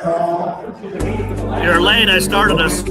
You're late. I started us.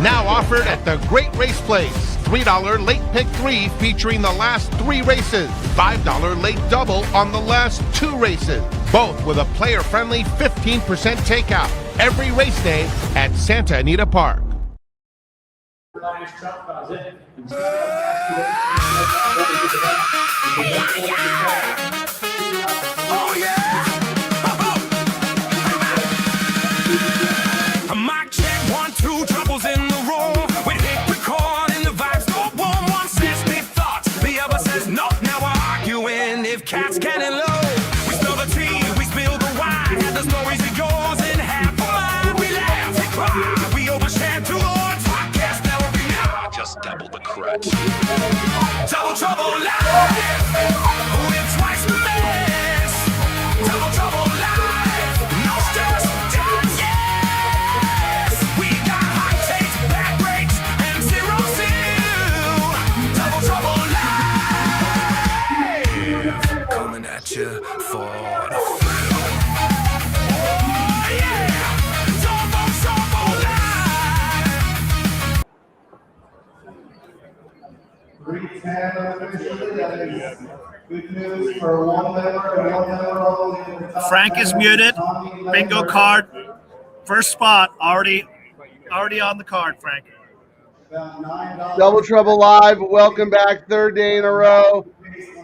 Now offered at the Great Race Place. $3 late pick 3 featuring the last 3 races. $5 late double on the last 2 races. Both with a player-friendly 15% takeout. Every race day at Santa Anita Park. Oh yeah! Mic check, 1, 2, troubles in the room. We hit record and the vibes go boom. One says big thoughts, the other says no. Now we're arguing if cats can and low. We spill the tea, we spill the wine. And the stories it goes in half a line. We laugh and cry, we overshare too long. Podcast now every now. Just double the crutch. Double trouble live with twice the mess. Double trouble live, no stress. For the thrill. Oh yeah! Double live! Good news for one member and one member only. Frank is muted. Bingo card. First spot already on the card, Frank. Double Trouble Live. Welcome back. 3rd day in a row.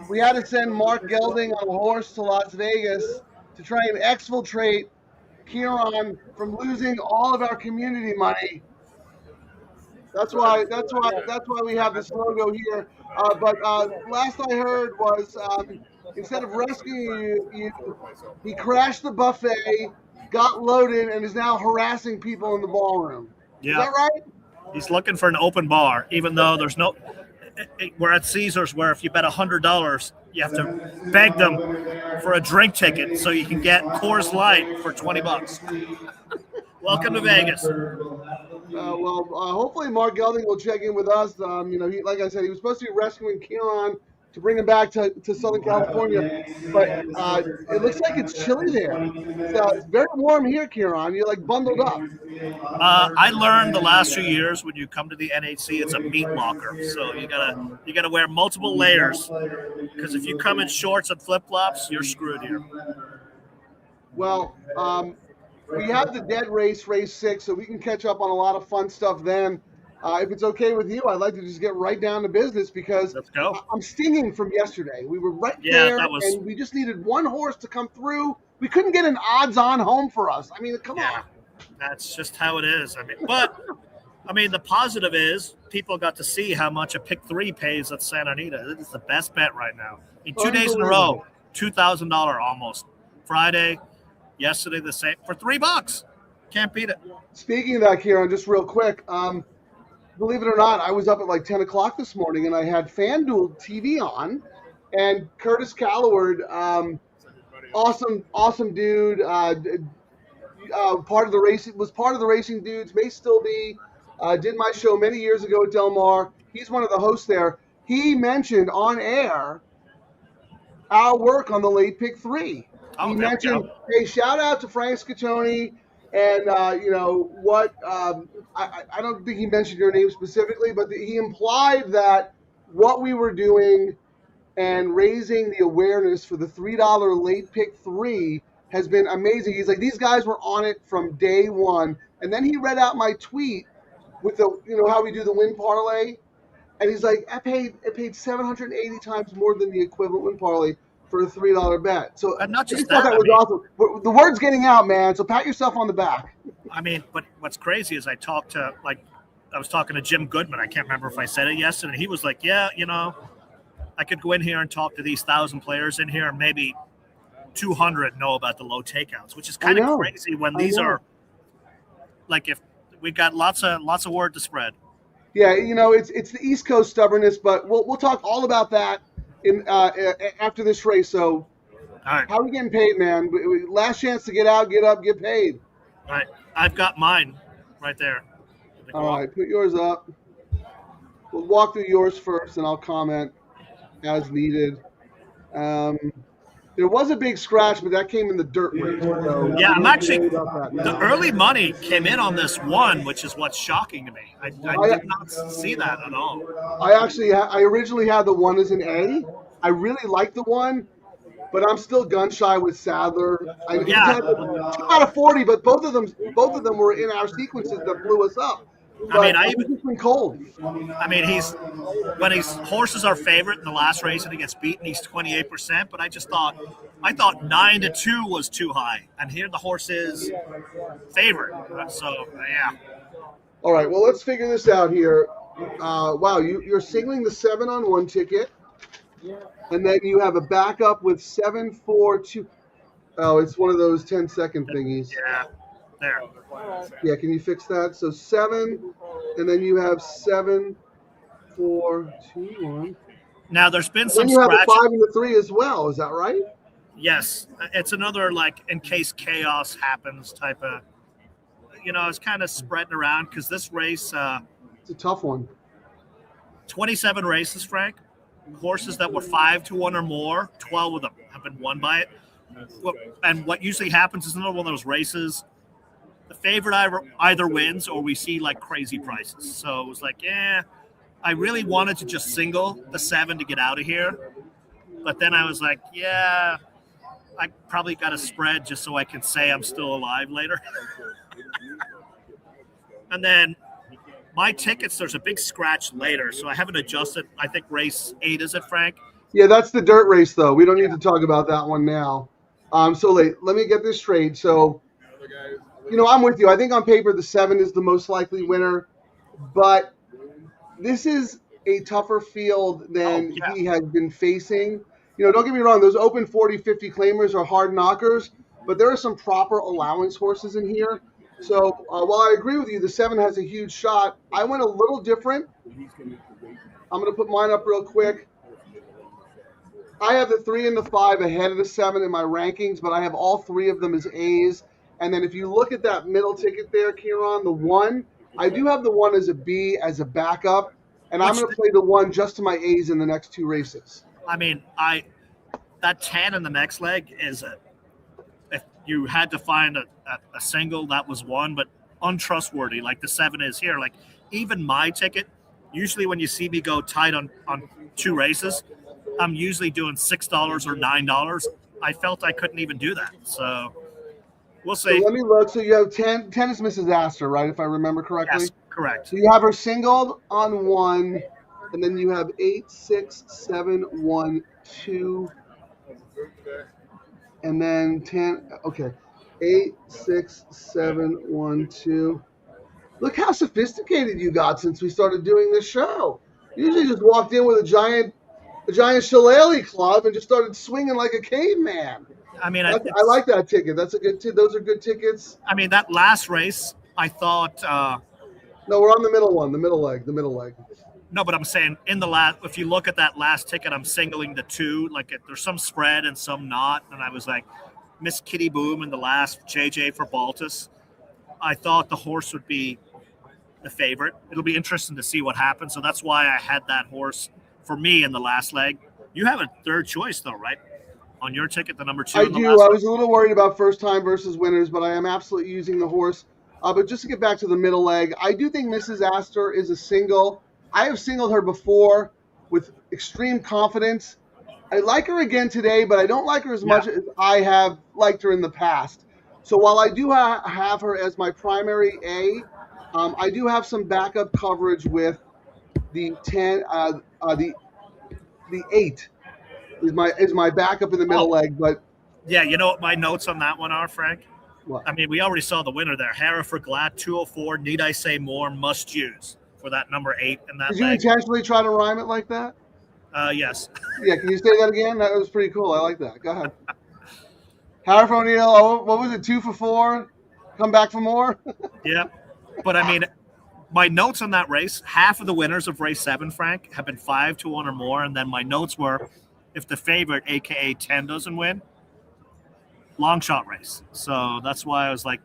We had to send Mark Gelding on a horse to Las Vegas to try and exfiltrate Ciaran from losing all of our community money. That's why we have this logo here. But last I heard was instead of rescuing you, he crashed the buffet, got loaded, and is now harassing people in the ballroom. Yeah. Is that right? He's looking for an open bar, even though there's no. We're at Caesars, where if you bet $100, you have to beg them for a drink ticket so you can get Coors Light for $20. Welcome to Vegas. Hopefully Mark Gelding will check in with us. Like I said, he was supposed to be rescuing Ciaran to bring him back to Southern California, but it looks like it's chilly there. It's very warm here, Ciaran. You're like bundled up. I learned the last few years when you come to the NHC, it's a meat locker, so you gotta wear multiple layers, because if you come in shorts and flip flops, you're screwed here. Well, we have the dead race 6, so we can catch up on a lot of fun stuff then. If it's okay with you, I'd like to just get right down to business because Let's go. I'm stinging from yesterday. We were right there, and we just needed one horse to come through. We couldn't get an odds-on home for us. I mean, come on. That's just how it is. The positive is people got to see how much a pick 3 pays at Santa Anita. It's the best bet right now. In 2 days in a row, $2,000 almost. Friday, yesterday the same for $3. Can't beat it. Speaking of that, Ciaran, just real quick, believe it or not, I was up at like 10 o'clock this morning, and I had FanDuel TV on, and Curtis Calloward, awesome dude, part of the racing dudes, may still be, did my show many years ago at Del Mar. He's one of the hosts there. He mentioned on air our work on the late pick 3. He mentioned, hey, shout out to Frank Scattoni. And, I don't think he mentioned your name specifically, but he implied that what we were doing and raising the awareness for the $3 late pick 3 has been amazing. He's like, these guys were on it from day one. And then he read out my tweet with the, how we do the win parlay. And he's like, it paid 780 times more than the equivalent win parlay for a $3 bet. So and not just I thought that was awesome. The word's getting out, man. So pat yourself on the back. I mean, but what's crazy is I was talking to Jim Goodman. I can't remember if I said it yesterday. He was like, yeah, I could go in here and talk to these 1,000 players in here, and maybe 200 know about the low takeouts, which is kind of crazy when these are like, if we got lots of word to spread. Yeah, it's the East Coast stubbornness, but we'll talk all about that in after this race. So, all right. How are we getting paid, man? Last chance to get out, get up, get paid. All right, I've got mine right there. All right, put yours up. We'll walk through yours first, and I'll comment as needed. There was a big scratch, but that came in the dirt race. So yeah, I'm actually the early money came in on this one, which is what's shocking to me. I did not see that at all. I originally had the one as an A. I really liked the one, but I'm still gun shy with Sadler. Had 2 out of 40, but both of them were in our sequences that blew us up. But he's been cold. I mean, when his horses are favorite in the last race and he gets beaten, he's 28%. But I thought 9-2 was too high, and here the horse is favorite. So yeah. All right, well, let's figure this out here. Wow, you're singling the 7 on one ticket, and then you have a backup with 7-4-2. Oh, it's one of those 10-second thingies. Yeah, there. Yeah, can you fix that? So 7, and then you have 7, 4, 2, 1. Now there's been some. Then you have scratch. a 5 and a 3 as well. Is that right? Yes, it's another in case chaos happens type of. It's kind of spreading around because this race. It's a tough one. 27 races, Frank. Horses that were 5-1 or more, 12 of them have been won by it. And what usually happens is another one of those races. The favorite either wins or we see crazy prices. So it was I really wanted to just single the 7 to get out of here. But then I was like, yeah, I probably got a spread just so I can say I'm still alive later. And then my tickets, there's a big scratch later. So I haven't adjusted. I think race 8, is it, Frank? Yeah, that's the dirt race, though. We don't need to talk about that one now. So let me get this straight. So, I'm with you. I think on paper the 7 is the most likely winner, but this is a tougher field than he has been facing. Don't get me wrong. Those open 40, 50 claimers are hard knockers, but there are some proper allowance horses in here. So while I agree with you, the 7 has a huge shot. I went a little different. I'm going to put mine up real quick. I have the 3 and the 5 ahead of the 7 in my rankings, but I have all 3 of them as A's. And then if you look at that middle ticket there, Ciaran, the 1, I do have the 1 as a B, as a backup, and I'm going to play the 1 just to my A's in the next 2 races. I mean, that 10 in the next leg is if you had to find a single, that was 1, but untrustworthy like the 7 is here. Even my ticket, usually when you see me go tight on 2 races, I'm usually doing $6 or $9. I felt I couldn't even do that. So we'll see. So let me look. So you have 10 is Mrs. Astor, right, if I remember correctly? Yes, correct. So you have her singled on 1, and then you have 8, 6, 7, 1, 2, and then 10. Okay. 8, 6, 7, 1, 2. Look how sophisticated you got since we started doing this show. You usually just walked in with a giant shillelagh club and just started swinging like a caveman. I mean, I like that ticket. That's a good. Those are good tickets. I mean, that last race, I thought. No, we're on the middle one, the middle leg. No, but I'm saying in the last, if you look at that last ticket, I'm singling the 2. There's some spread and some not, and I was like, Miss Kitty Boom in the last, JJ for Baltus. I thought the horse would be the favorite. It'll be interesting to see what happens. So that's why I had that horse for me in the last leg. You have a third choice, though, right? On your ticket, the number 2. I do. I was a little worried about first time versus winners, but I am absolutely using the horse. But just to get back to the middle leg, I do think Mrs. Astor is a single. I have singled her before with extreme confidence, I like her again today, but I don't like her as much as I have liked her in the past. So while I do have her as my primary A, I do have some backup coverage with the 10, the 8 is my backup in the middle leg. But yeah, you know what my notes on that one are, Frank? what? I mean, we already saw the winner there. Hera for Glad, 204. Need I say more? Must use for that number 8 in that Did you leg. intentionally try to rhyme it like that? Yes. Yeah, can you say that again? That was pretty cool. I like that. Go ahead. Howard O'Neill, oh, what was it? 2 for 4? Come back for more? Yeah. But I mean, my notes on that race, half of the winners of race 7, Frank, have been 5-1 or more. And then my notes were, if the favorite, aka 10, doesn't win, long shot race. So that's why I was like,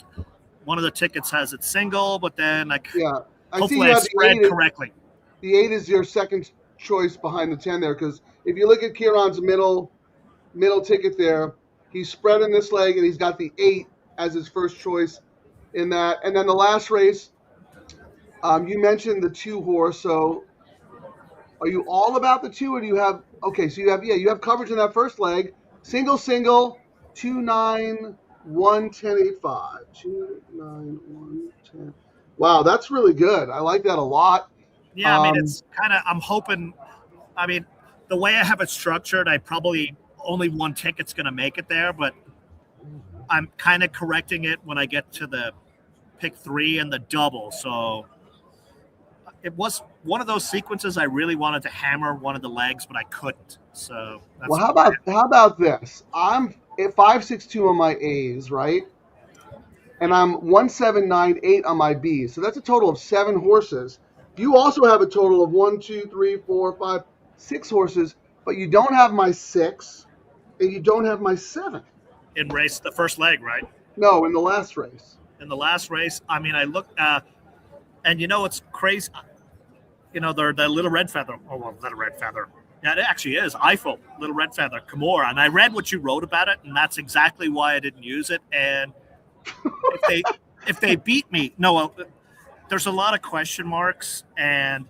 one of the tickets has it single, but then like, hopefully I spread correctly. The 8 is your second choice behind the 10 there, because if you look at Ciaran's middle ticket there, he's spread in this leg and he's got the 8 as his first choice in that. And then the last race, you mentioned the 2 horse. So are you all about the 2, or do you have so you have coverage in that first leg, single 2 9 1 10 8 5 2 9 1 10. Wow, that's really good. I like that a lot. Yeah, I mean, it's kind of, I'm hoping, I mean, the way I have it structured, I probably only one ticket's going to make it there, but I'm kind of correcting it when I get to the pick 3 and the double. So it was one of those sequences I really wanted to hammer one of the legs, but I couldn't. So that's how about this? I'm at 562 on my A's, right? And I'm 1798 on my B's. So that's a total of 7 horses. You also have a total of 1, 2, 3, 4, 5, 6 horses, but you don't have my 6 and you don't have my 7. In race, the first leg, right? No, in the last race. In the last race, I mean, I looked, and you know, it's crazy. You know, they're the Little Red Feather. Oh, well, Little Red Feather. Yeah, it actually is. Eiffel, Little Red Feather, Kimura. And I read what you wrote about it, and that's exactly why I didn't use it. And if they beat me, there's a lot of question marks, and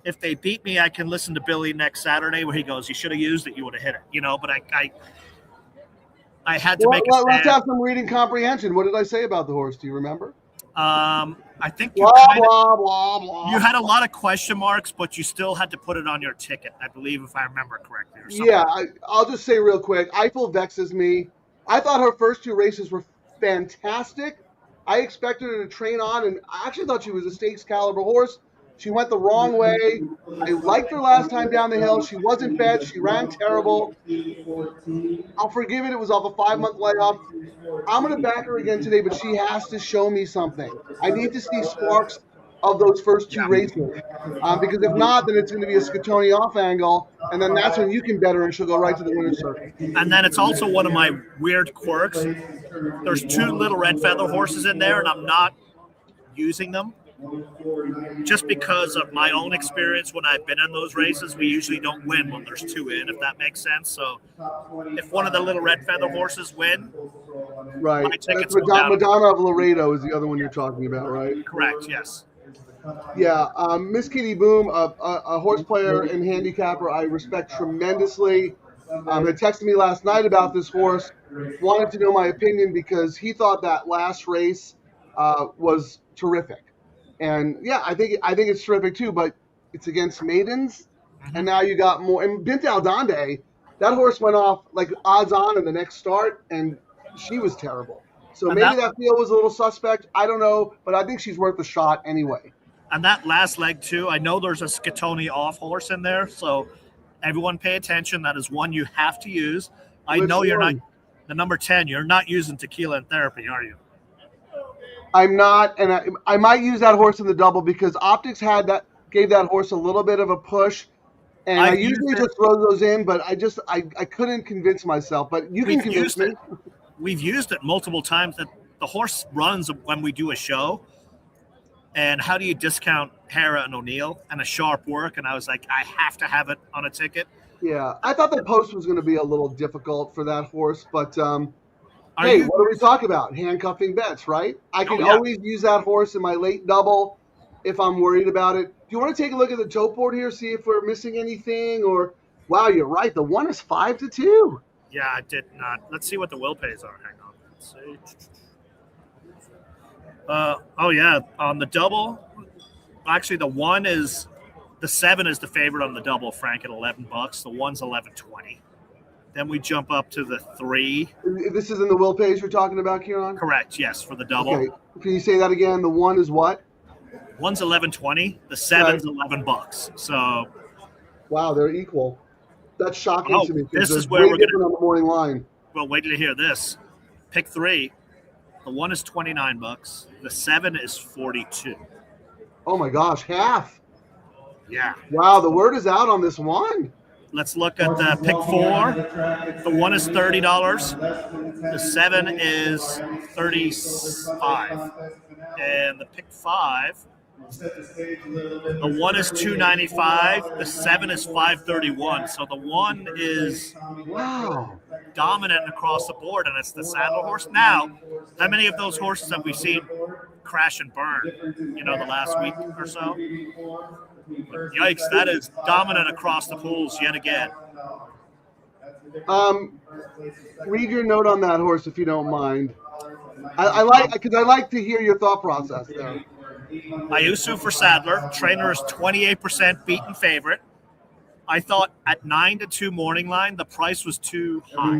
if they beat me, I can listen to Billy next Saturday where he goes, "You should have used it. You would have hit it." You know, but I had to make a stand. Let's have some reading comprehension. What did I say about the horse? Do you remember? I think you you had a lot of question marks, but you still had to put it on your ticket, I believe, if I remember correctly. Or something. Yeah, I'll just say real quick, Eiffel vexes me. I thought her first 2 races were fantastic. I expected her to train on, and I actually thought she was a stakes caliber horse. She went the wrong way. I liked her last time down the hill. She wasn't fed. She ran terrible. I'll forgive it. It was off a 5-month layoff. I'm going to back her again today, but she has to show me something. I need to see sparks of those first 2 races. Because if not, then it's going to be a Scatoni off angle, and then that's when you can bet her and she'll go right to the winner's circle. And then it's also one of my weird quirks. There's 2 Little Red Feather horses in there, and I'm not using them. Just because of my own experience when I've been in those races, we usually don't win when there's 2 in, if that makes sense. So if one of the Little Red Feather horses win, right, my tickets Madonna of Laredo is the other one you're talking about, right? Correct, yes. Yeah, Miss Kitty Boom, a horse player and handicapper I respect tremendously, had texted me last night about this horse, wanted to know my opinion because he thought that last race was terrific. And yeah, I think it's terrific too, but it's against maidens, and now you got more. And Bint Aldande, that horse went off like odds on in the next start, and she was terrible. So maybe that field was a little suspect. I don't know, but I think she's worth a shot anyway. And that last leg too, I know there's a Scatoni off horse in there, so everyone pay attention. That is one you have to use. I know you're not the number 10. You're not using Tequila and Therapy, are you? I'm not, and I might use that horse in the double because Optics gave that horse a little bit of a push, and I usually just throw those in, but I couldn't convince myself. But you can convince me. We've used it multiple times. That the horse runs when we do a show, and how do you discount Hera and O'Neill and a sharp work? And I was like, I have to have it on a ticket. Yeah, I thought the post was going to be a little difficult for that horse, but. Hey, what are we talking about? Handcuffing bets, right? I can always use that horse in my late double if I'm worried about it. Do you want to take a look at the tote board here, see if we're missing anything? Or Wow, you're right. The one is 5-2. Yeah, I did not. Let's see what the will pays are. Hang on. Let's see. Oh yeah, on the double. Actually, the 7 is the favorite on the double. Frank at $11. The 1's $11.20. Then we jump up to the 3. This is in the will pays you're talking about, Ciaran? Correct. Yes, for the double. Okay. Can you say that again? The 1 is what? 1's $11.20. The 7's $11. So. Wow, they're equal. That's shocking to me. This is where we're going on the morning line. Well, wait till you hear this. Pick 3. The 1 is $29. The 7 is $42. Oh my gosh, half. Yeah. Wow, the word is out on this one. Let's look at the pick 4. The 1 is $30. The 7 is $35. And the pick 5. The 1 is $2.95. The 7 is $5.31. So the 1 is dominant across the board, and it's the saddle horse. Now, how many of those horses have we seen crash and burn? The last week or so. But yikes! That is dominant across the pools yet again. Read your note on that horse if you don't mind. I like to hear your thought process there. Ayusu for Sadler. Trainer is 28% beaten favorite. I thought at 9-2 morning line, the price was too high.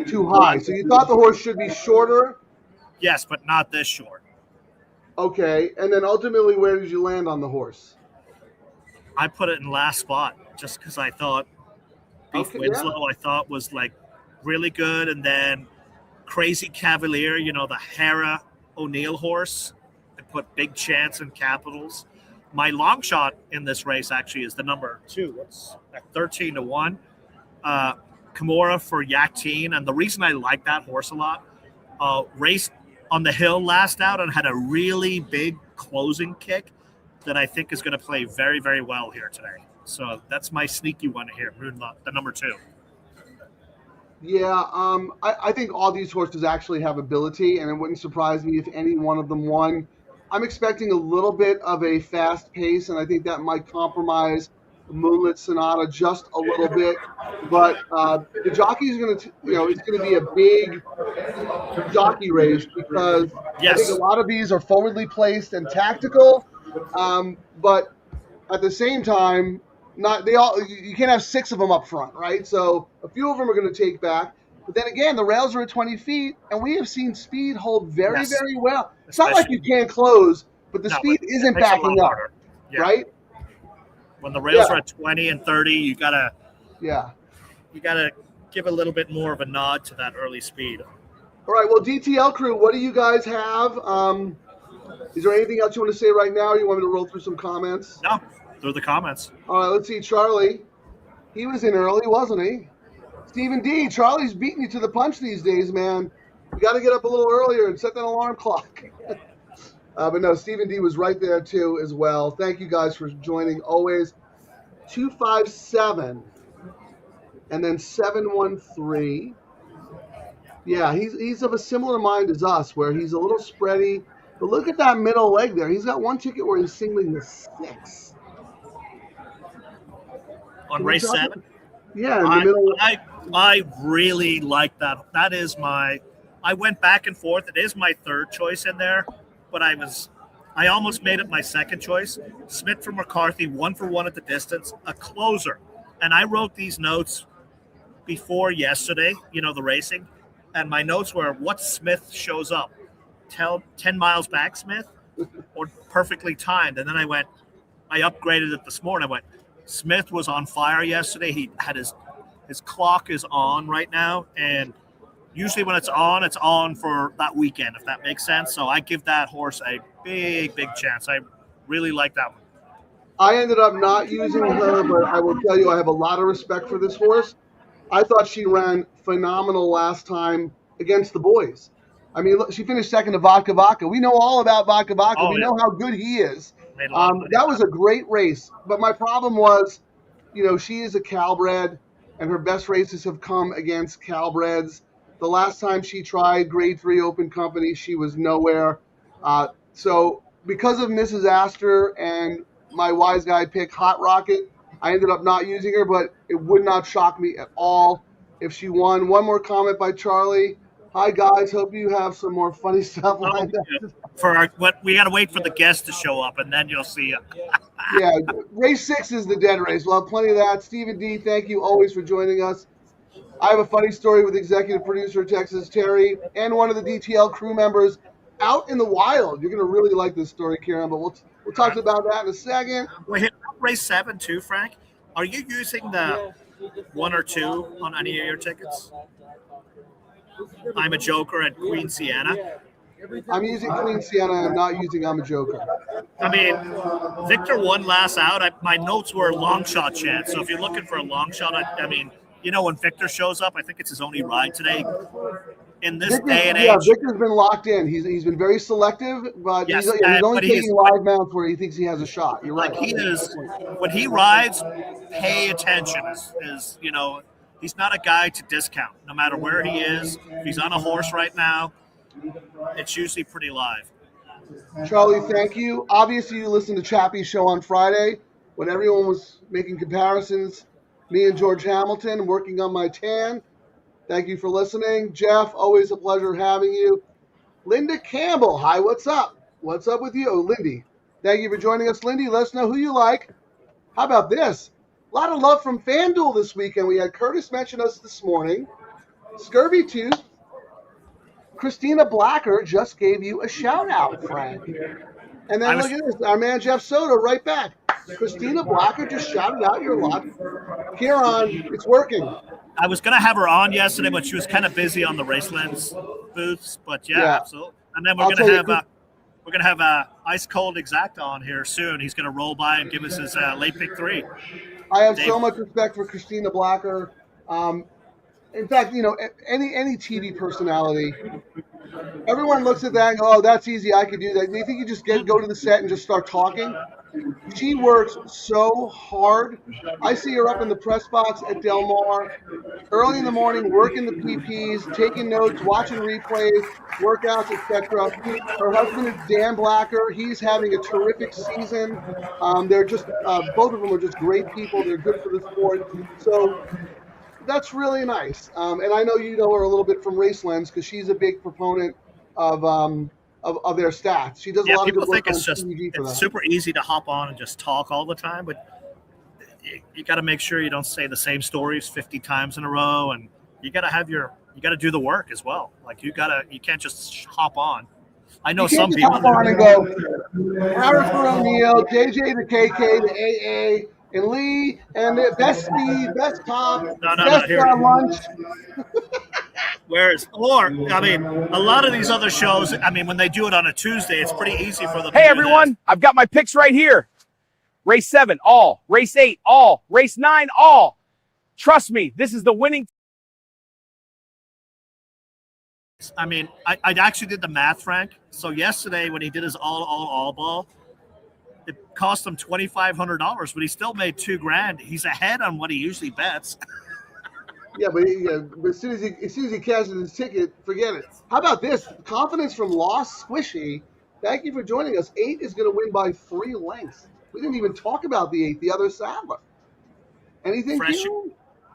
Too high. So you thought the horse should be shorter? Yes, but not this short. Okay. And then ultimately, where did you land on the horse? I put it in last spot just because I thought Beef Winslow, I thought was like really good. And then Crazy Cavalier, the Hera O'Neill horse. I put big chance in capitals. My long shot in this race actually is the number 2. What's at 13-1? Kimura for Yakteen. And the reason I like that horse a lot, raced on the hill last out and had a really big closing kick that I think is going to play very, very well here today. So that's my sneaky one here, the number 2. Yeah, I think all these horses actually have ability, and it wouldn't surprise me if any one of them won. I'm expecting a little bit of a fast pace, and I think that might compromise Moonlit Sonata just a little bit. But the jockeys are going to, it's going to be a big jockey race because I think a lot of these are forwardly placed and tactical. But at the same time, you can't have 6 of them up front, right? So a few of them are going to take back. But then again, the rails are at 20 feet, and we have seen speed hold very, very well. It's not like you can't close, but the speed isn't backing up, right? When the rails are at 20 and 30, you gotta give a little bit more of a nod to that early speed. All right, well, DTL Crew, what do you guys have? Is there anything else you want to say right now, or you want me to roll through some comments? No, through the comments. All right, let's see. Charlie, he was in early, wasn't he? Stephen D, Charlie's beating you to the punch these days, man. You got to get up a little earlier and set that alarm clock. But no, Stephen D was right there too as well. Thank you guys for joining. Always 257 and then 713. Yeah, he's of a similar mind as us, where he's a little spready. But look at that middle leg there. He's got one ticket where he's singling the 6. On race 7? Yeah, in the middle. I really like that. That is I went back and forth. It is my third choice in there, but I almost made it my second choice. Smith from McCarthy, 1-for-1 at the distance, a closer. And I wrote these notes before yesterday, the racing. And my notes were, what Smith shows up? 10 miles back, Smith, or perfectly timed. And then I upgraded it this morning. I went, Smith was on fire yesterday. He had his clock is on right now. And usually when it's on for that weekend, if that makes sense. So I give that horse a big, big chance. I really like that one. I ended up not using her, but I will tell you I have a lot of respect for this horse. I thought she ran phenomenal last time against the boys. I mean, look, she finished second to Vodka Vodka. We know all about Vodka Vodka. We know how good he is. That was a great race. But my problem was, she is a Calbred, and her best races have come against Calbreds. The last time she tried Grade 3 Open Company, she was nowhere. So because of Mrs. Astor and my wise guy pick Hot Rocket, I ended up not using her, but it would not shock me at all if she won. One more comment by Charlie. Hi, guys. Hope you have some more funny stuff lined up. We got to wait for the guests to show up, and then you'll see it. Yeah, race 6 is the dead race. We'll have plenty of that. Stephen D., thank you always for joining us. I have a funny story with executive producer Texas Terry and one of the DTL crew members out in the wild. You're going to really like this story, Ciaran, but we'll talk about that in a second. We're hitting race 7 too, Frank. Are you using the 1 or 2 on any of your tickets? I'm a Joker at Queen Sienna. I'm using Queen Sienna. I'm not using I'm a Joker. I mean, Victor won last out. My notes were long shot chance. So if you're looking for a long shot, I mean, when Victor shows up, I think it's his only ride today. In this day and age, Victor's been locked in. He's been very selective, but he's only taking live mounts where he thinks he has a shot. You're right. He is when he rides. Pay attention. He's not a guy to discount. No matter where he is, if he's on a horse right now, it's usually pretty live. Charlie, thank you. Obviously, you listened to Chappie's show on Friday when everyone was making comparisons. Me and George Hamilton working on my tan. Thank you for listening. Jeff, always a pleasure having you. Linda Campbell, hi, what's up? What's up with you? Oh, Lindy, thank you for joining us. Lindy, let us know who you like. How about this? A lot of love from FanDuel this weekend. We had Curtis mention us this morning. Scurvy Tooth, Christina Blacker just gave you a shout-out, Frank. And then look at this. Our man Jeff Soto right back. Christina Blacker just shouted out your luck. Ciaran, it's working. I was going to have her on yesterday, but she was kind of busy on the Racelands booths. But yeah, absolutely. And then we're going to have a ice cold exacta on here soon. He's going to roll by and give us his late pick 3. I have so much respect for Christina Blacker. In fact, any TV personality, everyone looks at that and go, "Oh, that's easy. I could do that." They think you just go to the set and just start talking. She works so hard. I see her up in the press box at Del Mar early in the morning, working the PPs, taking notes, watching replays, workouts, etc. Her husband is Dan Blacker. He's having a terrific season. They're just both of them are just great people. They're good for the sport. So that's really nice. And I know you know her a little bit from Racelands because she's a big proponent of their stats. She does a lot of good work on TV for that. It's super easy to hop on and just talk all the time, but you got to make sure you don't say the same stories 50 times in a row, and you got to do the work as well. Like you can't just hop on. I know some people hop on and go Harris for O'Neill, JJ to KK to AA. And Lee, and the best speed, best top, best lunch. A lot of these other shows, when they do it on a Tuesday, it's pretty easy for them. Hey, everyone, I've got my picks right here. Race 7, all. Race 8, all. Race 9, all. Trust me, this is the winning. I actually did the math, Frank. So yesterday when he did his all ball, it cost him $2,500, but he still made $2,000. He's ahead on what he usually bets. But as soon as he cashes his ticket, forget it. How about this? Confidence from Lost Squishy. Thank you for joining us. 8 is going to win by 3 lengths. We didn't even talk about the 8, the other Sadler. Anything?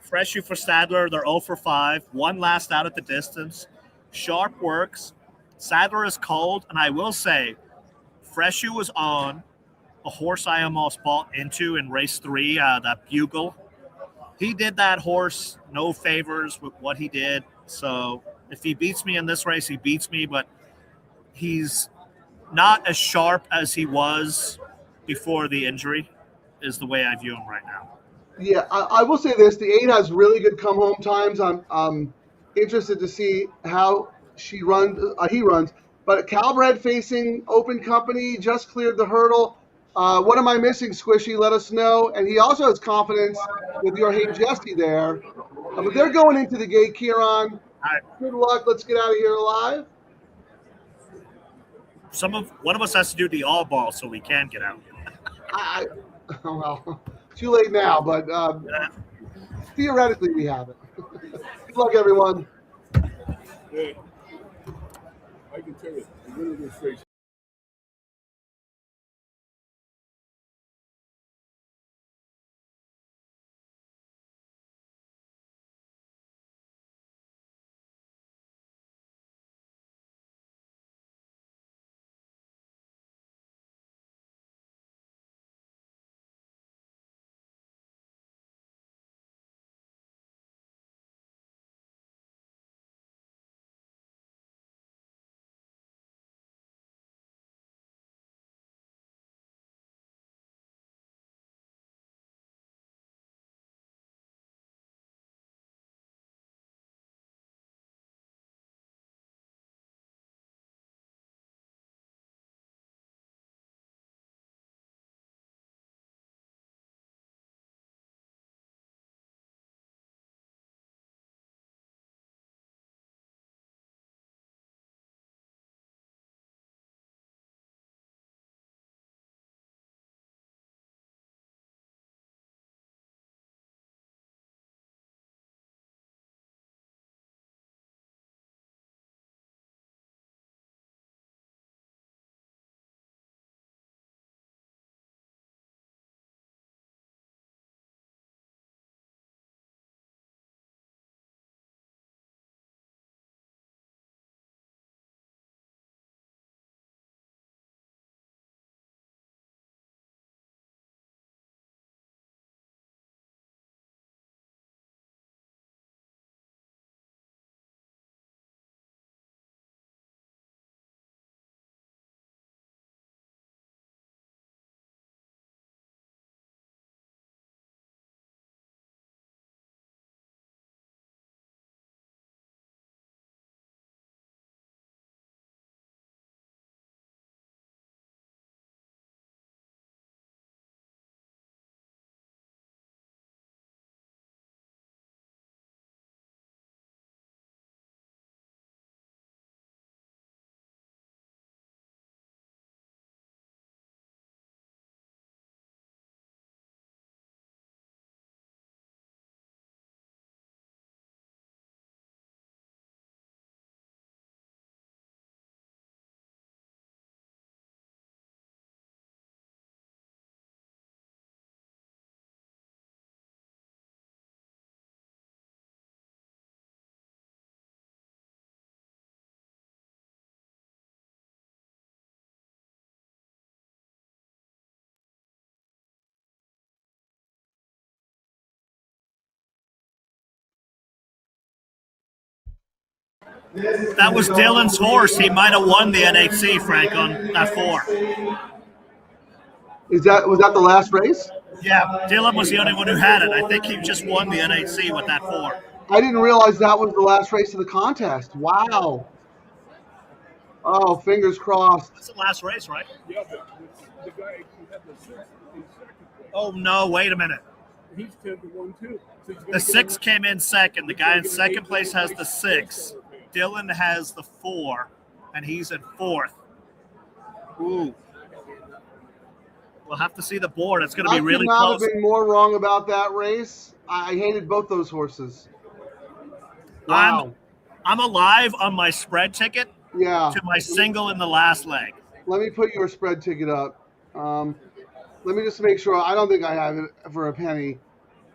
Fresh you for Sadler. They're 0 for 5. One last out at the distance. Sharp works. Sadler is cold, and I will say, Freshu was on a horse I almost bought into in race 3, that Bugle. He did that horse no favors with what he did. So if he beats me in this race, he beats me, but he's not as sharp as he was before the injury is the way I view him right now. Yeah, I will say this. The 8 has really good come-home times. I'm interested to see how he runs. But Calbred facing Open Company just cleared the hurdle. What am I missing, Squishy? Let us know. And he also has confidence with your Hey Jesse there. But they're going into the gate, Ciaran. Good luck. Let's get out of here alive. One of us has to do the all ball so we can get out. Well, too late now, but theoretically we have it. Good luck, everyone. Yeah. I can tell you, it's really good face. That was Dylan's horse. He might have won the NHC, Frank, on that 4. Was that the last race? Yeah, Dylan was the only one who had it. I think he just won the NHC with that 4. I didn't realize that was the last race of the contest. Wow. Oh, fingers crossed. That's the last race, right? Yeah, but the guy who had the 6 in second place, Oh, no, wait a minute. he's 10-1 too. So he's gonna The get 6 came in second. The guy in He's second gonna get place has the $8 6. Dylan has the 4, and he's in 4th. Ooh. We'll have to see the board. It's going to be really I could not close. have been more wrong about that race. I hated both those horses. Wow. I'm alive on my spread ticket Yeah. to my single in the last leg. Let me put your spread ticket up. Let me just make sure. I don't think I have it for a penny.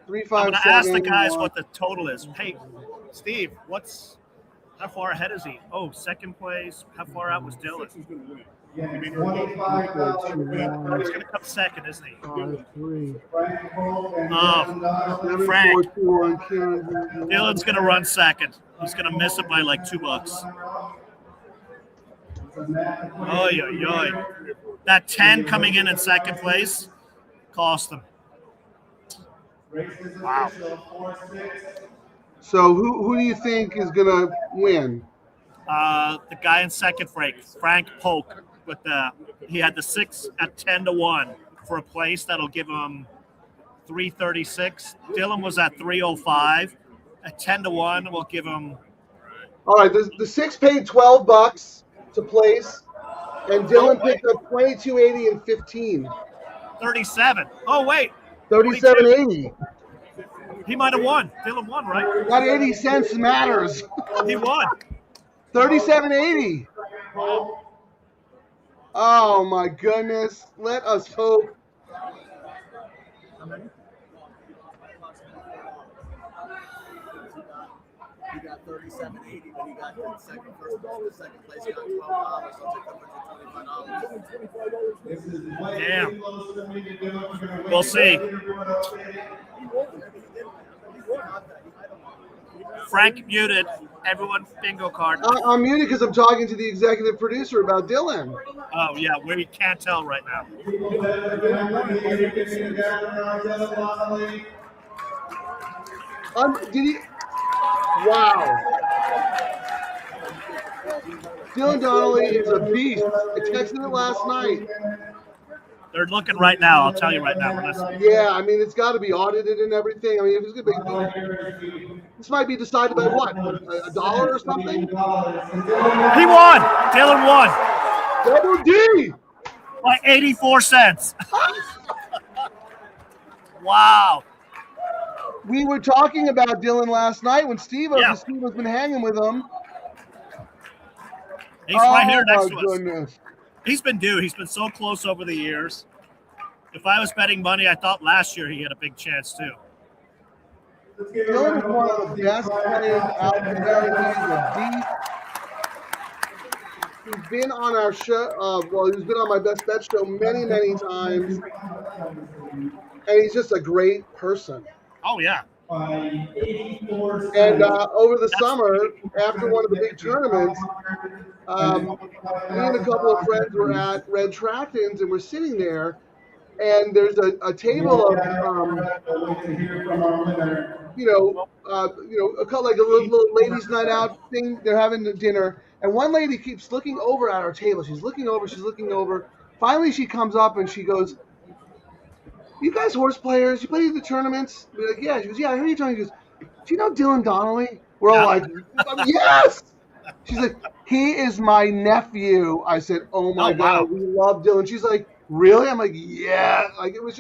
3, 5, I'm going to 7, ask the guys 1. what the total is. Hey, Steve, how far ahead is he? Oh, second place. How far out was Dylan? He's gonna win. Yeah, He's $25. going to come second, isn't he? 5, 3. Frank Polk and Oh, Dylan Donnelly. 7, Frank. 4, 2, 1, Ciaran. Dylan's going to run second. He's going to miss it by like $2. Oy, oy, oy. That 10 coming in second place cost them. Wow. So who do you think is gonna win? The guy in second, Frank Polk, he had the 6 at 10-1 for a place that'll give him 336. Dylan was at 305. At 10-1 will give him. All right, the 6 paid $12 to place, and Dylan picked up 22.80 and 15. 37. Oh, wait. 37.80. He might have won. Dylan won, right? That 80 cents matters. He won. 37.80. Oh my goodness. Let us hope. He got 37.80, but he got the second place. He got $12, so it's $125. This is Damn. way closer than we can do it. We're gonna wait We'll see. for everyone up there. Frank muted. Everyone bingo card. I'm muted because I'm talking to the executive producer about Dylan. Oh, yeah. We can't tell right now. People that have been here, you can see the guy around Dylan Donnelly. Did he? Wow. Dylan Donnelly is a beast. I texted it last night. They're looking right now. I'll tell you right now. Listen. Yeah, I mean, it's got to be audited and everything. I mean, if it's going to be, this might be decided by what? $1 or something? He won. Dylan won Double D! by 84 cents. Wow. We were talking about Dylan last night when Steve Yeah. has been hanging with him. He's right here next to my us. goodness. He's been due. He's been so close over the years. If I was betting money, I thought last year he had a big chance too. Dylan is one of the best players out there. He's been on our show. He's been on my Best Bet show many, many times. And he's just a great person. Oh, yeah. And over the summer, after one of the big tournaments, me and a couple of friends were at Red Tractons, and we're sitting there, and there's a table of, a couple like a little ladies' night out thing. They're having dinner, and one lady keeps looking over at our table. She's looking over. Finally, she comes up and she goes, "You guys horse players? You play the tournaments?" We're like, "Yeah." She goes, "Yeah, I heard you talking." She goes, "Do you know Dylan Donnelly?" We're all like, "Yes!" She's like, "He is my nephew." I said, "Oh my God, we love Dylan." She's like, "Really?" I'm like, "Yeah." Like, it was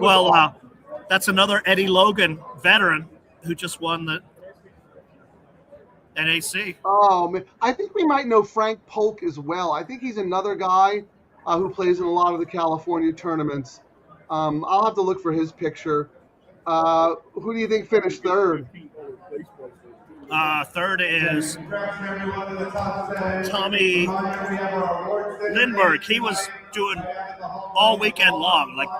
awesome. That's another Eddie Logan veteran who just won the NHC. Oh, man. I think we might know Frank Polk as well. I think he's another guy who plays in a lot of the California tournaments. I'll have to look for his picture. Who do you think finished third? Third is Tommy Lindbergh. He was doing all weekend long. Like,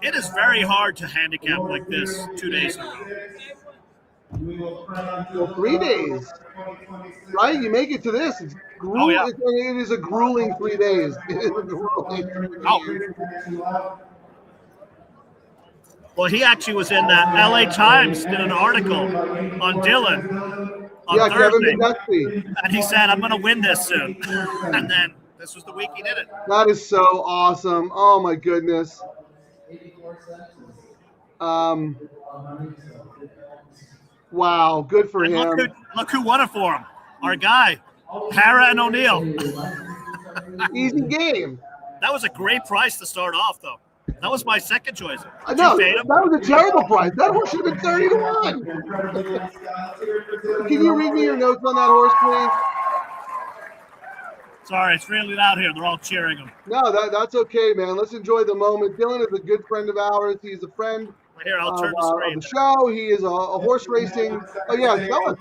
it is very hard to handicap like this 2 days in a row. Well, 3 days, right? You make it to this. It's Oh, yeah. it is a grueling 3 days. It is a grueling 3 days. Well, he actually was in the LA Times, did an article on Dylan on Yeah, Kevin Thursday. McDuffie. And he said, I'm going to win this soon. And then this was the week he did it. That is so awesome. Oh, my goodness. Wow, good for And him. look who won it for him. Our guy, Hara and O'Neill. Easy game. That was a great price to start off, though. That was my second choice. I Did know, you fade that him? was a terrible price. That horse should have been 30 to 1. Can you read me your notes on that horse, please? Sorry, it's really loud here. They're all cheering him. No, that's okay, man. Let's enjoy the moment. Dylan is a good friend of ours. He's a friend Here, I'll turn the of screen. the show. He is a horse racing. Oh, yeah, tell us.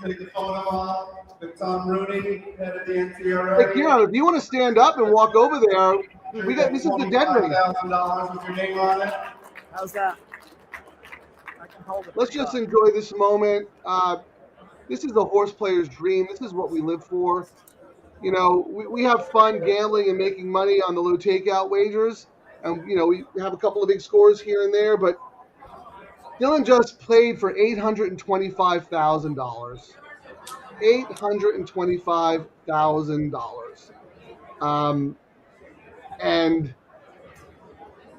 Tom Rooney, head of the NCRA. Hey, Ciaran, if you want to stand up and walk over there, this is the dead race. $25,000 with your name on it. How's that? I can hold it. Let's just enjoy this moment. This is the horse player's dream. This is what we live for. You know, we have fun gambling and making money on the low takeout wagers. And, you know, we have a couple of big scores here and there. But Dylan just played for $825,000. $825,000. And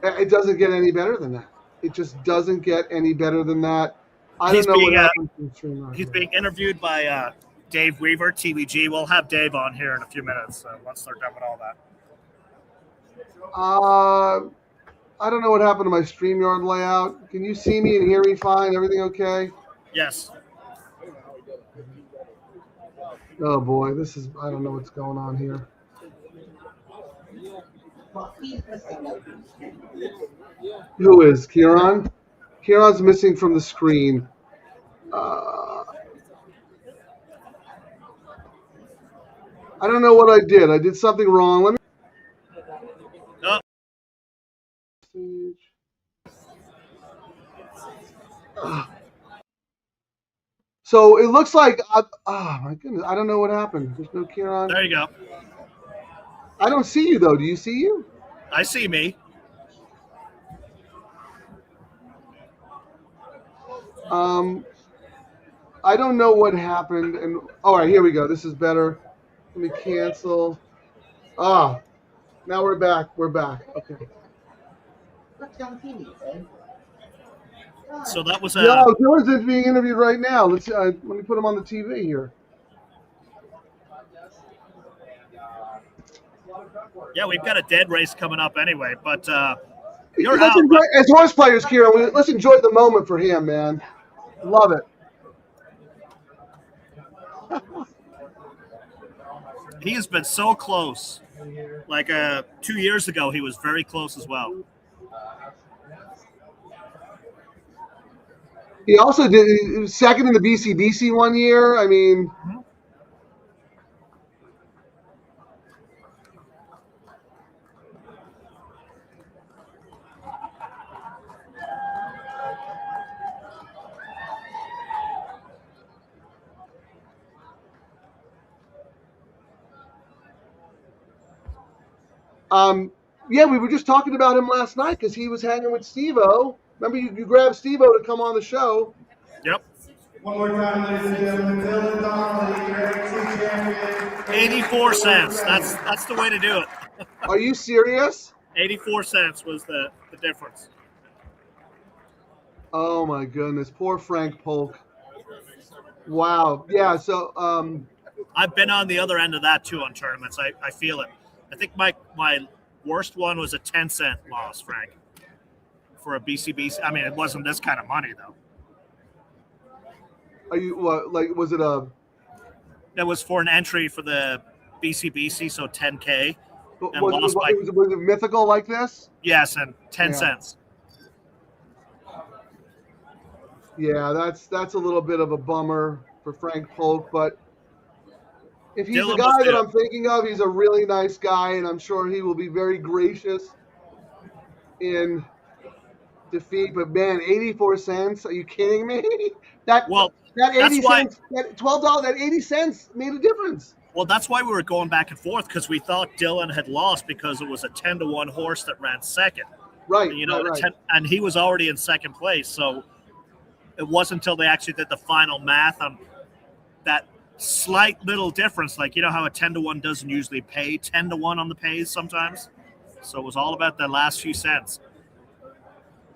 it doesn't get any better than that. It just doesn't get any better than that. I don't know what happened to Ciaran. He's being interviewed by Dave Weaver, TVG. We'll have Dave on here in a few minutes once they're done with all that. I don't know what happened to my StreamYard layout. Can you see me and hear me fine? Everything okay? Yes. Oh boy, I don't know what's going on here. Who is Ciaran? Ciaran's missing from the screen. I don't know what I did. I did something wrong. Let me. So it looks like, oh my goodness, I don't know what happened. There's no Ciaran. There you go. I don't see you though. Do you see you? I see me. I don't know what happened. And all right, here we go. This is better. Let me cancel. Now we're back. We're back. Okay. So that was No, Dylan's being interviewed right now. Let me put him on the TV here. Yeah, we've got a dead race coming up anyway, but you're Let's out. enjoy, as horse players, Ciaran, let's enjoy the moment for him, man. Love it. He has been so close. Like 2 years ago, he was very close as well. He also did he was second in the BCBC one year. I mean, yeah, we were just talking about him last night because he was hanging with Steve-O. Remember, you grabbed Steve-O to come on the show. Yep. One more time, ladies and gentlemen, Dylan Donnelly, your NHC champion. 84 cents. That's the way to do it. Are you serious? 84 cents was the difference. Oh my goodness, poor Frank Polk. Wow. Yeah. So, I've been on the other end of that too on tournaments. I feel it. I think my worst one was a 10-cent loss, Frank, for a BCBC. I mean, it wasn't this kind of money though. are you what? Like, was it a? That was for an entry for the BCBC, so 10K. And Was lost by, it mythical like this? yes, and 10 cents. Yeah, that's a little bit of a bummer for Frank Polk, but if he's Dylan the guy was that good. I'm thinking of, he's a really nice guy, and I'm sure he will be very gracious in defeat. But man, 84 cents? Are you kidding me? Well, That 80 That's why- cents, that $12, that 80 cents made a difference. Well, that's why we were going back and forth, because we thought Dylan had lost because it was a 10-1 horse that ran second. Right. You know, right. and he was already in second place. So it wasn't until they actually did the final math on that slight little difference. Like, you know how a 10-1 doesn't usually pay 10-1 on the pays sometimes. So it was all about the last few cents.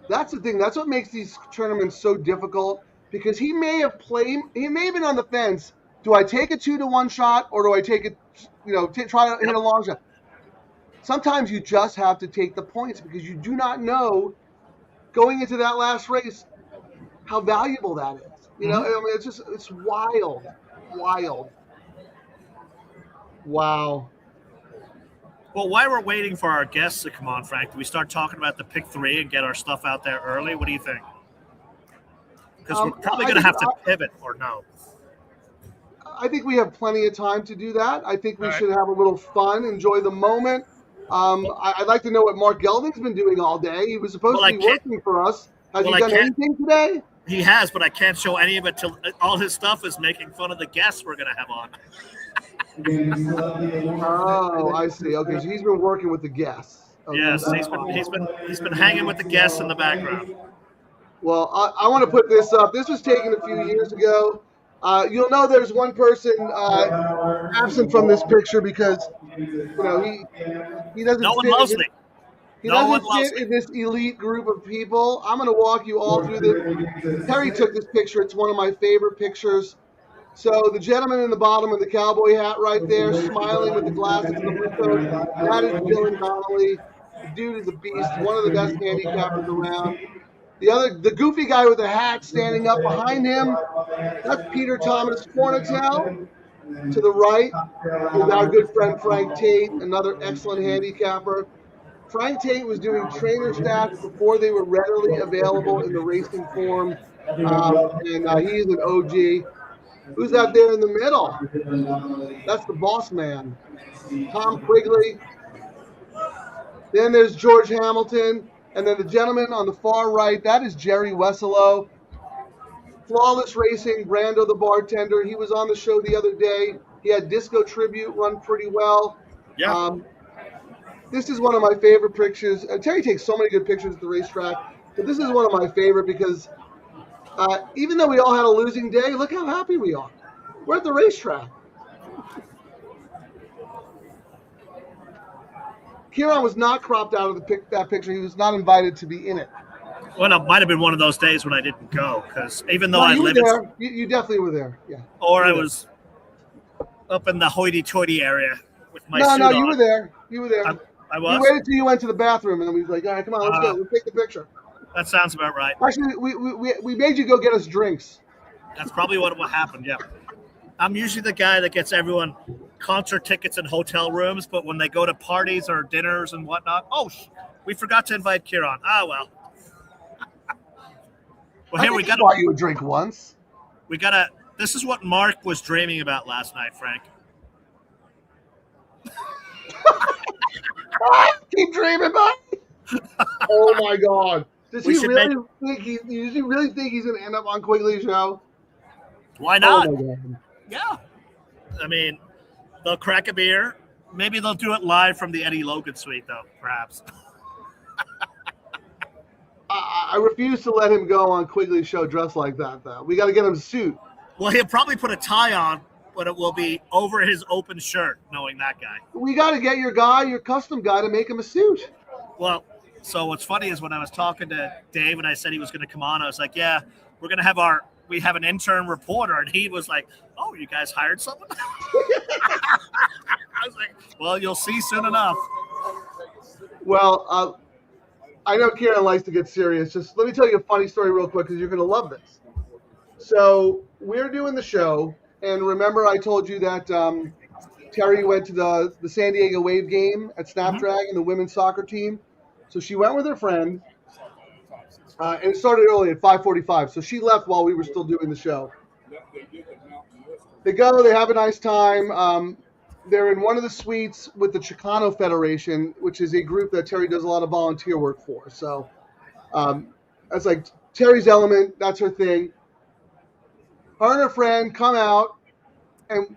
That's the thing. That's what makes these tournaments so difficult, because he may have been on the fence. Do I take a 2-1 shot, or do I take it, try to hit a long shot? Sometimes you just have to take the points, because you do not know going into that last race how valuable that is. I mean, it's wild. Wow. Well, while we're waiting for our guests to come on, Frank, do we start talking about the pick 3 and get our stuff out there early? What do you think? Because we're probably going to have to pivot, or no? I think we have plenty of time to do that. I think we should have a little fun, enjoy the moment. I'd like to know what Mark Gelding's been doing all day. He was supposed to be working for us. Has he done anything today? He has, but I can't show any of it till all his stuff is making fun of the guests we're going to have on. Oh, I see. Okay, so he's been working with the guests. Okay. Yes, he's been hanging with the guests in the background. Well, I want to put this up. This was taken a few years ago. You'll know there's one person absent from this picture because he doesn't. No one loves me. He doesn't fit in this elite group of people. I'm going to walk you all through this. Terry took this picture. It's one of my favorite pictures. So the gentleman in the bottom of the cowboy hat right there, smiling with the glasses and the blue coat, that is Dylan Donnelly. The dude is a beast, one of the best handicappers around. The goofy guy with the hat standing up behind him, that's Peter Thomas Fornatel. To the right is our good friend Frank Tate, another excellent handicapper. Frank Tate was doing trainer stats before they were readily available in the racing form, and he is an OG. Who's out there in the middle? That's the boss man, Tom Quigley. Then there's George Hamilton. And then the gentleman on the far right, that is Jerry Wesselow. Flawless Racing, Brando the bartender. He was on the show the other day. He had Disco Tribute run pretty well. Yeah. This is one of my favorite pictures. Terry takes so many good pictures at the racetrack, but this is one of my favorite because even though we all had a losing day, look how happy we are. We're at the racetrack. Ciaran was not cropped out of that picture. He was not invited to be in it. Well, it might have been one of those days when I didn't go, because even though No, I you were live there. You definitely were there. Yeah. or I was up in the hoity-toity area with my suit No, on. you were there. You were there. I was? You waited till you went to the bathroom, and then we was like, all right, come on, let's go. We'll take the picture. That sounds about right. Actually, we made you go get us drinks. That's probably what happened, yeah. I'm usually the guy that gets everyone concert tickets and hotel rooms, but when they go to parties or dinners and whatnot, we forgot to invite Ciaran. Well. Well, here we got bought you a drink once. This is what Mark was dreaming about last night, Frank. Keep dreaming about it. Oh my God! Does he really think he's gonna end up on Quigley's show? Why not? Oh my God. Yeah. I mean, they'll crack a beer. Maybe they'll do it live from the Eddie Logan suite, though, perhaps. I refuse to let him go on Quigley's show dressed like that, though. We got to get him a suit. Well, he'll probably put a tie on, but it will be over his open shirt, knowing that guy. We got to get your custom guy, to make him a suit. Well, so what's funny is when I was talking to Dave and I said he was going to come on, I was like, yeah, we have an intern reporter. And he was like, oh, you guys hired someone? I was like, well, you'll see soon enough. Well, I know Ciaran likes to get serious. Just let me tell you a funny story real quick because you're going to love this. So we're doing the show. And remember I told you that Terry went to the San Diego Wave game at Snapdragon, the women's soccer team. So she went with her friend. And it started early at 5:45. So she left while we were still doing the show. They go. They have a nice time. They're in one of the suites with the Chicano Federation, which is a group that Terry does a lot of volunteer work for. So that's like Terry's element. That's her thing. Her and her friend come out, and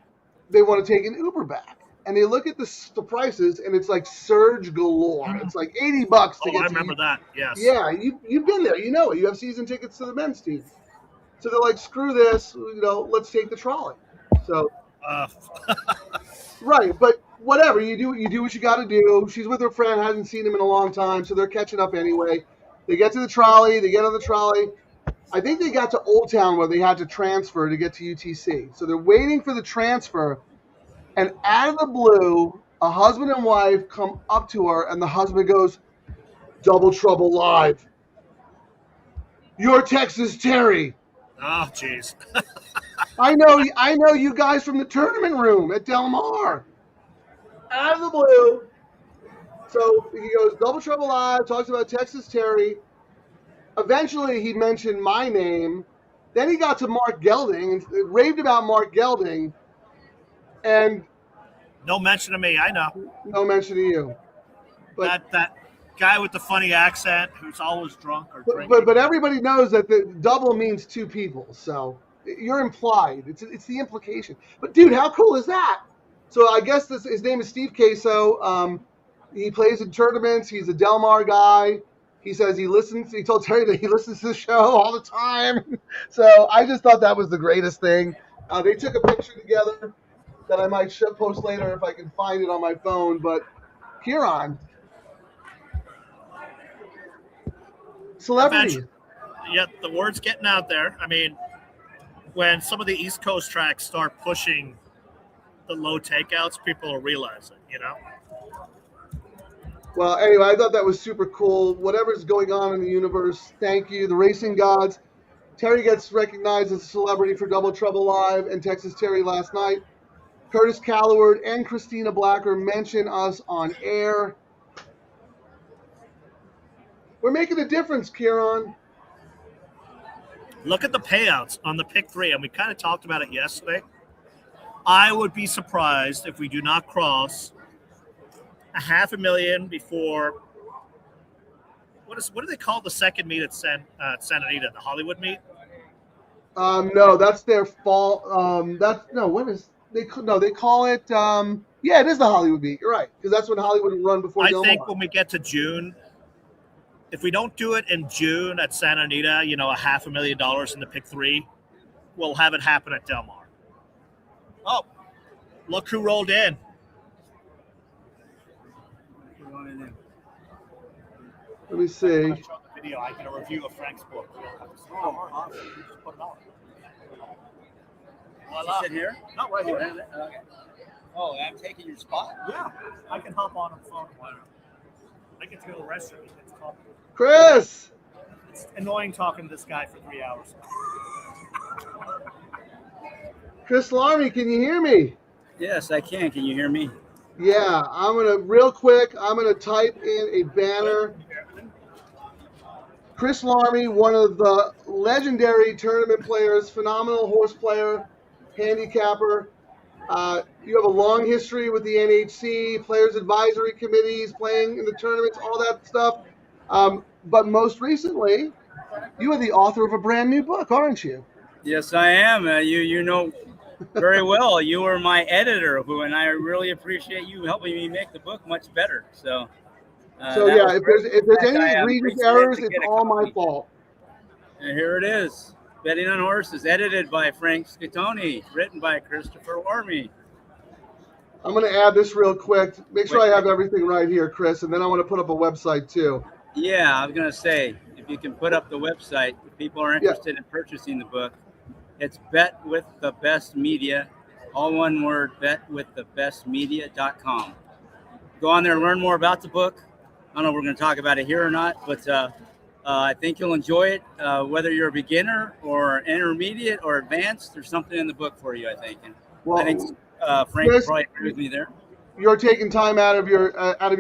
they want to take an Uber back. And they look at the prices, and it's like surge galore. It's like $80 to Oh, get I to remember that. Yes. Yeah, you've been there. You know it. You have season tickets to the men's team. So they're like, screw this. Let's take the trolley. So right, but whatever. You do what you got to do. She's with her friend, hasn't seen him in a long time, so they're catching up anyway. They get to the trolley. They get on the trolley. I think they got to Old Town where they had to transfer to get to UTC. So they're waiting for the transfer, and out of the blue, a husband and wife come up to her, and the husband goes, "Double Trouble Live. You're Texas Terry." Oh, jeez. I know you guys from the tournament room at Del Mar. Out of the blue. So he goes, "Double Trouble Live," talks about Texas Terry. Eventually, he mentioned my name. Then he got to Mark Gelding and raved about Mark Gelding. And no mention of me, I know. No mention of you. But that guy with the funny accent who's always drunk or drinking. But everybody knows that the double means two people. So you're implied. It's the implication. But, dude, how cool is that? So I guess his name is Steve Queso. He plays in tournaments. He's a Del Mar guy. He says he told Terry that he listens to the show all the time. So I just thought that was the greatest thing. They took a picture together that I might post later if I can find it on my phone. But Ciaran, celebrity. Yeah, the word's getting out there. I mean, when some of the East Coast tracks start pushing the low takeouts, people will realize it, Well, anyway, I thought that was super cool. Whatever's going on in the universe, thank you. The racing gods. Terry gets recognized as a celebrity for Double Trouble Live and Texas Terry last night. Curtis Calloward and Christina Blacker mention us on air. We're making a difference, Ciaran. Look at the payouts on the pick 3, and we kind of talked about it yesterday. I would be surprised if we do not cross $500,000 before. What do they call the second meet at Santa Anita? The Hollywood meet? No, that's their fall. They call it. It is the Hollywood meet. You're right, because that's when Hollywood will run before. I think when we get to June, if we don't do it in June at Santa Anita, $500,000 in the pick 3, we'll have it happen at Del Mar. Oh, look who rolled in. Let me see. The video. I get a review of Frank's book. Oh, awesome. You just put it on. Voila. Sit here? No, right here. Okay. Oh, I'm taking your spot? Yeah. I can hop on the phone. I get to go to the restroom. Chris! It's annoying talking to this guy for 3 hours. Chris Larmy, can you hear me? Yes, I can. Can you hear me? Yeah, I'm going to type in a banner. Chris Larmy, one of the legendary tournament players, phenomenal horse player, handicapper. You have a long history with the NHC, players advisory committees, playing in the tournaments, all that stuff. But most recently, you are the author of a brand new book, aren't you? Yes, I am. You know very well. You were my editor, and I really appreciate you helping me make the book much better. So if there's any egregious errors, it's all my fault. And here it is. Betting on Horses, edited by Frank Scattoni, written by Christopher Larmy. I'm going to add this real quick. Make sure I have everything right here, Chris, and then I want to put up a website too. Yeah, I was going to say, if you can put up the website, if people are interested in purchasing the book, it's Bet with the Best Media, all one word, betwiththebestmedia.com. Go on there and learn more about the book. I don't know if we're going to talk about it here or not, but I think you'll enjoy it. Whether you're a beginner or intermediate or advanced, there's something in the book for you, I think. And I think Frank Chris, probably agrees with me there. You're taking time out of your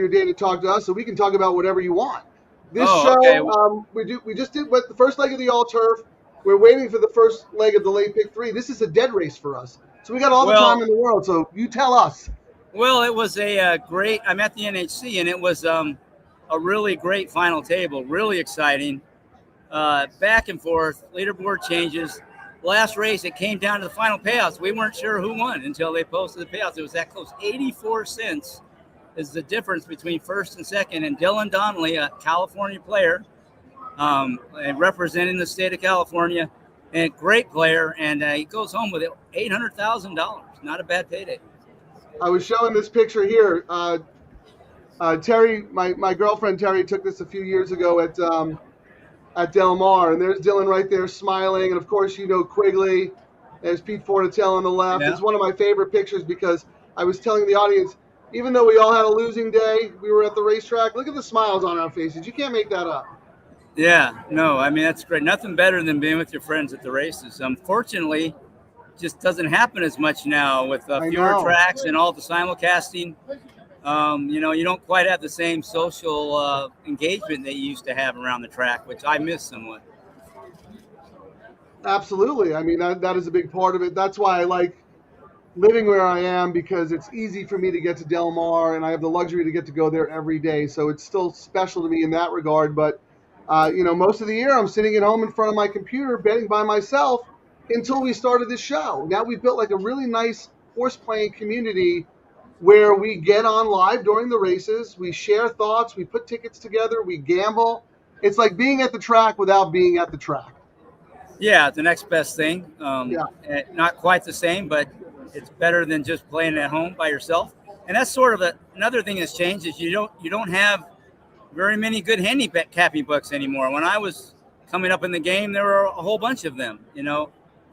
day to talk to us, so we can talk about whatever you want. This show, we just did the first leg of the all turf. We're waiting for the first leg of the late pick 3. This is a dead race for us, so we got all the time in the world. So you tell us. Well, it was a great. I'm at the NHC, and it was a really great final table. Really exciting. Back and forth, leaderboard changes. last race, it came down to the final payouts. We weren't sure who won until they posted the payouts. It was that close. 84 cents is the difference between first and second. And Dylan Donnelly, a California player, representing the state of California, and great player, and he goes home with $800,000. Not a bad payday. I was showing this picture here. Terry, my girlfriend Terry, took this a few years ago at Del Mar, and there's Dylan right there smiling, and of course Quigley. There's Pete Fortitell on the left. Yeah. It's one of my favorite pictures because I was telling the audience, even though we all had a losing day, we were at the racetrack. Look at the smiles on our faces. You can't make that up. Yeah, no, I mean, that's great. Nothing better than being with your friends at the races. Unfortunately, just doesn't happen as much now with fewer tracks and all the simulcasting. You don't quite have the same social engagement that you used to have around the track, which I miss somewhat. Absolutely. I mean, that is a big part of it. That's why I like living where I am, because it's easy for me to get to Del Mar, and I have the luxury to get to go there every day. So it's still special to me in that regard. But, most of the year I'm sitting at home in front of my computer betting by myself until we started this show. Now we've built like a really nice horse playing community where we get on live during the races, we share thoughts, we put tickets together, we gamble. It's like being at the track without being at the track. Yeah, the next best thing. Not quite the same, but it's better than just playing at home by yourself. And that's sort of another thing that's changed is you don't have very many good handicapping books anymore. When I was coming up in the game, there were a whole bunch of them.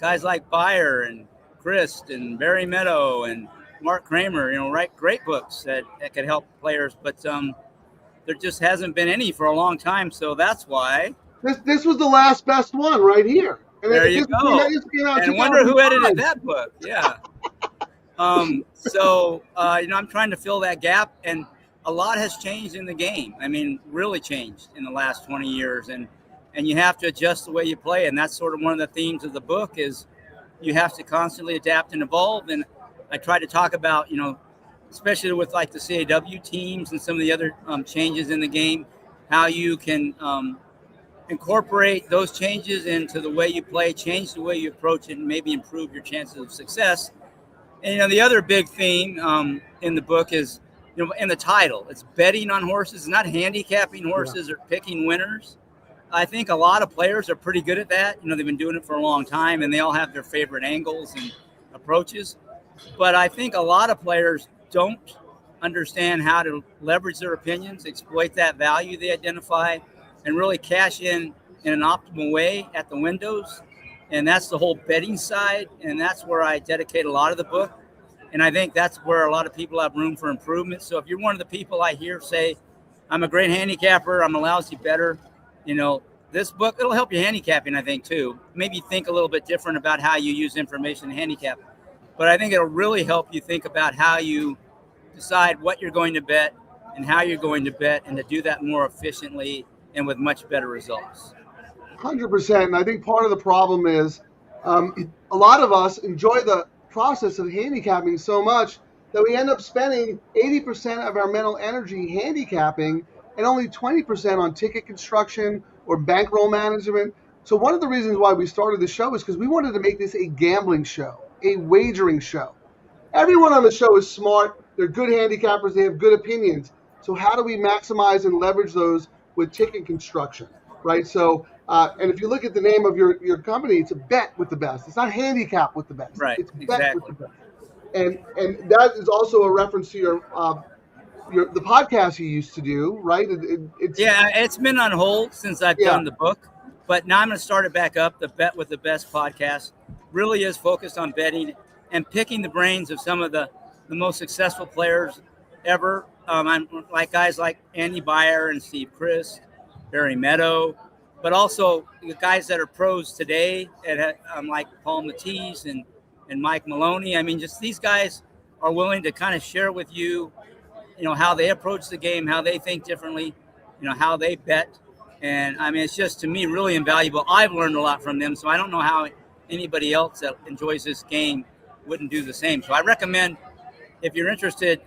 Guys like Beyer and Christ and Barry Meadow and Mark Kramer, write great books that could help players, but there just hasn't been any for a long time. So that's why this was the last best one right here. And there you go. And wonder who edited that book. Yeah. I'm trying to fill that gap, and a lot has changed in the game. I mean, really changed in the last 20 years, and you have to adjust the way you play. And that's sort of one of the themes of the book is you have to constantly adapt and evolve. And I try to talk about, especially with like the CAW teams and some of the other changes in the game, how you can incorporate those changes into the way you play, change the way you approach it, and maybe improve your chances of success. And, the other big theme in the book is, in the title, it's betting on horses, not handicapping horses or picking winners. I think a lot of players are pretty good at that. They've been doing it for a long time, and they all have their favorite angles and approaches. But I think a lot of players don't understand how to leverage their opinions, exploit that value they identify, and really cash in an optimal way at the windows. And that's the whole betting side, and that's where I dedicate a lot of the book. And I think that's where a lot of people have room for improvement. So if you're one of the people I hear say, I'm a great handicapper, I'm a lousy bettor, this book, it'll help you handicapping, I think, too. Maybe think a little bit different about how you use information in handicap. But I think it'll really help you think about how you decide what you're going to bet and how you're going to bet, and to do that more efficiently and with much better results. 100%. And I think part of the problem is a lot of us enjoy the process of handicapping so much that we end up spending 80% of our mental energy handicapping and only 20% on ticket construction or bankroll management. So one of the reasons why we started the show is because we wanted to make this a gambling show, a wagering show. Everyone on the show is smart. They're good handicappers. They have good opinions. So how do we maximize and leverage those with ticket construction, right? So, and if you look at the name of your company, it's a bet with the best. It's not handicap with the best. Right, It's bet exactly. with the best. And that is also a reference to the podcast you used to do, right? It's been on hold since I've done the book, but now I'm going to start it back up. The Bet with the Best podcast really is focused on betting and picking the brains of some of the most successful players ever. I'm like guys like Andy Beyer and Steve Christ, Barry Meadow, but also the guys that are pros today, like Paul Matisse and Mike Maloney. I mean, just these guys are willing to kind of share with you, how they approach the game, how they think differently, how they bet. And I mean, it's just, to me, really invaluable. I've learned a lot from them, so I don't know how anybody else that enjoys this game wouldn't do the same. So I recommend, if you're interested,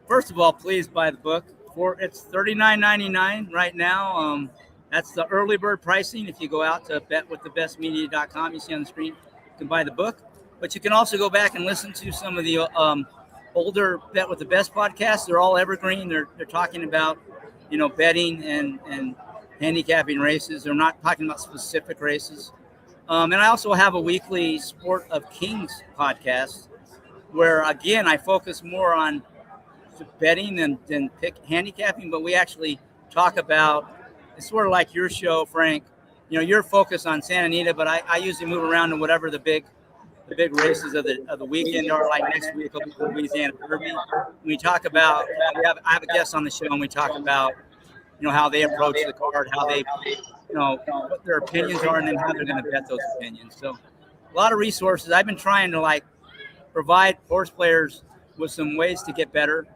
first of all, please buy the book. It's $39.99 right now That's the early bird pricing. If you go out to betwiththebestmedia.com, you see on the screen, you can buy the book. But you can also go back and listen to some of the older Bet with the Best podcasts. They're all evergreen. They're talking about, betting and handicapping races. They're not talking about specific races. And I also have a weekly Sport of Kings podcast where, again, I focus more on betting than handicapping, but we actually talk about, it's sort of like your show, Frank. You're focused on Santa Anita, but I usually move around to whatever the big races of the weekend are. Like next week will be the Louisiana Derby. We talk about, I have a guest on the show, and we talk about, how they approach the card, how they, what their opinions are, and then how they're going to bet those opinions. So a lot of resources. I've been trying to provide horse players with some ways to get better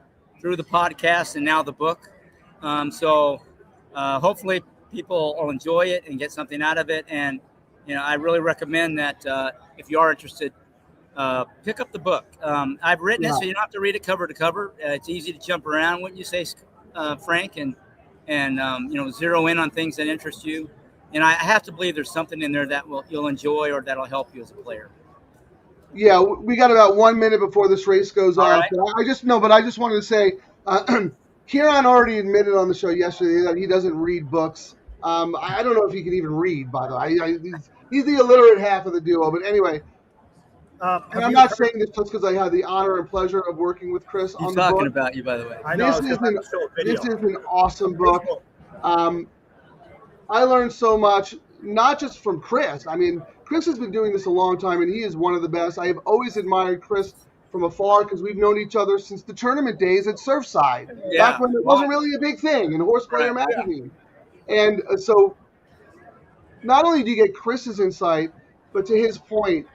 through the podcast and now the book. So hopefully people will enjoy it and get something out of it. And, I really recommend that if you are interested, pick up the book. I've written it, so you don't have to read it cover to cover. It's easy to jump around, wouldn't you say, Frank? And zero in on things that interest you. And I have to believe there's something in there that you'll enjoy or that'll help you as a player. Yeah, we got about 1 minute before this race goes off. Right. I just wanted to say, Ciaran already admitted on the show yesterday that he doesn't read books. I don't know if he can even read, by the way. He's the illiterate half of the duo. But anyway, and I'm not saying this just because I had the honor and pleasure of working with Chris on the book. He's talking about you, by the way. This is an awesome book. I learned so much, not just from Chris. I mean, Chris has been doing this a long time, and he is one of the best. I have always admired Chris from afar because we've known each other since the tournament days at Surfside, back when it wasn't really a big thing in Horse Player Magazine. And so not only do you get Chris's insight, but to his point,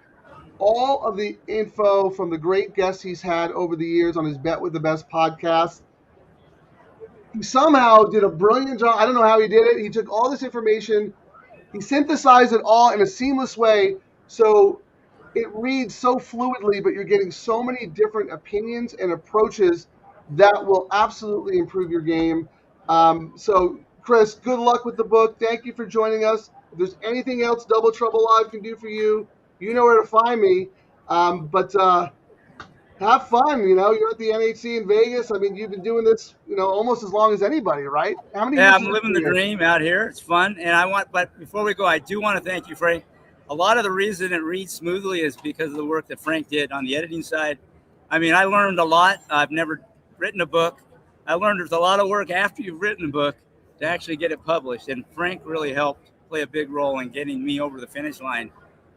all of the info from the great guests he's had over the years on his Bet with the Best podcast, he somehow did a brilliant job. I don't know how he did it. He took all this information, he synthesized it all in a seamless way, so it reads so fluidly, but you're getting so many different opinions and approaches that will absolutely improve your game. So, Chris, good luck with the book. Thank you for joining us. If there's anything else Double Trouble Live can do for you, you know where to find me. But have fun. You're at the NHC in Vegas. I mean, you've been doing this, almost as long as anybody, right? How many years? I'm living the dream out here. It's fun. But before we go, I do want to thank you, Frank. A lot of the reason it reads smoothly is because of the work that Frank did on the editing side. I mean, I learned a lot. I've never written a book. I learned there's a lot of work after you've written a book to actually get it published. And Frank really helped play a big role in getting me over the finish line.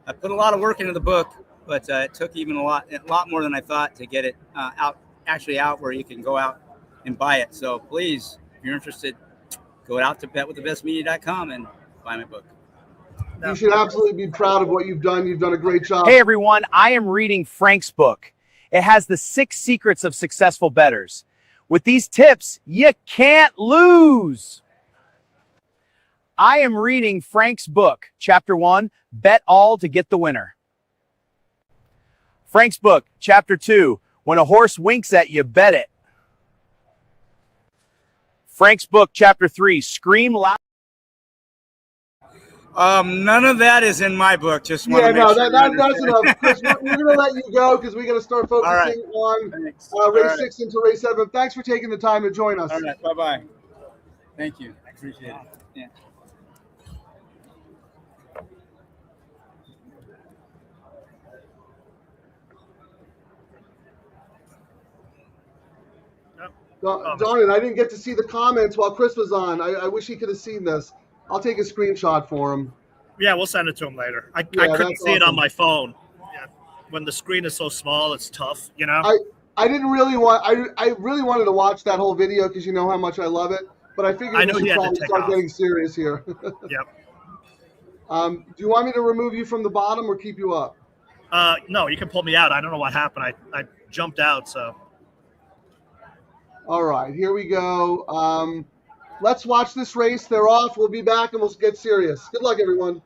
I put a lot of work into the book, but it took even a lot more than I thought to get it out where you can go out and buy it. So please, if you're interested, go out to betwiththebestmedia.com and buy my book. You should absolutely be proud of what you've done. You've done a great job. Hey everyone, I am reading Frank's book. It has the 6 secrets of successful bettors. With these tips, you can't lose. I am reading Frank's book, Chapter 1, Bet All to Get the Winner. Frank's book, Chapter 2, When a Horse Winks at You, Bet It. Frank's book, Chapter 3, Scream Loud. None of that is in my book. Just want to make sure that's enough. Chris, we're going to let you go because we got to start focusing on race 6 into race 7. Thanks for taking the time to join us. All right, bye-bye. Thank you. I appreciate it. Yeah. Darn it, I didn't get to see the comments while Chris was on. I wish he could have seen this. I'll take a screenshot for him. Yeah, we'll send it to him later. I couldn't see it on my phone. Yeah. When the screen is so small, it's tough, I didn't really want. I really wanted to watch that whole video because you know how much I love it. But I figured we should probably start getting serious here. Yep. Do you want me to remove you from the bottom or keep you up? No, you can pull me out. I don't know what happened. I jumped out, so. All right, here we go. Let's watch this race. They're off. We'll be back and we'll get serious. Good luck, everyone.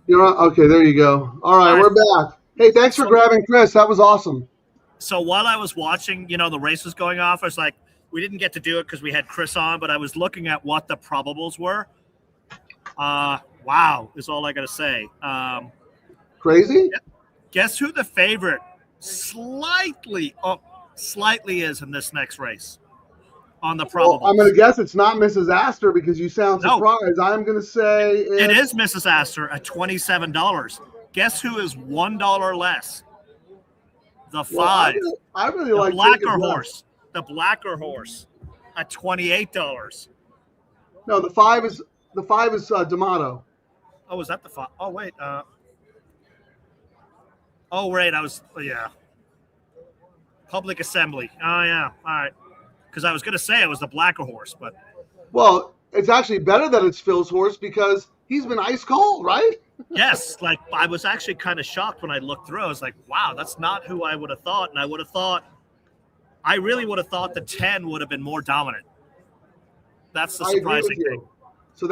You're on, okay, there you go. All right, we're back. Hey, thanks for grabbing Chris. That was awesome. So while I was watching, the races going off, I was like, we didn't get to do it because we had Chris on, but I was looking at what the probables were. Wow, is all I got to say. Crazy? Guess who the favorite slightly is in this next race on the probables? Well, I'm going to guess it's not Mrs. Astor because you sound surprised. No. I'm going to say it is Mrs. Astor at $27. Guess who is $1 less? The 5. I really the like blacker horse. The blacker horse at $28. No, the 5 is D'Amato. Oh, is that the 5? Oh, wait. Public Assembly. Oh, yeah. All right. Because I was going to say it was the blacker horse, but. Well, it's actually better that it's Phil's horse because he's been ice cold, right? Yes. Like, I was actually kind of shocked when I looked through. I was like, wow, that's not who I would have thought. And I really would have thought the 10 would have been more dominant. That's the surprising thing. So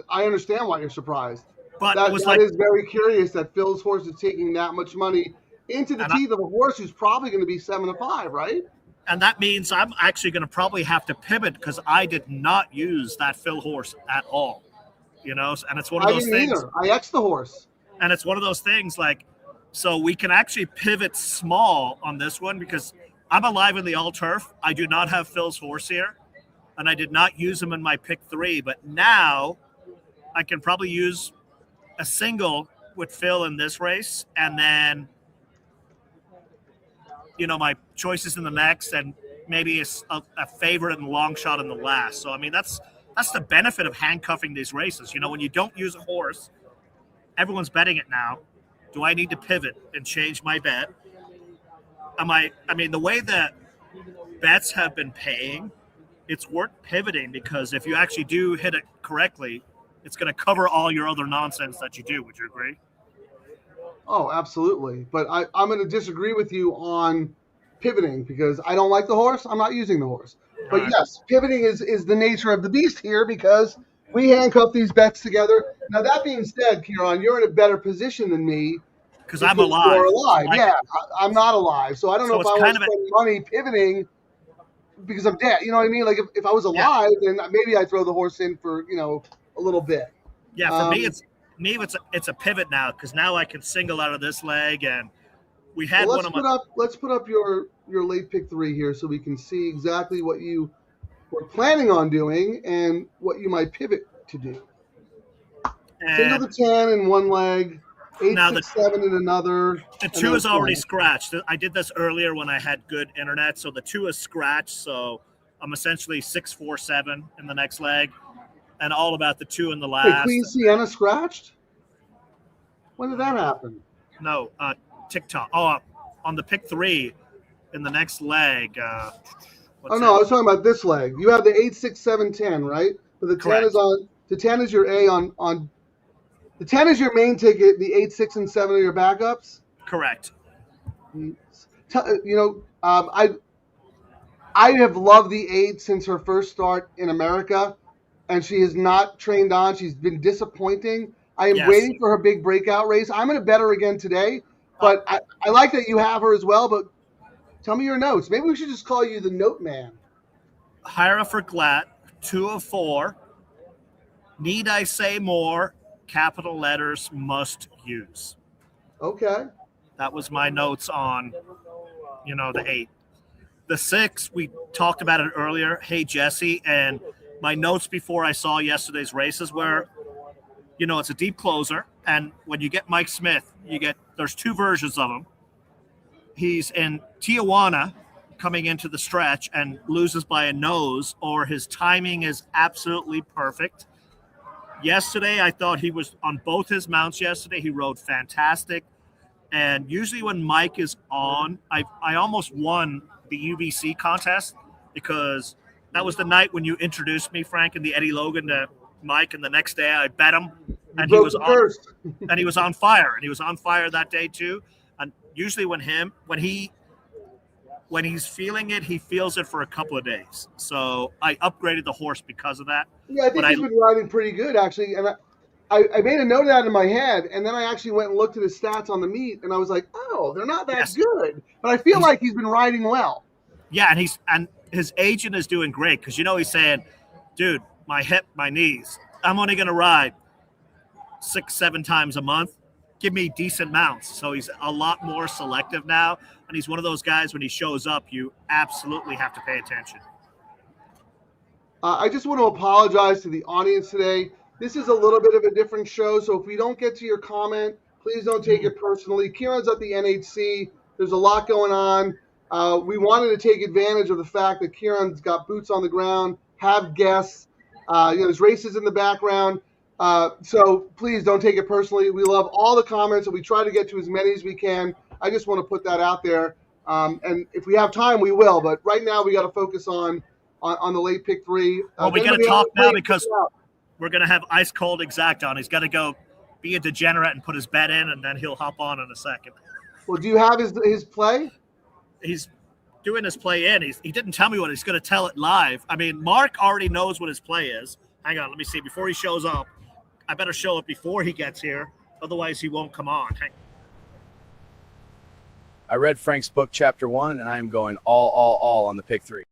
I understand why you're surprised. But that is very curious that Phil's horse is taking that much money into the teeth of a horse who's probably going to be 7-5, right? And that means I'm actually going to probably have to pivot because I did not use that Phil horse at all. And it's one of those things. Either. I X'd the horse. And it's one of those things so we can actually pivot small on this one because I'm alive in the all turf. I do not have Phil's horse here, and I did not use him in my pick 3. But now I can probably use a single with Phil in this race, and then my choices in the next, and maybe a favorite and long shot in the last. So I mean that's the benefit of handcuffing these races. When you don't use a horse, everyone's betting it now. Do I need to pivot and change my bet? The way that bets have been paying, it's worth pivoting because if you actually do hit it correctly, it's going to cover all your other nonsense that you do. Would you agree? Oh, absolutely. But I'm going to disagree with you on pivoting because I don't like the horse. I'm not using the horse. But yes, pivoting is the nature of the beast here because we handcuff these bets together. Now, that being said, Ciaran, you're in a better position than me. Because I'm alive. You're alive. I'm not alive. So I don't know if I want to spend money pivoting because I'm dead. You know what I mean? Like if I was alive, then maybe I'd throw the horse in for, a little bit. Yeah, for me, it's a pivot now because now I can single out of this leg, and we had Let's put up your late pick 3 here so we can see exactly what you were planning on doing and what you might pivot to do. Single the 10 in one leg, 8, 6, 7 in another. The 2 is already scratched. I did this earlier when I had good internet, so the 2 is scratched. So I'm essentially 6, 4, 7 in the next leg. And all about the 2 in the last. Hey, Queen Sienna scratched? When did that happen? No, TikTok. Oh, on the pick 3 in the next leg. I was talking about this leg. You have the 8, 6, 7, 10, right? But the 10 is on. The 10 is your A on. The 10 is your main ticket. The 8, 6, and 7 are your backups. Correct. I have loved the 8 since her first start in America. And she has not trained on. She's been disappointing. I am waiting for her big breakout race. I'm going to bet her again today. But I like that you have her as well. But tell me your notes. Maybe we should just call you the note man. Hira for Glatt, 2 of 4. Need I say more? Capital letters must use. Okay. That was my notes on, the 8. The 6, we talked about it earlier. Hey, Jesse. And my notes before I saw yesterday's races were, it's a deep closer. And when you get Mike Smith, there's 2 versions of him. He's in Tijuana coming into the stretch and loses by a nose, or his timing is absolutely perfect. Yesterday, I thought he was on both his mounts yesterday. He rode fantastic. And usually when Mike is on, I almost won the UBC contest because that was the night when you introduced me, Frank, and the Eddie Logan to Mike, and the next day I bet him, and he was on fire, and he was on fire that day too. And usually when he's feeling it, he feels it for a couple of days. So I upgraded the horse because of that. Yeah, I think he's been riding pretty good, actually. And I made a note of that in my head, and then I actually went and looked at his stats on the meet, and I was like, oh, they're not that good. But I feel like he's been riding well. Yeah, and his agent is doing great because, he's saying, dude, my hip, my knees, I'm only going to ride 6-7 times a month. Give me decent mounts. So he's a lot more selective now, and he's one of those guys when he shows up, you absolutely have to pay attention. I just want to apologize to the audience today. This is a little bit of a different show, so if we don't get to your comment, please don't take it personally. Ciaran's at the NHC. There's a lot going on. We wanted to take advantage of the fact that Ciaran's got boots on the ground, have guests. There's races in the background. So please don't take it personally. We love all the comments, and we try to get to as many as we can. I just want to put that out there. And if we have time, we will. But right now, we got to focus on the late pick 3. Well, we got to talk now because we're going to have Ice Cold Exact on. He's got to go be a degenerate and put his bet in, and then he'll hop on in a second. Well, do you have his play? He's doing his play in. He didn't tell me what he's going to tell it live. I mean, Mark already knows what his play is. Hang on, let me see. Before he shows up, I better show it before he gets here. Otherwise, he won't come on. I read Frank's book, chapter 1, and I am going all on the pick 3.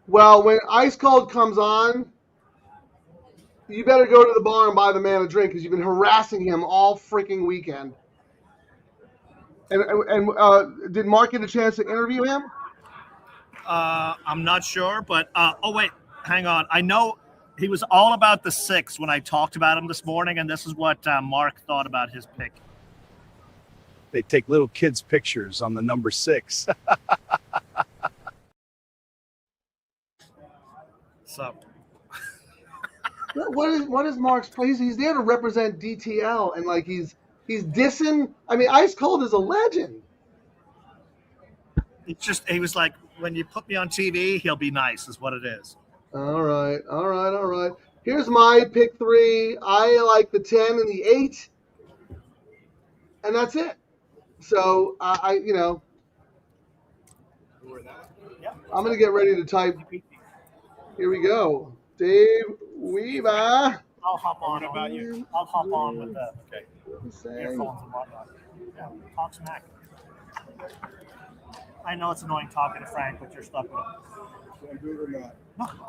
Well, when Ice Cold comes on, you better go to the bar and buy the man a drink because you've been harassing him all freaking weekend. And did Mark get a chance to interview him? I'm not sure, but wait, hang on. I know he was all about the 6 when I talked about him this morning, and this is what Mark thought about his pick. They take little kids' pictures on the number 6. So, what is Mark's play? He's there to represent DTL, and like he's dissing. I mean, Ice Cold is a legend. He was like, when you put me on TV, he'll be nice, is what it is. All right. Here's my pick 3. I like the 10 and the 8, and that's it. So I'm gonna get ready to type. Here we go, Dave Weaver. I'll hop on. What about you? I'll hop on with the earphones and whatnot. Yeah, talk smack. I know it's annoying talking to Frank, but you're stuck with it.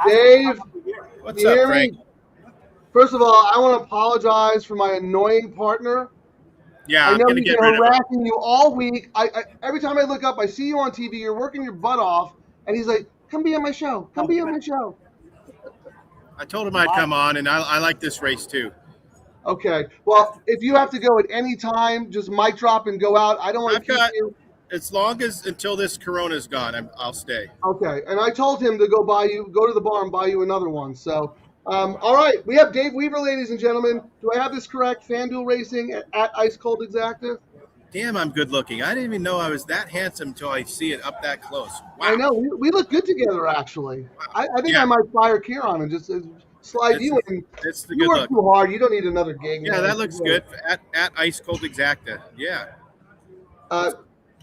Dave, what's up, Frank? First of all, I want to apologize for my annoying partner. Yeah, I know he's been harassing you all week. Every time I look up, I see you on TV. You're working your butt off, and he's like, "Come be on my show. Come be on my show." I told him I'd come on, and I like this race too. Okay. Well, if you have to go at any time, just mic drop and go out. I don't want to keep you. As long as until this Corona's gone, I'll stay. Okay. And I told him to go to the bar and buy you another one. So, all right. We have Dave Weaver, ladies and gentlemen. Do I have this correct? FanDuel Racing at Ice Cold Exacta. Damn, I'm good looking. I didn't even know I was that handsome until I see it up that close. Wow. I know. We look good together, actually. I think I might fire Ciaran and just slide you in. It's the you good work look. too hard. You don't need another gig. Yeah, that looks good. At Ice Cold Exacta. Yeah.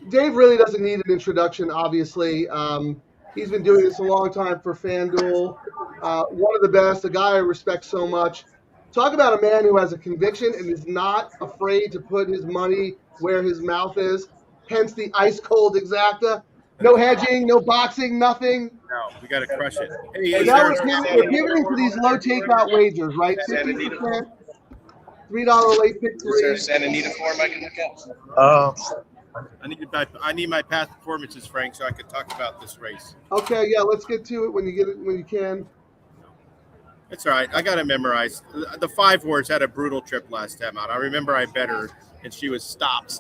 Dave really doesn't need an introduction, obviously. He's been doing this a long time for FanDuel. One of the best, a guy I respect so much. Talk about a man who has a conviction and is not afraid to put his money where his mouth is, hence the Ice Cold Exacta. No hedging, no boxing, nothing. No, we got to crush it. Hey, we're giving to these low takeout wagers, right? 50%, $3 late pick 3. Is there a Santa Anita form I can look at? I need my past performances, Frank, so I can talk about this race. Okay, yeah, let's get to it when you can. It's all right. I got it memorized. The 5 Horse had a brutal trip last time out. I remember I bet her, and she was stop.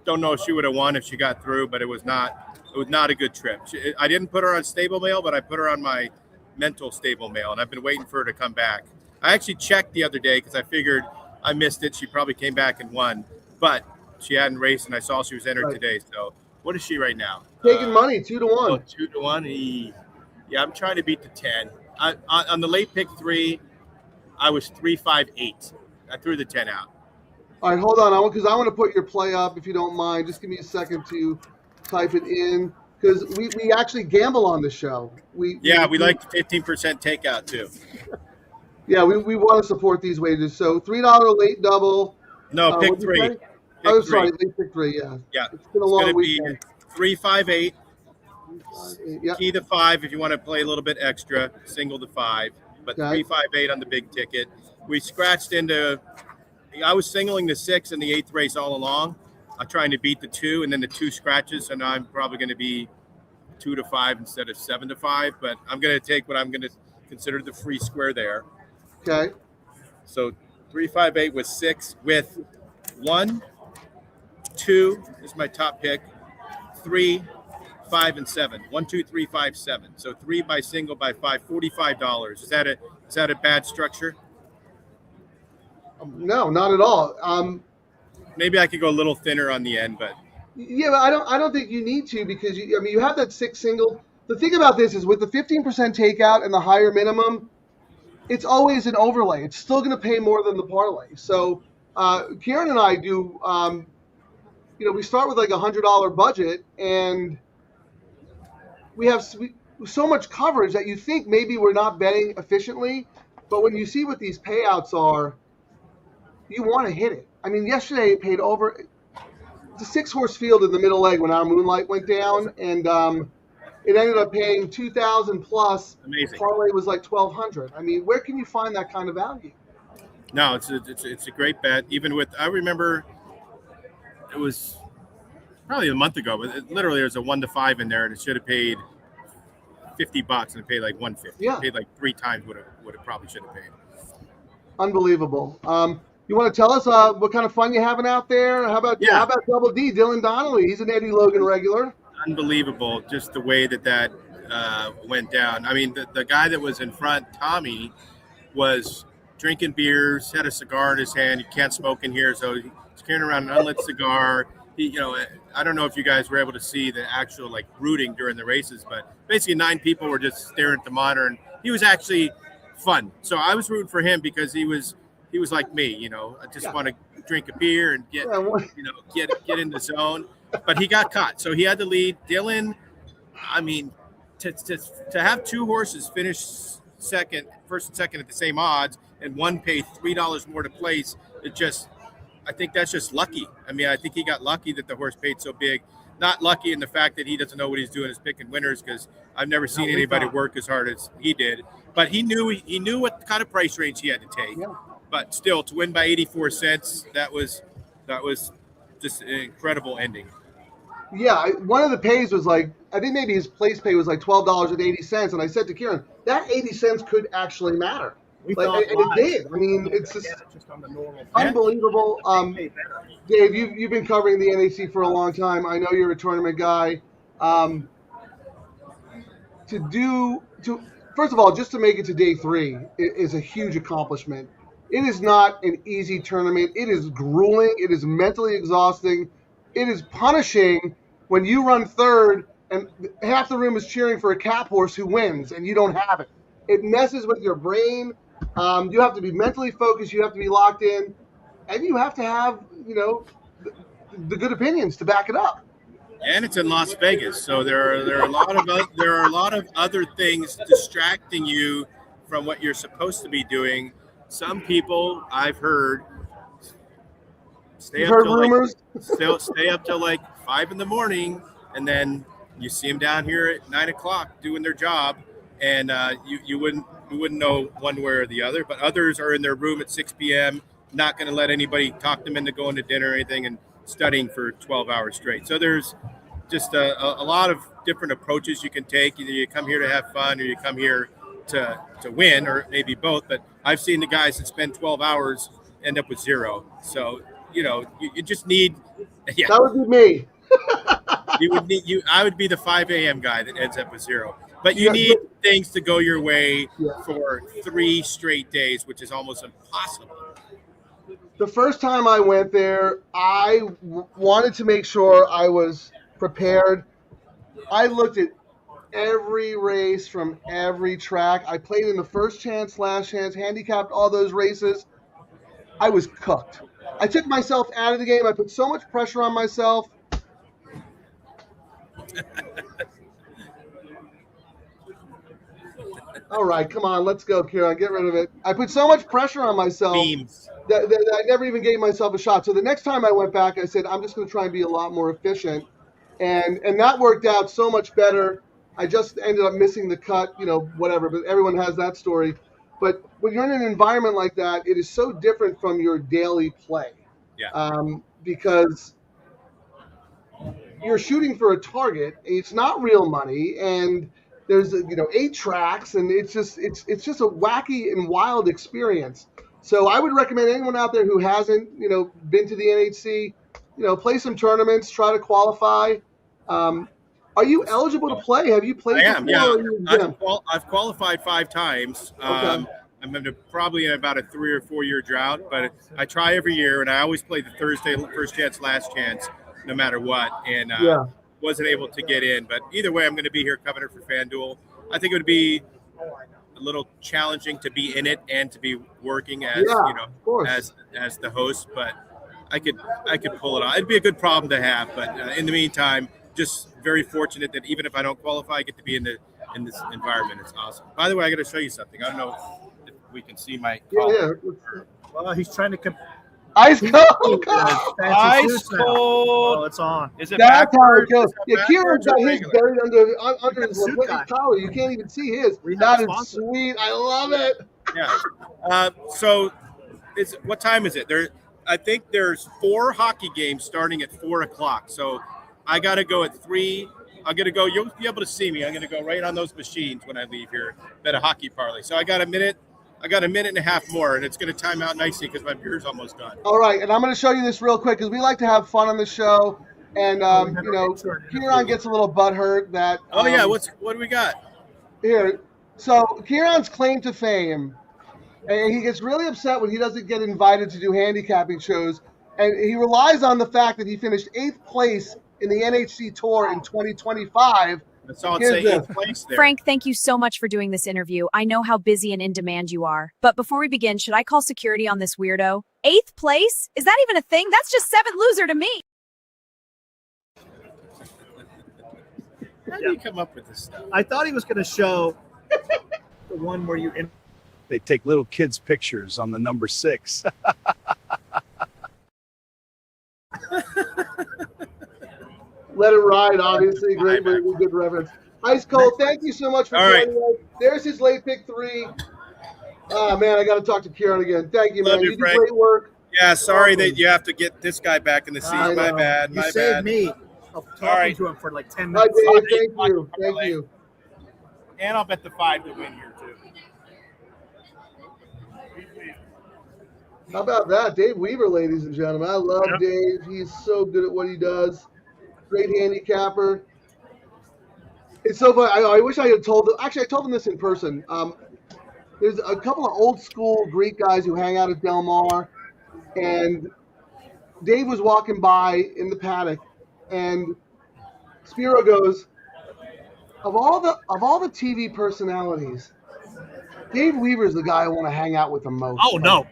Don't know if she would have won if she got through, but it was not a good trip. I didn't put her on stable mail, but I put her on my mental stable mail, and I've been waiting for her to come back. I actually checked the other day because I figured I missed it. She probably came back and won, but she hadn't raced, and I saw she was entered today. So what is she right now? Taking money, 2-1. 2-1. Yeah, I'm trying to beat the 10. On the late pick 3, I was 3-5-8. I threw the 10 out. All right, hold on, because I want to put your play up if you don't mind. Just give me a second to type it in. because we actually gamble on the show. We like 15% takeout too. Yeah, we want to support these wagers. So $3 late double. No, pick what'd you three. say? Pick Sorry, three. late pick three. Yeah. Yeah. It's been a long gonna weekend. Be 3-5-8. Yeah. Key to 5 if you want to play a little bit extra. Single to 5, but Okay. 3-5-8 on the big ticket. We scratched into. I was singling the 6 in the 8th race all along. I'm trying to beat the 2, and then the 2 scratches, so now I'm probably going to be 2 to 5 instead of 7 to 5. But I'm going to take what I'm going to consider the free square there. Okay. So 3-5-8 with 6 with 1, 2 is my top pick. 3, 5, and 7. 1, 2, 3, 5, 7. So 3 by single by 5, $45. Is that a bad structure? No, not at all. Maybe I could go a little thinner on the end, but Yeah, but I don't think you need to, because you have that 6 single. The thing about this is with the 15% takeout and the higher minimum, it's always an overlay. It's still going to pay more than the parlay. So Ciaran and I do, we start with like $100 budget, and we have so much coverage that you think maybe we're not betting efficiently, but when you see what these payouts are, you want to hit it. I mean, yesterday it paid over. It's a 6-horse field in the middle leg when our moonlight went down, and it ended up paying $2,000 plus. Amazing. Parlay was like $1,200. I mean, where can you find that kind of value? no, it's a great bet. Even with, I remember it was probably a month ago, but literally there was a 1 to 5 in there, and it should have paid $50, and it paid like $150. Yeah. It paid like 3 times what it probably should have paid. Unbelievable. You want to tell us what kind of fun you're having out there? How about Double D, Dylan Donnelly? He's an Eddie Logan regular. Unbelievable, just the way that went down. I mean, the guy that was in front, Tommy, was drinking beers, had a cigar in his hand. You can't smoke in here, so he's carrying around an unlit cigar. I don't know if you guys were able to see the actual like rooting during the races, but basically 9 people were just staring at the monitor, and he was actually fun. So I was rooting for him because he was like me, I just want to drink a beer and get in the zone. But he got caught, so he had to lead. Dylan, I mean, to have 2 horses finish first and second at the same odds, and one pay $3 more to place, I think that's just lucky. I mean, I think he got lucky that the horse paid so big. Not lucky in the fact that he doesn't know what he's doing is picking winners, because I've never seen anybody work as hard as he did. But he knew what kind of price range he had to take. Yeah. But still, to win by 84 cents, that was just an incredible ending. Yeah, one of the pays was like, I think maybe his place pay was like $12.80, and I said to Ciaran, that 80 cents could actually matter. And it did. I mean, it's just unbelievable. Dave, you've been covering the NHC for a long time. I know you're a tournament guy. First of all, just to make it to day 3 is a huge accomplishment. It is not an easy tournament. It is grueling. It is mentally exhausting. It is punishing when you run third and half the room is cheering for a cap horse who wins and you don't have it. It messes with your brain. You have to be mentally focused. You have to be locked in, and you have to have the good opinions to back it up. And it's in Las Vegas, so there are a lot of other things distracting you from what you're supposed to be doing. Some people I've heard stay up till like 5 in the morning, and then you see them down here at 9 o'clock doing their job, and you wouldn't know one way or the other. But others are in their room at 6 p.m., not going to let anybody talk them into going to dinner or anything, and studying for 12 hours straight. So there's just a lot of different approaches you can take. Either you come here to have fun, or you come here to win, or maybe both. But I've seen the guys that spend 12 hours end up with 0. So you just need. Yeah, that would be me. I would be the 5 a.m. guy that ends up with 0. But you need things to go your way for 3 straight days, which is almost impossible. The first time I went there, I wanted to make sure I was prepared. I looked at every race from every track. I played in the first chance, last chance, handicapped all those races. I was cooked. I took myself out of the game. I put so much pressure on myself. All right, come on, let's go, Ciaran. Get rid of it. I put so much pressure on myself that I never even gave myself a shot. So the next time I went back, I said, I'm just going to try and be a lot more efficient. And that worked out so much better. I just ended up missing the cut, whatever. But everyone has that story. But when you're in an environment like that, it is so different from your daily play. Yeah. Because you're shooting for a target. It's not real money, and there's 8 tracks, and it's just a wacky and wild experience. So I would recommend anyone out there who hasn't been to the NHC, play some tournaments, try to qualify. Are you eligible to play? Have you played? I am. Before? Yeah, I've qualified 5 times. Okay. I'm probably in about a 3 or 4 year drought, but I try every year, and I always play the Thursday first chance, last chance, no matter what. And wasn't able to get in, but either way, I'm going to be here covering it for FanDuel. I think it would be a little challenging to be in it and to be working as as the host, but I could pull it off. It'd be a good problem to have, but in the meantime, just very fortunate that even if I don't qualify, I get to be in this environment. It's awesome. By the way, I got to show you something. I don't know if we can see my collar. Well, he's trying to. Ice cold. Ice cold. Oh, it's on. Is it That's how it goes. Yeah, Ciaran's got his buried under his collar. You can't even see his. That is sweet. I love it. Yeah. So, what time is it? I think there's 4 hockey games starting at 4 o'clock. So, I got to go at 3. I'm going to go. You'll be able to see me. I'm going to go right on those machines when I leave here. Bet a hockey parlay. So I got a minute and a half more, and it's going to time out nicely because my beer's almost done. All right, and I'm going to show you this real quick because we like to have fun on the show. And, Ciaran gets a little butthurt that. What do we got? Here. So, Ciaran's claim to fame, and he gets really upset when he doesn't get invited to do handicapping shows. And he relies on the fact that he finished 8th place in the NHC Tour in 2025. That's all it's saying, 8th place there. Frank, thank you so much for doing this interview. I know how busy and in demand you are. But before we begin, should I call security on this weirdo? 8th place? Is that even a thing? That's just 7th loser to me. How do you come up with this stuff? I thought he was going to show the one where you. They take little kids' pictures on the number 6. Let it ride, obviously. Great, good reference. Ice Cold, thank you so much for joining us. There's his late pick 3. Oh, man, I got to talk to Ciaran again. Thank you, man. You did great work. Yeah, sorry that you have to get this guy back in the seat. My bad. You saved me of talking to him for like 10 Hi, minutes. Dave. Thank you. And I'll bet the 5 to win here, too. How about that? Dave Weaver, ladies and gentlemen. I love Dave. He's so good at what he does. Great handicapper. It's so funny. I wish I had told them. Actually, I told them this in person. There's a couple of old school Greek guys who hang out at Del Mar, and Dave was walking by in the paddock, and Spiro goes, "Of all the TV personalities, Dave Weaver's the guy I want to hang out with the most." Oh no!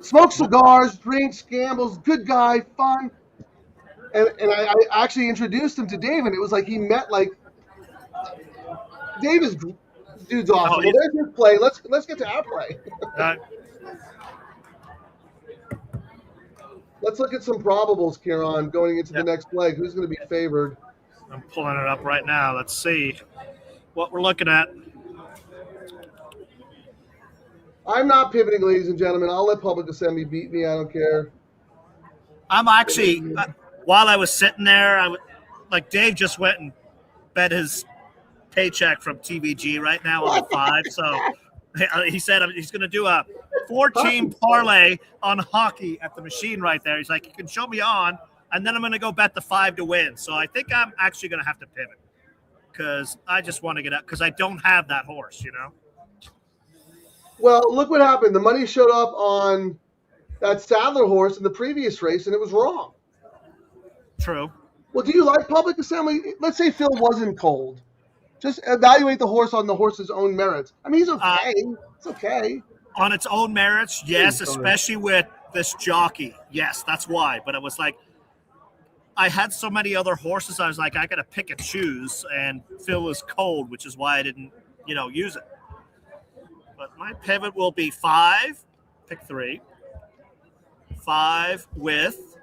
Smokes cigars, drinks, gambles, good guy, fun. And I actually introduced him to Dave, and it was like he met Dave is dude's awesome. Well, there's his play. Let's get to our play. Let's look at some probables, Ciaran, going into the next leg. Who's going to be favored? I'm pulling it up right now. Let's see what we're looking at. I'm not pivoting, ladies and gentlemen. I'll let Public Assembly beat me. I don't care. I'm actually, while I was sitting there, Dave just went and bet his paycheck from TVG right now on the 5. So he said he's going to do a 4-team parlay on hockey at the machine right there. He's like, you can show me on, and then I'm going to go bet the 5 to win. So I think I'm actually going to have to pivot because I just want to get up because I don't have that horse, Well, look what happened. The money showed up on that Sadler horse in the previous race, and it was wrong. True. Well, do you like Public Assembly? Let's say Phil wasn't cold. Just evaluate the horse on the horse's own merits. I mean, he's okay. It's okay. On its own merits, yes, especially with this jockey. Yes, that's why. But it was like, I had so many other horses. I was like, I got to pick and choose. And Phil was cold, which is why I didn't, use it. But my pivot will be 5, pick 3, 5 with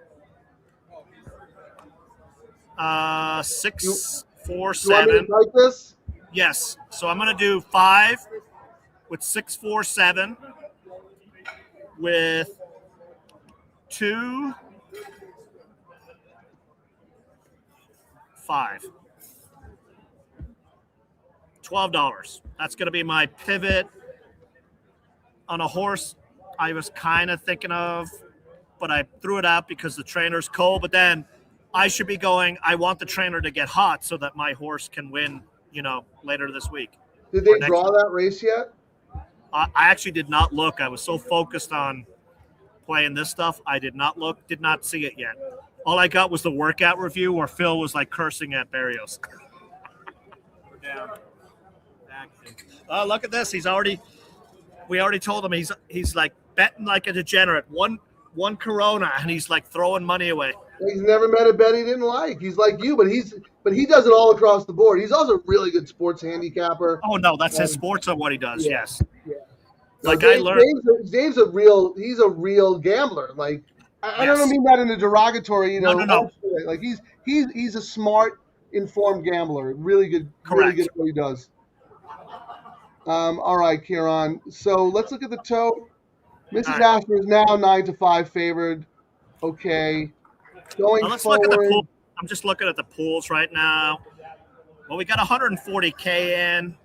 6, 4, 7. You want me to type this? Yes. So I'm going to do 5 with 6, 4, 7 with 2, 5. $12. That's going to be my pivot on a horse I was kind of thinking of, but I threw it out because the trainer's cold. But then I should be going, I want the trainer to get hot so that my horse can win, later this week. Did they draw that race yet? I actually did not look. I was so focused on playing this stuff. I did not look, did not see it yet. All I got was the workout review where Phil was like cursing at Barrios. Oh, look at this. We already told him he's like betting like a degenerate. One Corona, and he's like throwing money away. He's never met a bet he didn't like. He's like you, but he does it all across the board. He's also a really good sports handicapper. Oh no, that's his sports on what he does. Yeah, yes. Yeah. Like Dave's, I learned. Dave's a real gambler. Like I don't mean that in a derogatory. No. Like he's a smart, informed gambler. Really good. Correct. Really good at what he does. All right, Ciaran. So let's look at the tote. Mrs. Astor is now 9-5 favored. Okay. Going let's forward. look at the pool. I'm just looking at the pools right now. Well, we got 140K in.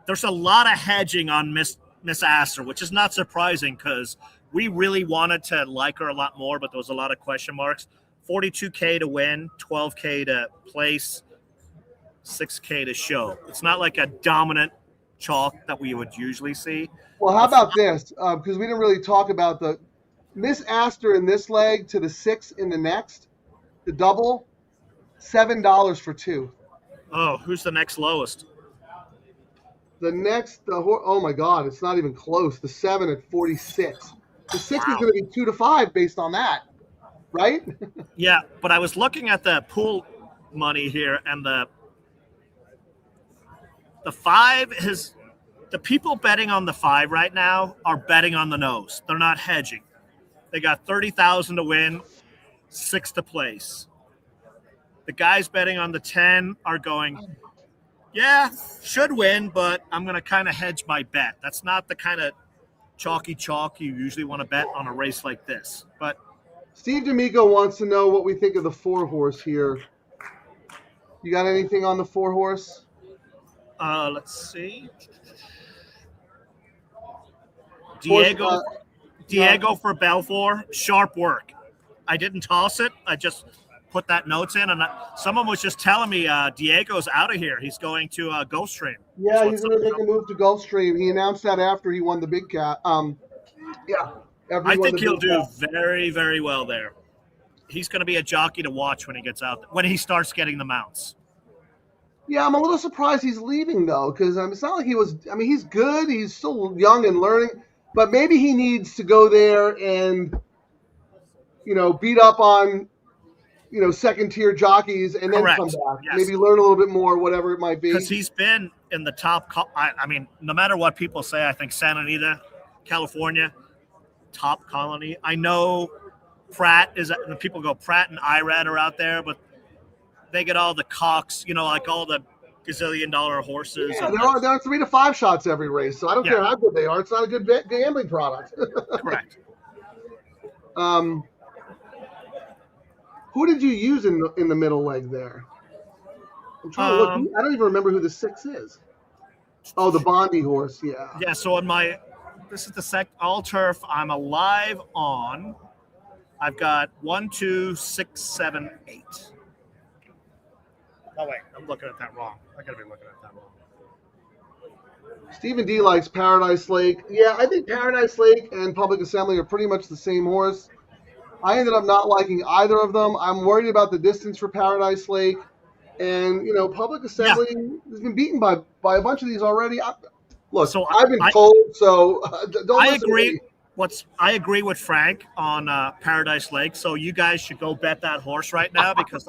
There's a lot of hedging on Miss Astor, which is not surprising because we really wanted to like her a lot more, but there was a lot of question marks. 42K to win, 12K to place, 6K to show. It's not like a dominant chalk that we would usually see. Well, how about this? Because we didn't really talk about the Miss Astor in this leg to the 6 in the next, the double, $7 for 2. Oh, who's the next lowest? Oh my God, it's not even close. The 7 at 46. The 6 is going to be 2-5 based on that, right? Yeah, but I was looking at the pool money here, and the 5 is the people betting on the 5 right now are betting on the nose. They're not hedging. They got 30,000 to win, 6 to place. The guys betting on the 10 are going, yeah, should win, but I'm going to kind of hedge my bet. That's not the kind of chalky chalk you usually want to bet on a race like this. But Steve D'Amico wants to know what we think of the 4 horse here. You got anything on the 4 horse? Let's see. Diego for Belfour, sharp work. I didn't toss it. I just put that notes in, and someone was just telling me Diego's out of here. He's going to Gulfstream. Yeah, he's going to make a move to Gulfstream. He announced that after he won the big cat. I think he'll do very, very well there. He's going to be a jockey to watch when he gets out, when he starts getting the mounts. Yeah, I'm a little surprised he's leaving, though, because it's not like he was – I mean, he's good. He's still young and learning. But maybe he needs to go there and, beat up on, second-tier jockeys and then come back. Yes. Maybe learn a little bit more, whatever it might be. Because he's been in the top I mean, no matter what people say, I think Santa Anita, California, top colony. I know Pratt is – people go Pratt and Irad are out there, but they get all the cocks, like all the gazillion-dollar horses. Yeah, there are 3 to 5 shots every race, so I don't care how good they are. It's not a good gambling product. Correct. Who did you use in the middle leg there? I'm trying to look. I don't even remember who the 6 is. Oh, the Bondi horse, yeah. Yeah, so this is the all turf I'm alive on. I've got 1, 2, 6, 7, 8. Oh, wait, I'm looking at that wrong. I got to be looking at that wrong. Stephen D likes Paradise Lake. Yeah, I think Paradise Lake and Public Assembly are pretty much the same horse. I ended up not liking either of them. I'm worried about the distance for Paradise Lake. And, Public Assembly has been beaten by a bunch of these already. I've been told, so don't I listen agree. to me. I agree with Frank on Paradise Lake. So you guys should go bet that horse right now because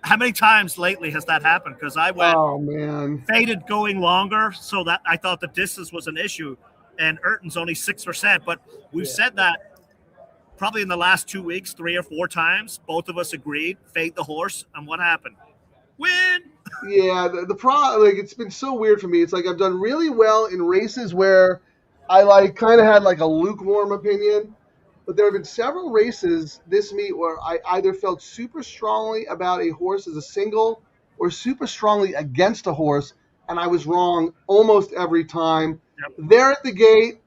how many times lately has that happened? Because I went faded going longer, so that I thought the distance was an issue, and Urton's only 6%. But we've said that probably in the last 2 weeks, 3 or 4 times. Both of us agreed, fade the horse, and what happened? Win. Yeah, the like it's been so weird for me. It's like I've done really well in races where I like kind of had like a lukewarm opinion, but there have been several races this meet where I either felt super strongly about a horse as a single or super strongly against a horse, and I was wrong almost every time. Yep. There at the gate.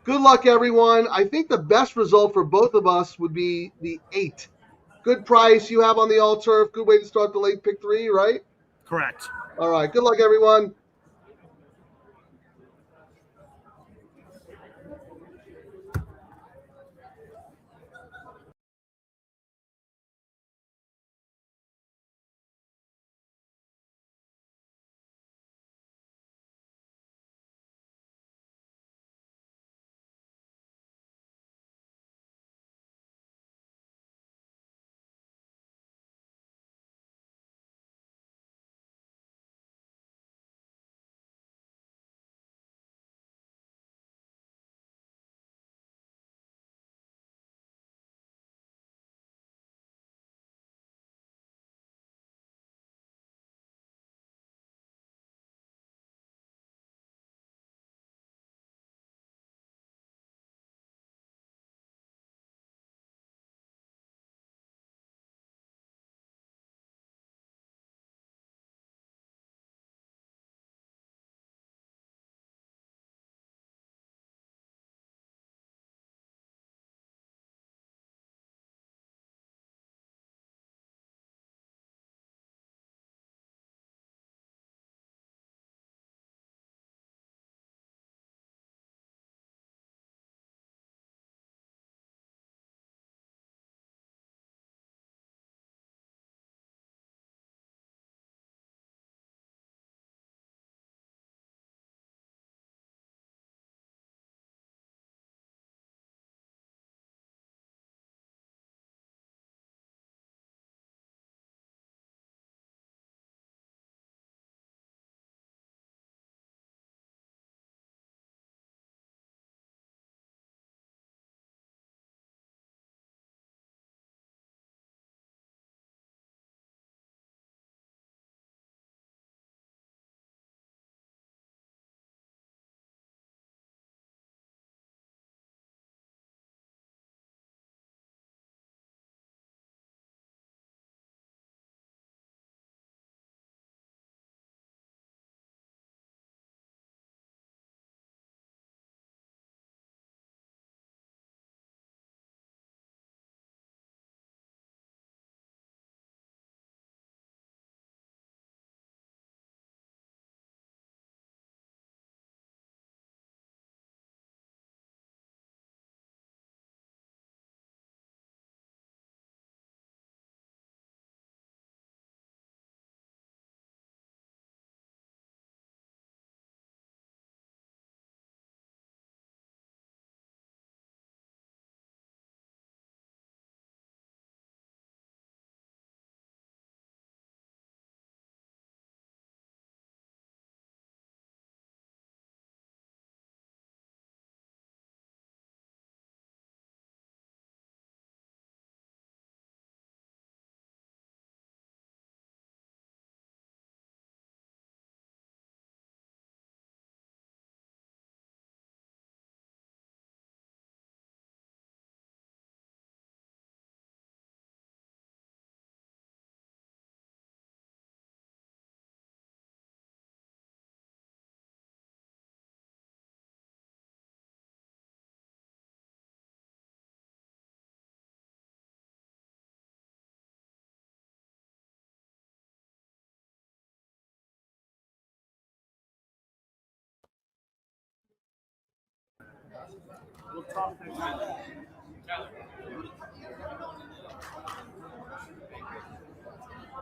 Good luck, everyone. I think the best result for both of us would be the 8. Good price you have on the all turf. Good way to start the late pick 3, right? Correct. All right. Good luck, everyone.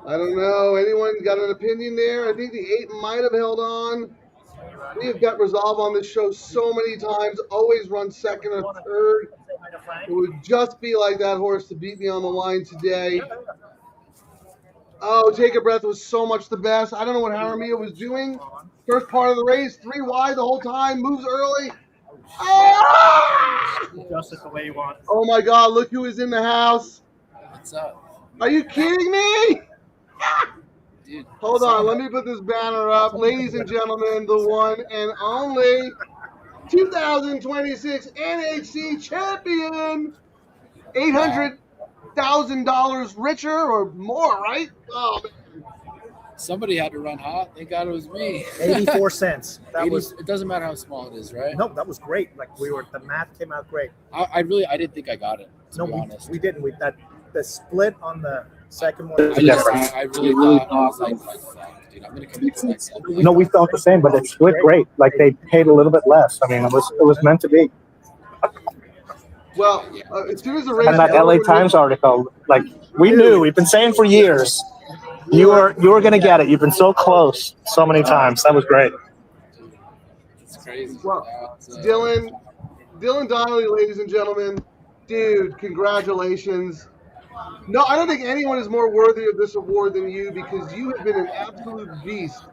I don't know. Anyone got an opinion there? I think the 8 might have held on. We have got Resolve on this show so many times, always run second or third. It would just be like that horse to beat me on the line today. Oh, Take a Breath was so much the best. I don't know what Haramia was doing. First part of the race, 3 wide the whole time, moves early. Ah! Adjust it the way you want. Oh my God, look who is in the house. What's up? Are you kidding me? Dude, Hold on, let me put this banner up. Ladies and gentlemen, the one and only 2026 NHC champion. $800,000 richer or more, right? Oh, man. Somebody had to run hot. Thank God it was me. 84 cents. That was. It doesn't matter how small it is, right? No, that was great. Like the math came out great. I didn't think I got it. To be honest, we didn't. The split on the second one. I really thought I was like, fuck, dude, I'm gonna commit to myself. No, we felt the same, but it split great. Like they paid a little bit less. I mean, it was meant to be. Well, as soon as the race And that LA Times article, like we knew, we've been saying for years, you were going to get it. You've been so close so many times. That was great. It's crazy. Well, Dylan Donnelly, ladies and gentlemen, dude, congratulations. No, I don't think anyone is more worthy of this award than you because you have been an absolute beast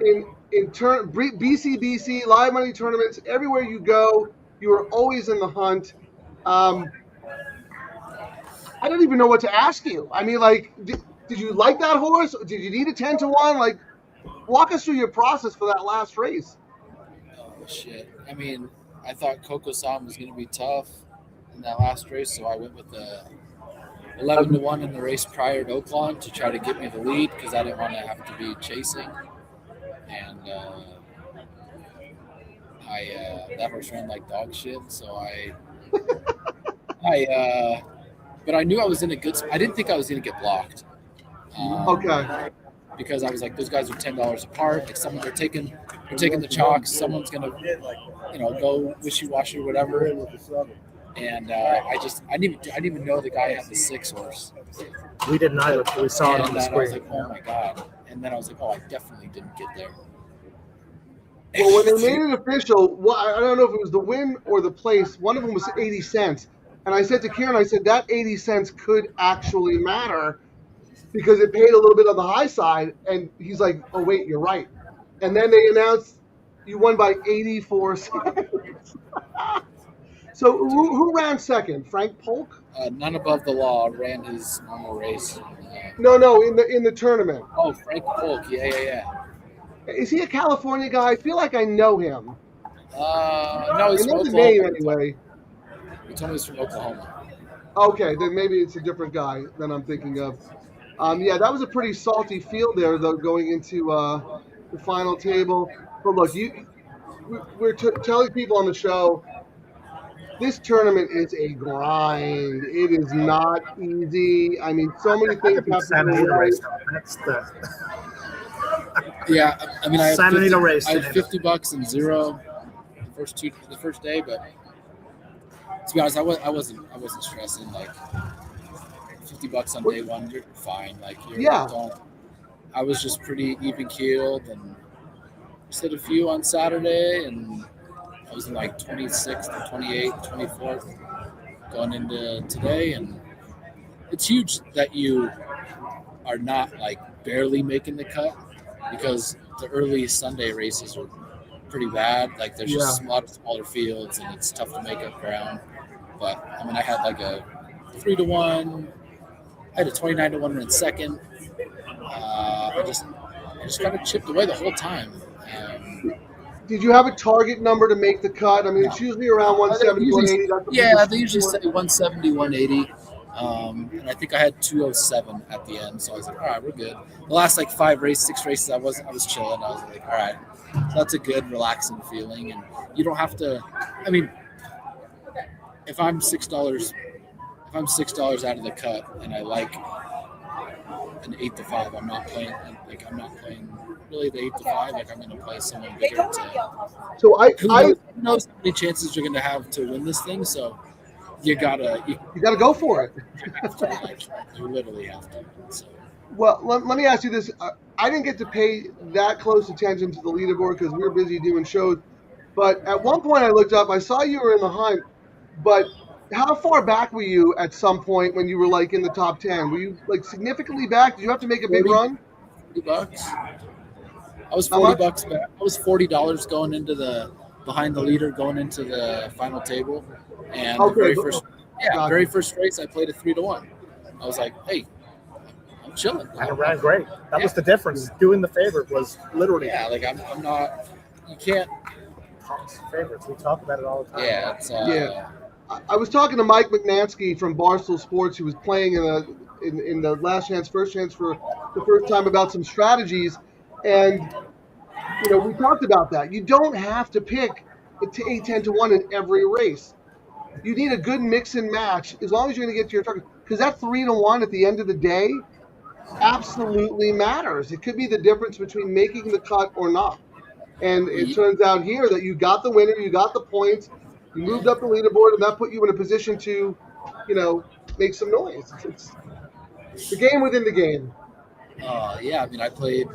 in BCBC live money tournaments. Everywhere you go, you are always in the hunt. I don't even know what to ask you. I mean, like, did you like that horse? Did you need a 10-1? Like, walk us through your process for that last race. Oh, shit. I mean, I thought Coco Sam was going to be tough in that last race, so I went with the 11-1 in the race prior to Oaklawn to try to get me the lead because I didn't want to have to be chasing. And that horse ran like dog shit, so but I knew I was in a good spot. I didn't think I was going to get blocked. Okay. Because I was like, those guys are $10 apart. Like they're taking the chalks. Someone's gonna, go wishy-washy or whatever. And I didn't even know the guy had the 6 horse. We didn't either. We saw it on the screen. I was like, oh my God. And then I was like, oh, I definitely didn't get there. Well, when they made it official, I don't know if it was the win or the place. One of them was 80 cents. And I said to Ciaran, that 80 cents could actually matter because it paid a little bit on the high side. And he's like, oh, wait, you're right. And then they announced you won by 84 cents. So who ran second? Frank Polk? None Above the Law ran his normal race. No, in the tournament. Oh, Frank Polk. Yeah. Is he a California guy? I feel like I know him. No, he's I from know the Oklahoma. name anyway. He told me he's from Oklahoma. Okay, then maybe it's a different guy than I'm thinking of. Yeah, that was a pretty salty field there, though, going into the final table. But look, we're telling people on the show, this tournament is a grind. It is not easy. I mean, so many things have to go right. Yeah, I mean, I had $50 and zero the first day, but to be honest, I wasn't stressing. Like $50 on day one, you're fine. Like I was just pretty even keeled and just hit a few on Saturday, and I was in like 26th, 28th, 24th going into today, and it's huge that you are not like barely making the cut because the early Sunday races are pretty bad. Like there's just a lot of smaller fields and it's tough to make up ground. But I mean, I had like a 3-1. I had a 29-1 in second. I just kind of chipped away the whole time. Did you have a target number to make the cut? I mean, it's usually around 170, 180. Yeah, they usually say 170, 180. And I think I had 207 at the end, so I was like, all right, we're good. The last like 6 races, I was chilling. I was like, all right, so that's a good, relaxing feeling, and you don't have to. I mean, if I'm $6 out of the cut, and I like an 8-5, I'm not playing really the 8-5. Like I'm going to play someone bigger. So who knows how many chances you're going to have to win this thing? So. You gotta go for it. You literally have to. So. Well, let me ask you this. I didn't get to pay that close attention to the leaderboard because we were busy doing shows. But at one point I looked up, I saw you were in the hunt, but how far back were you at some point when you were like in the top 10? Were you like significantly back? Did you have to make a big run? $40. I was $40 back. I was $40 going into the behind the leader, going into the final table. And the very first race I played a 3-1. I was like, hey, I'm chilling. And it ran great. That was the difference. Doing the favorite was literally. Yeah, like I'm not. You can't. Favorites. We talk about it all the time. Yeah, it's, I was talking to Mike McNansky from Barstool Sports, who was playing in the last chance, first chance for the first time about some strategies, and we talked about that. You don't have to pick a 10-1 in every race. You need a good mix and match as long as you're going to get to your target. Because that 3-1 at the end of the day absolutely matters. It could be the difference between making the cut or not. And it turns out here that you got the winner, you got the points, you moved up the leaderboard, and that put you in a position to, make some noise. It's the game within the game. Yeah, I mean, I played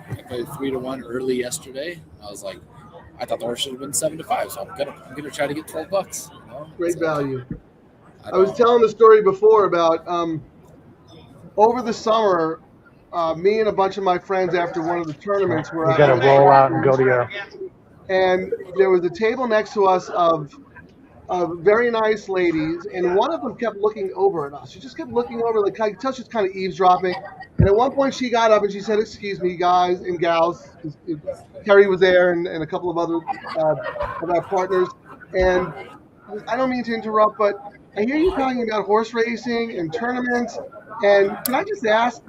3-1 early yesterday. I was like, I thought the horse should have been 7-5, so I'm gonna try to get $12. Great value. I was telling the story before about over the summer. Me and a bunch of my friends after one of the tournaments where you got to roll out and go to your. And there was a table next to us of very nice ladies, and one of them kept looking over at us. She just kept looking over, like I could tell she's kind of eavesdropping. And at one point, she got up and she said, "Excuse me, guys and gals." Terry was there, and a couple of other of our partners. And I don't mean to interrupt, but I hear you talking about horse racing and tournaments. And can I just ask,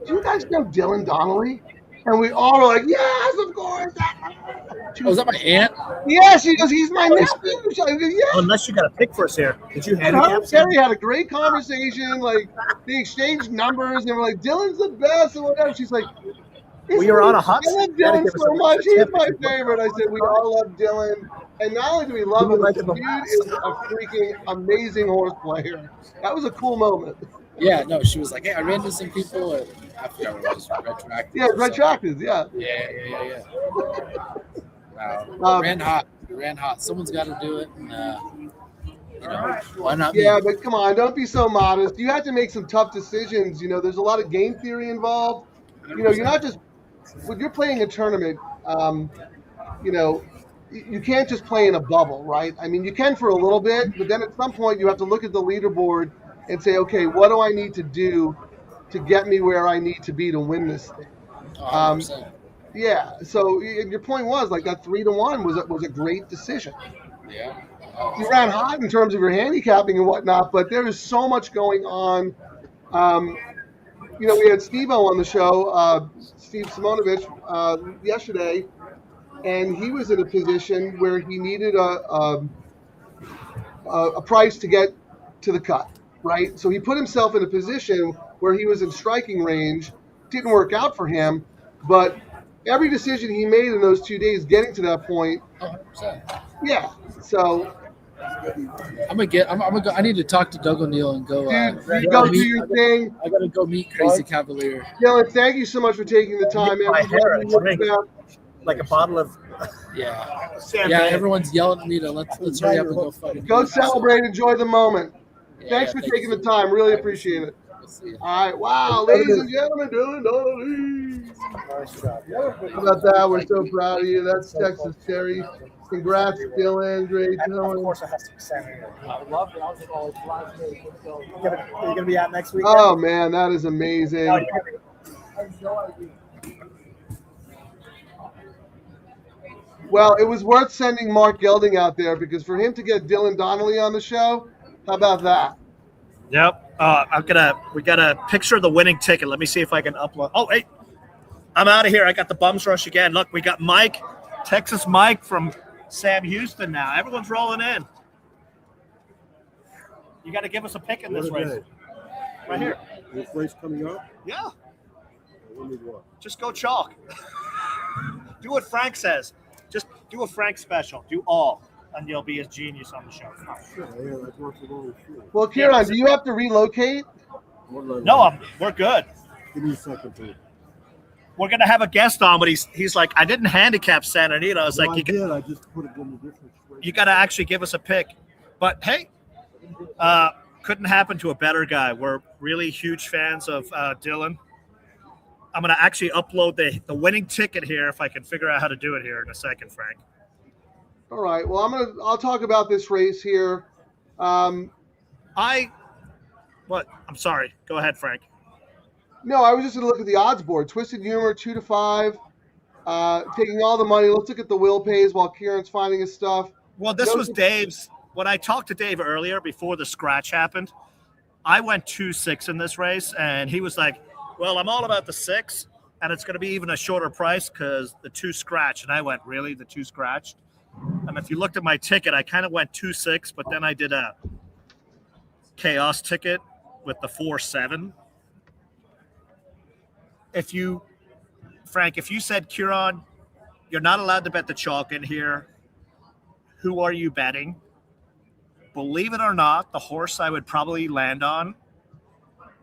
do you guys know Dylan Donnelly? And we all were like, yes, of course. Was that my aunt? Yeah, she goes, he's my nephew. Yeah. Unless you got a pick for us here. Did you handicap? Terry had a great conversation. Like, they exchanged numbers, and we're like, Dylan's the best, and whatever. She's like, we were on a hot I love Dylan so much. He's my favorite. I said, we all love Dylan. And not only do we love him, the dude is a freaking amazing horse player. That was a cool moment. Yeah, no, she was like, hey, I ran into some people at, I forgot what it was, retroactive. Yeah, retroactive, yeah. Yeah. Wow. Ran hot. Someone's got to do it. And, why not me? Yeah, but come on, don't be so modest. You have to make some tough decisions. There's a lot of game theory involved. You're not just, when you're playing a tournament, you can't just play in a bubble, right? I mean, you can for a little bit, but then at some point you have to look at the leaderboard and say, okay, what do I need to do to get me where I need to be to win this thing? Yeah. So your point was like that 3-1 was a great decision. Yeah. You ran hot in terms of your handicapping and whatnot, but there is so much going on. We had Steve-O on the show, Steve Simonovich, yesterday, and he was in a position where he needed a price to get to the cut. Right, so he put himself in a position where he was in striking range. Didn't work out for him, but every decision he made in those 2 days, getting to that point. 100%. Yeah. So I'm gonna go. I need to talk to Doug O'Neill and go. Go do your thing. I gotta go meet Crazy Cavalier. Dylan, thank you so much for taking the time. My hair, like a bottle of. Yeah. Everyone's yelling at me to let's hurry up and go fucking. Go celebrate. Enjoy the moment. Thanks for taking the time. Really appreciate it. All right. Wow. Ladies and gentlemen, Dylan Donnelly. How about that? We're so proud of you. That's Texas Terry. Congrats, Dylan. Great. Of course, it has to be Saturday. I love it. You're going to be out next week? Oh, man. That is amazing. Well, it was worth sending Mark Gelding out there because for him to get Dylan Donnelly on the show, how about that? Yep. We got a picture of the winning ticket. Let me see if I can upload. Oh, hey, I'm out of here. I got the bums rush again. Look, we got Mike, Texas Mike from Sam Houston now. Everyone's rolling in. You got to give us a pick in this race. Right here. This race coming up? Yeah. What? Just go chalk. Do what Frank says. Just do a Frank special. Do all. And you'll be a genius on the show. Well, Ciaran, do you have to relocate? No, we're good. Give me a second, please. We're gonna have a guest on, but he's like, I didn't handicap Santa Anita. I was like, I did. I just put it in a different way. You got to actually give us a pick. But hey, couldn't happen to a better guy. We're really huge fans of Dylan. I'm gonna actually upload the winning ticket here if I can figure out how to do it here in a second, Frank. All right. Well, I'll talk about this race here. I'm sorry. Go ahead, Frank. No, I was just going to look at the odds board. Twisted Humor, 2-5. Taking all the money. Let's look at the will pays while Ciaran's finding his stuff. Well, this was Dave's. When I talked to Dave earlier before the scratch happened, I went 2-6 in this race, and he was like, well, I'm all about the 6, and it's going to be even a shorter price because the 2 scratch. And I went, really? The 2 scratched? And if you looked at my ticket, I kind of went 2-6, but then I did a chaos ticket with the 4-7. Frank, if you said, Ciaran, you're not allowed to bet the chalk in here, who are you betting? Believe it or not, the horse I would probably land on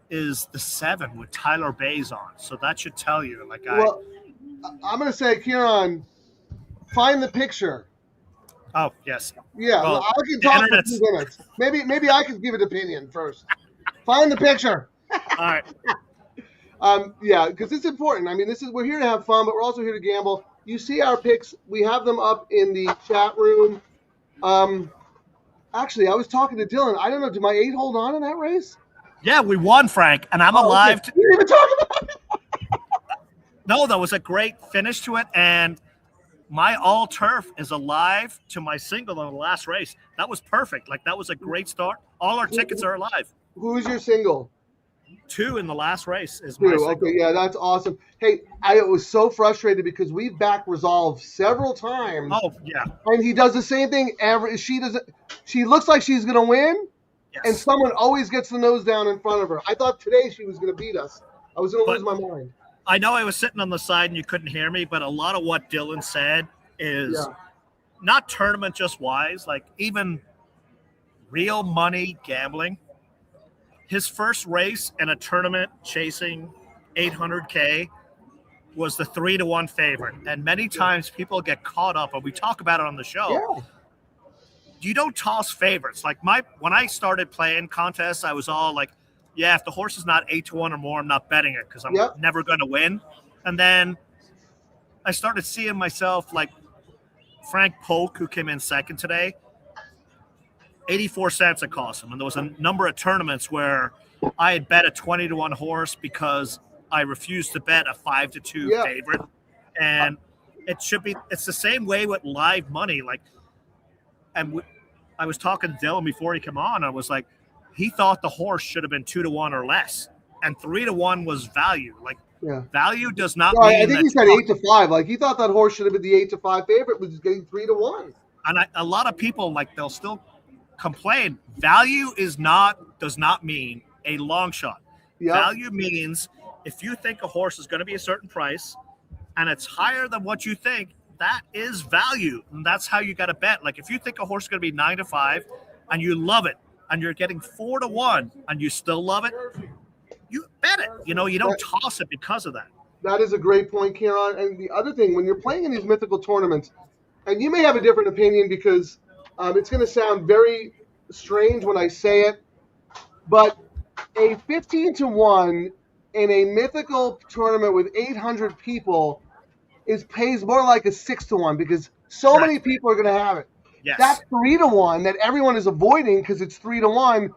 is the 7 with Tyler Bays on. So that should tell you. I'm going to say, Ciaran, find the picture. Oh, yes. Yeah, well, I can talk for 2 minutes. Maybe I can give an opinion first. Find the picture. All right. Yeah, because it's important. I mean, we're here to have fun, but we're also here to gamble. You see our picks. We have them up in the chat room. Actually, I was talking to Dylan. I don't know. Did my 8 hold on in that race? Yeah, we won, Frank, and I'm alive. Okay. You didn't even talk about it. No, that was a great finish to it, and my all turf is alive to my single in the last race. That was perfect. That was a great start. All our tickets are alive. Who's your single? 2 in the last race is my single. Okay, yeah, that's awesome. Hey, I was so frustrated because we back Resolve several times. Oh, yeah. And he does the same thing she looks like she's gonna win, yes. And someone always gets the nose down in front of her. I thought today she was gonna beat us. I was gonna lose my mind. I know I was sitting on the side and you couldn't hear me, but a lot of what Dylan said is not tournament just wise, even real money gambling. His first race in a tournament chasing 800K was the 3-1 favorite. And many times people get caught up, and we talk about it on the show. Yeah. You don't toss favorites. When I started playing contests, I was all like, yeah, if the horse is not 8-1 or more, I'm not betting it because I'm never going to win. And then I started seeing myself like Frank Polk, who came in second today, 84 cents it cost him. And there was a number of tournaments where I had bet a 20-1 horse because I refused to bet a 5-2 favorite. And it's the same way with live money. I was talking to Dylan before he came on. I was like, he thought the horse should have been 2-1 or less. And 3-1 was value. Value does not mean I think he said 8-5. He thought that horse should have been the 8-5 favorite, was getting 3-1. And a lot of people, they'll still complain. Value does not mean a long shot. Yep. Value means if you think a horse is going to be a certain price and it's higher than what you think, that is value. And that's how you got to bet. If you think a horse is going to be 9-5 and you love it and you're getting 4-1 and you still love it, you bet it. You don't toss it because of that. That is a great point, Ciaran. And the other thing, when you're playing in these mythical tournaments, and you may have a different opinion because it's going to sound very strange when I say it, but a 15-1 in a mythical tournament with 800 people pays more like a 6-1 because so many people are going to have it. Yes. That 3-1 that everyone is avoiding because it's 3-1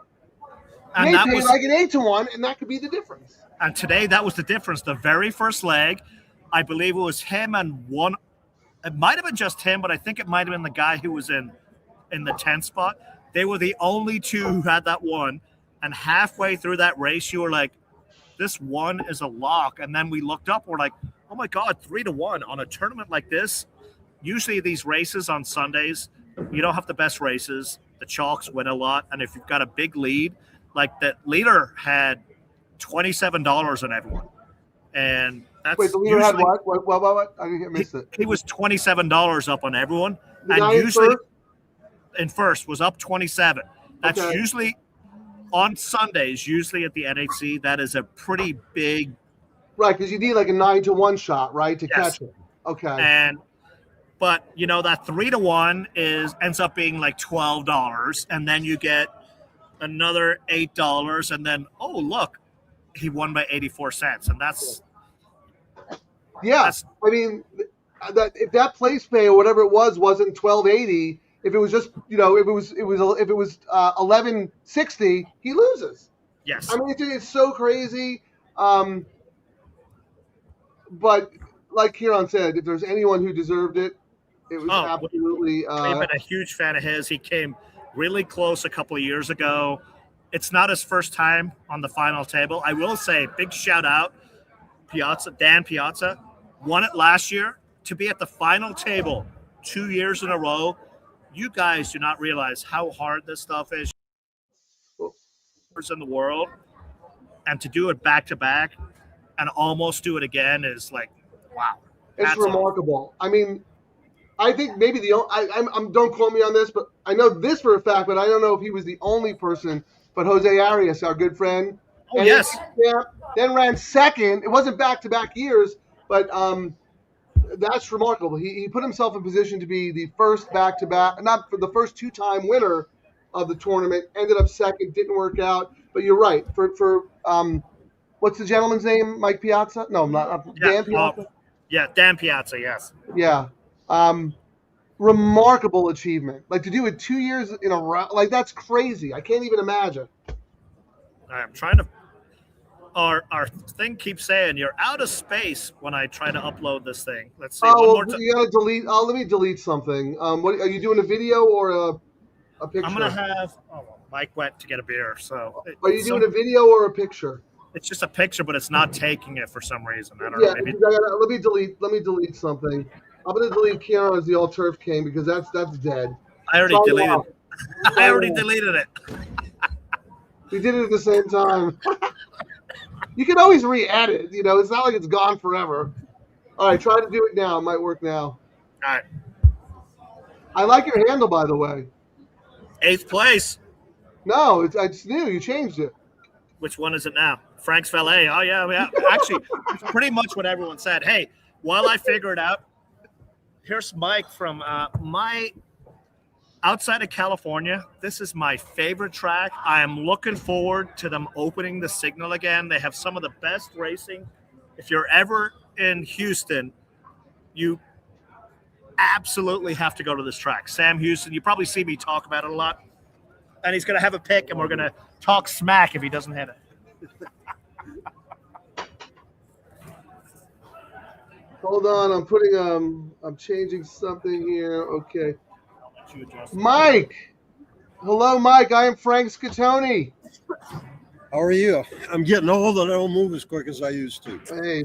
may pay like an 8-1, and that could be the difference. And today, that was the difference. The very first leg, I believe it was him and one. It might have been just him, but I think it might have been the guy who was in the 10th spot. They were the only 2 who had that one. And halfway through that race, you were like, this one is a lock. And then we looked up, we're like, oh my God, 3-1 on a tournament like this. Usually these races on Sundays, you don't have the best races. The chalks win a lot. And if you've got a big lead, that leader had $27 on everyone. And that's wait, the leader had what? What? I missed it. He was $27 up on everyone. And usually in first was up 27. That's usually on Sundays, usually at the NHC, that is a pretty big Right, because you need like a 9-to-1 shot, right, to Yes. catch it. Okay. But you know that 3-to-1 ends up being like $12, and then you get another $8, and then look, he won by 84 cents, and that's I mean, that if that place pay or whatever it was wasn't $12.80, if it was just if it was $11.60, he loses. Yes. I mean, it's so crazy. But like Ciaran said, if there's anyone who deserved it, it was absolutely. I've been a huge fan of his. He came really close a couple of years ago. It's not his first time on the final table. I will say, big shout out, Dan Piazza, won it last year. To be at the final table 2 years in a row, you guys do not realize how hard this stuff is in the world, and to do it back to back and almost do it again is like, wow. It's remarkable. I mean, I think maybe I'm don't quote me on this, but I know this for a fact, but I don't know if he was the only person. But Jose Arias, our good friend, yes, then ran second. It wasn't back-to-back years, but that's remarkable. He put himself in position to be the first back-to-back, not for the first two-time winner of the tournament. Ended up second, didn't work out. But you're right. For what's the gentleman's name? Mike Piazza? No, not Dan Piazza. Dan Piazza. Yes. Yeah. Remarkable achievement. Like to do it 2 years in a row, like that's crazy. I can't even imagine. I'm trying to. Our thing keeps saying you're out of space when I try to upload this thing. Let's see. You gotta delete. Let me delete something. What are you doing? A video or a picture? I'm gonna have. Mike went to get a beer. So are you doing a video or a picture? It's just a picture, but it's not taking it for some reason. I don't know. Maybe... let me delete something. I'm gonna delete Ciaran as the All Turf King because that's dead. I already deleted it. I already deleted it. We did it at the same time. You can always re-edit. It's not like it's gone forever. All right, try to do it now. It might work now. All right. I like your handle, by the way. 8th place. No, it's new. You changed it. Which one is it now? Frank's Valet. Oh, yeah. Actually, it's pretty much what everyone said. Hey, while I figure it out, here's Mike from my outside of California. This is my favorite track. I am looking forward to them opening the Signal again. They have some of the best racing. If you're ever in Houston, you absolutely have to go to this track. Sam Houston, you probably see me talk about it a lot. And he's going to have a pick, and we're going to talk smack if he doesn't hit it. Hold on, I'm changing something here. Okay. Mike. Hello, Mike. I am Frank Scatoni. How are you? I'm getting old and I don't move as quick as I used to. Hey,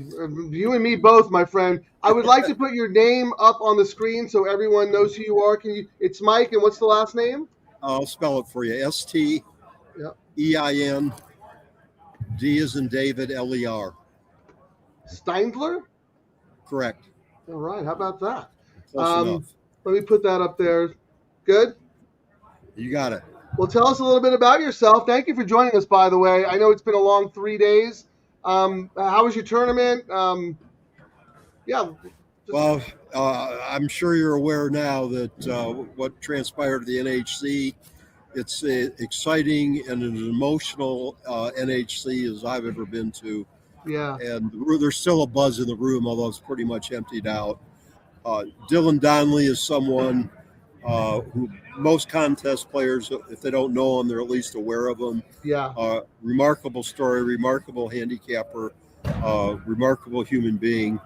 you and me both, my friend. I would like to put your name up on the screen so everyone knows who you are. It's Mike, and what's the last name? I'll spell it for you. STEIN, D as in David, LER. Steindler? Correct. All right. How about that? Close enough. Let me put that up there. Good? You got it. Well, tell us a little bit about yourself. Thank you for joining us, by the way. I know it's been a long 3 days. How was your tournament? Well, I'm sure you're aware now that what transpired at the NHC, it's exciting and an emotional NHC as I've ever been to. Yeah. And there's still a buzz in the room, although it's pretty much emptied out. Dylan Donnelly is someone who most contest players, if they don't know him, they're at least aware of him. Yeah. Remarkable story, remarkable handicapper, remarkable human being.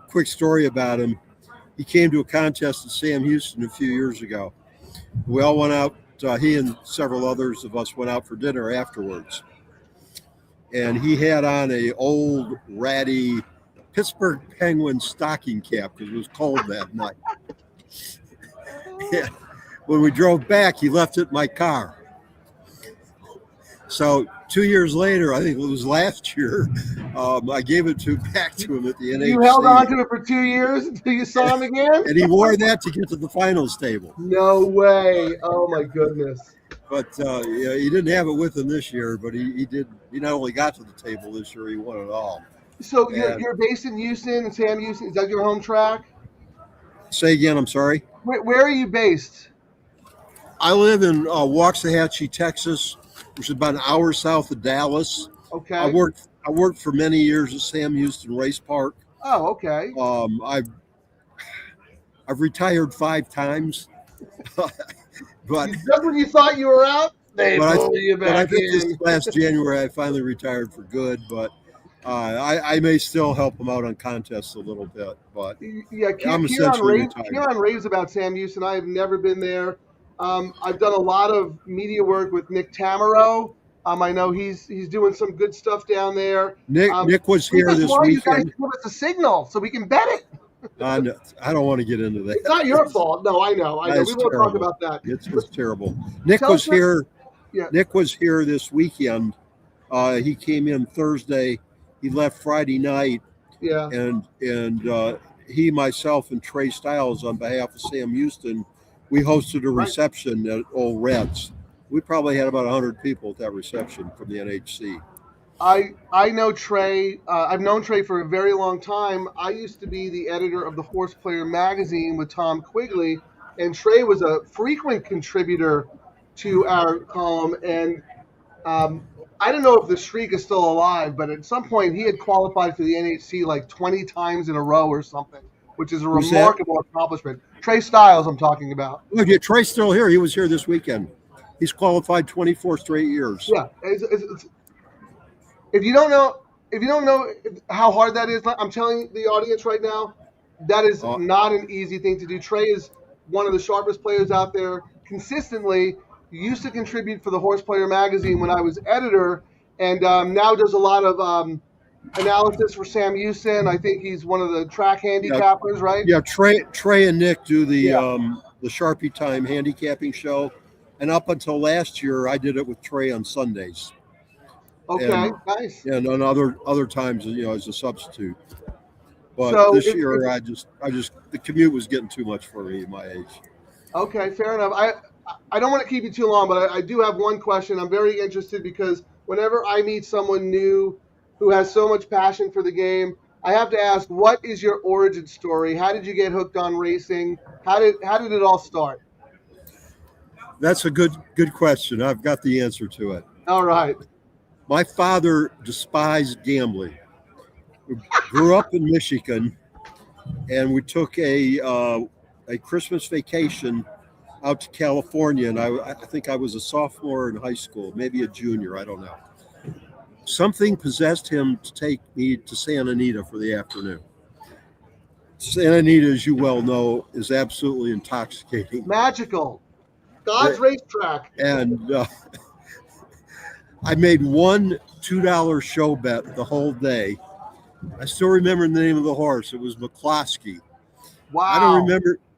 Quick story about him. He came to a contest in Sam Houston a few years ago. We all went out, he and several others of us went out for dinner afterwards. And he had on a old ratty Pittsburgh Penguins stocking cap because it was cold that night. Yeah. When we drove back, he left it in my car. So 2 years later, I think it was last year, I gave it back to him at the NHC. You held on to it for 2 years until you saw him again? And he wore that to get to the finals table. No way. Oh, my goodness. But he didn't have it with him this year, but he did. He not only got to the table this year, he won it all. So And you're based in Houston, and Sam Houston, is that your home track? say again, I'm sorry. Where are you based? I live in Waxahachie, Texas, which is about an hour south of Dallas. Okay. I worked for many years at Sam Houston Race Park. Oh, okay. I've retired 5 times, but just when you thought you were out, they pull you back I think in. this last January I finally retired for good. But I may still help them out on contests a little bit. But Yeah, I'm essentially retired. Ciaran raves about Sam Houston. I have never been there. I've done a lot of media work with Nick Tamaro. I know he's doing some good stuff down there. Nick was here this You guys weekend. give us a signal so we can bet it. I don't want to get into that. It's not your fault. No, I know. We won't talk about that. It's terrible. Nick was here. Yeah. Nick was here this weekend. He came in Thursday. He left Friday night. Yeah. And he, myself, and Trey Stiles, on behalf of Sam Houston, we hosted a reception at Old Reds. We probably had about 100 people at that reception from the NHC. I know Trey. I've known Trey for a very long time. I used to be the editor of the Horse Player magazine with Tom Quigley, and Trey was a frequent contributor to our column. And I don't know if the streak is still alive, but at some point he had qualified for the NHC like 20 times in a row or something, which is a remarkable accomplishment. Trey Stiles, I'm talking about. Look, yeah, Trey's still here. He was here this weekend. He's qualified 24 straight years. Yeah. If you don't know how hard that is, I'm telling the audience right now, that is not an easy thing to do. Trey is one of the sharpest players out there consistently. He used to contribute for the Horse Player magazine when I was editor, and now does a lot of analysis for Sam Houston. I think he's one of the track handicappers, right? Yeah, Trey and Nick do the Sharpie Time handicapping show, and up until last year, I did it with Trey on Sundays. Okay, nice. And on other times, as a substitute. But So this if- year, I just the commute was getting too much for me at my age. Okay, fair enough. I don't want to keep you too long, but I do have one question. I'm very interested because whenever I meet someone new who has so much passion for the game, I have to ask, what is your origin story? How did you get hooked on racing? How did it all start? That's a good question. I've got the answer to it. All right. My father despised gambling. We grew up in Michigan, and we took a Christmas vacation out to California, and I think I was a sophomore in high school, maybe a junior, I don't know. Something possessed him to take me to Santa Anita for the afternoon. Santa Anita, as you well know, is absolutely intoxicating. Magical. God's racetrack. And I made one $2 show bet the whole day. I still remember the name of the horse. It was McCloskey. Wow.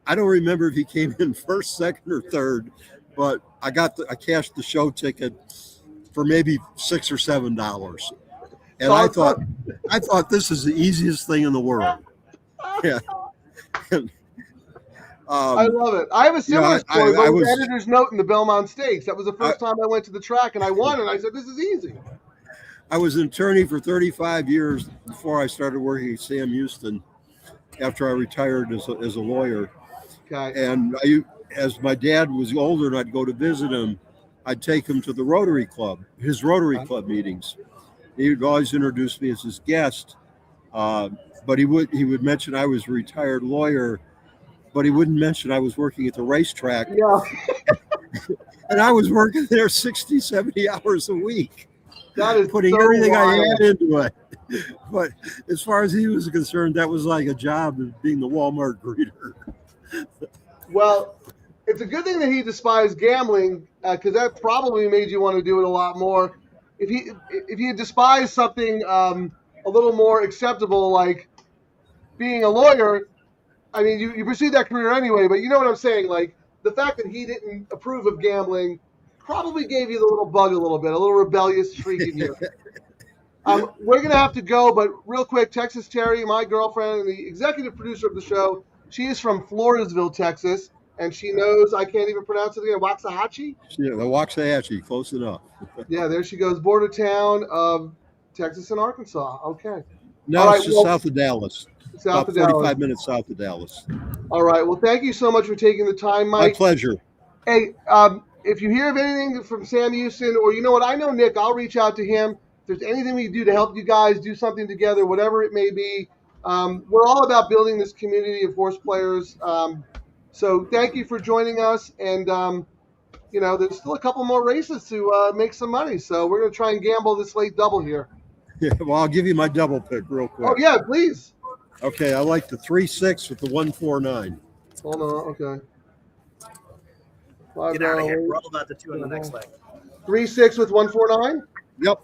I don't remember if he came in first, second, or third, but I cashed the show ticket for maybe $6 or $7. And I thought this is the easiest thing in the world. Yeah. I love it. I have a similar story, but I with was- editor's note in the Belmont Stakes. That was the first time I went to the track, and I won, and I said, this is easy. I was an attorney for 35 years before I started working at Sam Houston after I retired as a lawyer. Okay. And as my dad was older and I'd go to visit him, I'd take him to the Rotary Club, his Rotary Club meetings. He would always introduce me as his guest, but he would mention I was a retired lawyer, but he wouldn't mention I was working at the racetrack. Yeah. And I was working there 60, 70 hours a week. That is putting so everything wild. I had into it. But as far as he was concerned, that was like a job of being the Walmart greeter. Well, it's a good thing that he despised gambling because that probably made you want to do it a lot more. If he had despised something a little more acceptable, like being a lawyer, I mean, you pursued that career anyway, but you know what I'm saying? Like, the fact that he didn't approve of gambling probably gave you the little bug a little bit, a little rebellious streak in you. We're going to have to go, but real quick, Texas Terry, my girlfriend and the executive producer of the show, she is from Floresville, Texas, and she knows, I can't even pronounce it again, Waxahachie? Yeah, the Waxahachie, close enough. Yeah, there she goes, border town of Texas and Arkansas. Okay. No, All right, it's just well, south of Dallas. South About of Dallas. 45 minutes south of Dallas. All right. Well, thank you so much for taking the time, My Mike. pleasure. Hey, if you hear of anything from Sam Houston, or you know what, I know Nick, I'll reach out to him. If there's anything we can do to help you guys do something together, whatever it may be, we're all about building this community of horse players. So thank you for joining us. And, you know, there's still a couple more races to make some money. So we're going to try and gamble this late double here. Yeah, well, I'll give you my double pick real quick. Oh, yeah, please. Okay, I like the 3-6 with the 1-4-9. Hold on. Okay. Get out of here. We're all about the 2 on the next leg. 3-6 with 1-4-9? Yep.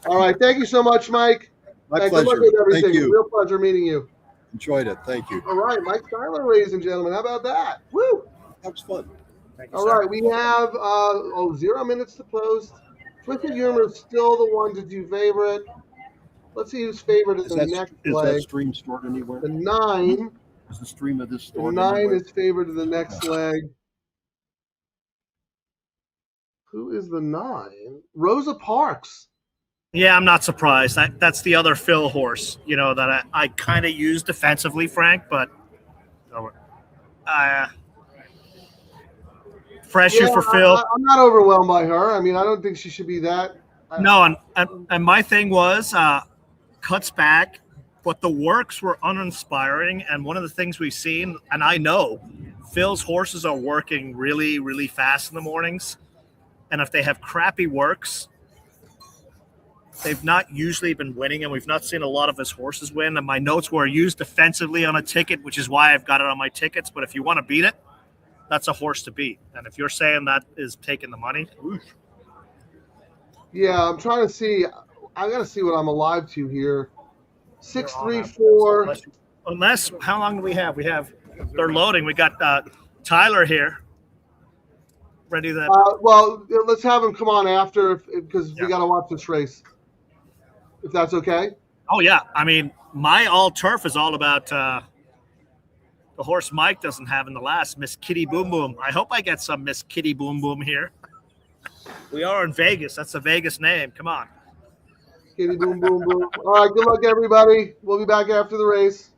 All right. Thank you so much, Mike. My Good luck pleasure. with everything. Thank you. Real pleasure meeting you. Enjoyed it. Thank you. All right. Mike Styler, ladies and gentlemen. How about that? Woo. That was fun. Thank you, All sir. right. We have 0 minutes to close. Twisted Humor is still the one to do favorite. Let's see who's favorite in the next Is leg. that stream stored anywhere? The 9. Is the stream of this The stored 9 anywhere? is favored in the next leg. Who is the 9? Rosa Parks. Yeah, I'm not surprised. That's the other Phil horse, you know, that I kind of use defensively, Frank, but fresh shoe for Phil. I'm not overwhelmed by her. I mean, I don't think she should be that. No, and my thing was cuts back, but the works were uninspiring. And one of the things we've seen, and I know Phil's horses are working really, really fast in the mornings. And if they have crappy works, they've not usually been winning, and we've not seen a lot of his horses win. And my notes were used defensively on a ticket, which is why I've got it on my tickets. But if you want to beat it, that's a horse to beat. And if you're saying that is taking the money, oof. Yeah, I'm trying to see. I got to see what I'm alive to here. 6, 3, 4. Unless, how long do we have? They're loading. We got Tyler here. Ready to. Well, let's have him come on after because we got to watch this race. If that's okay. Oh, yeah. I mean, my all turf is all about the horse Mike doesn't have in the last, Miss Kitty Boom Boom. I hope I get some Miss Kitty Boom Boom here. We are in Vegas. That's a Vegas name. Come on. Kitty Boom Boom Boom. All right. Good luck, everybody. We'll be back after the race.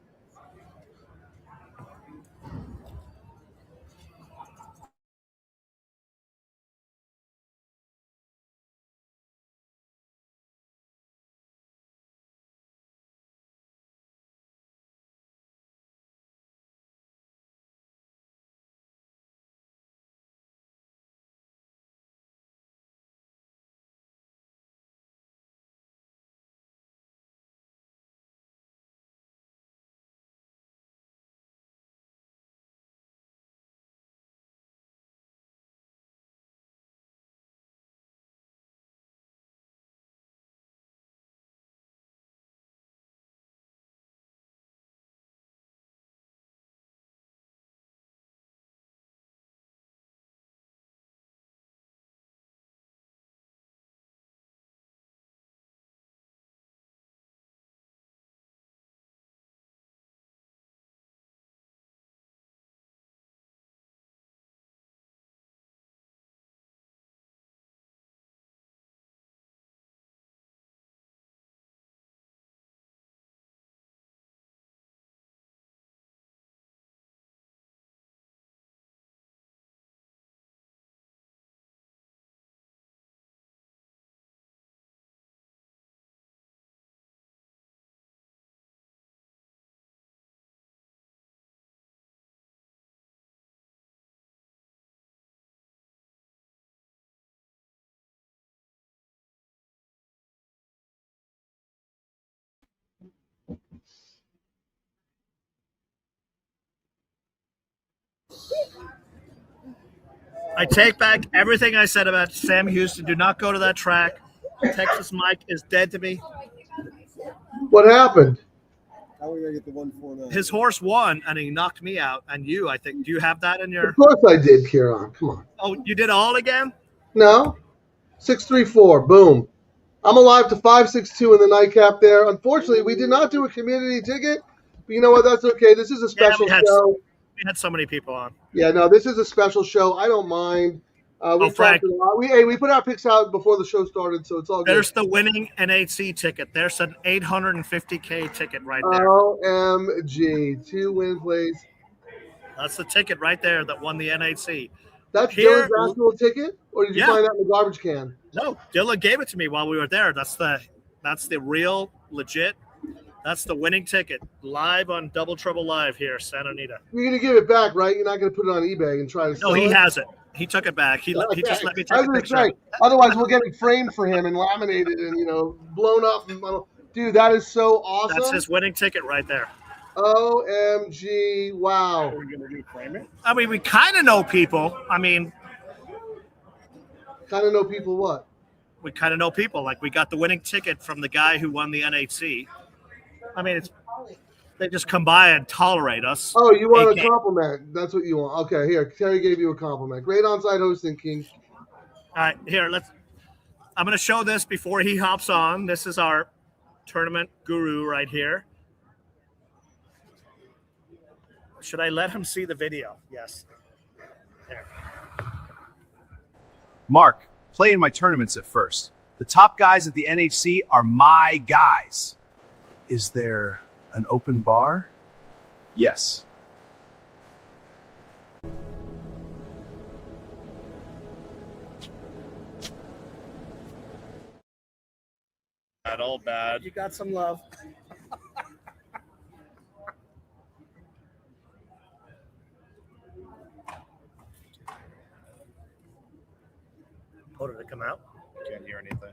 I take back everything I said about Sam Houston. Do not go to that track. Texas Mike is dead to me. What happened? How are we going to get the 1-4-9? His horse won, and he knocked me out. And you, I think, do you have that in your? Of course I did, Ciaran. Come on. Oh, you did all again? No. 6, 3, 4. Boom. I'm alive to 5, 6, 2 in the nightcap there. Unfortunately, we did not do a community ticket, but you know what? That's okay. This is a special show. We had so many people on. Yeah, no, this is a special show. I don't mind. We Frank. talked a lot. We put our picks out before the show started, so it's all good. There's the winning NHC ticket. There's an 850K ticket right there. OMG. 2 win plays. That's the ticket right there that won the NHC. That's Dylan's actual ticket? Or did you find that in the garbage can? No, Dylan gave it to me while we were there. That's the real, legit. That's the winning ticket. Live on Double Trouble Live here, Santa Anita. You're going to give it back, right? You're not going to put it on eBay and try to sell it? No, he has it. He took it back. He just let me take a picture. Otherwise, we'll get it framed for him and laminated and, blown up. Dude, that is so awesome. That's his winning ticket right there. OMG. Wow. Are we going to reframe it? I mean, we kind of know people. Kind of know people what? We kind of know people. Like, we got the winning ticket from the guy who won the NHC. I mean, they just come by and tolerate us. Oh, you want a compliment. That's what you want. Okay, here. Terry gave you a compliment. Great on-site hosting, King. All right, here, I'm going to show this before he hops on. This is our tournament guru right here. Should I let him see the video? Yes. There. Mark, play in my tournaments at first. The top guys at the NHC are my guys. Is there an open bar? Yes. Not all bad. You got some love. Oh, did it come out? Can't hear anything.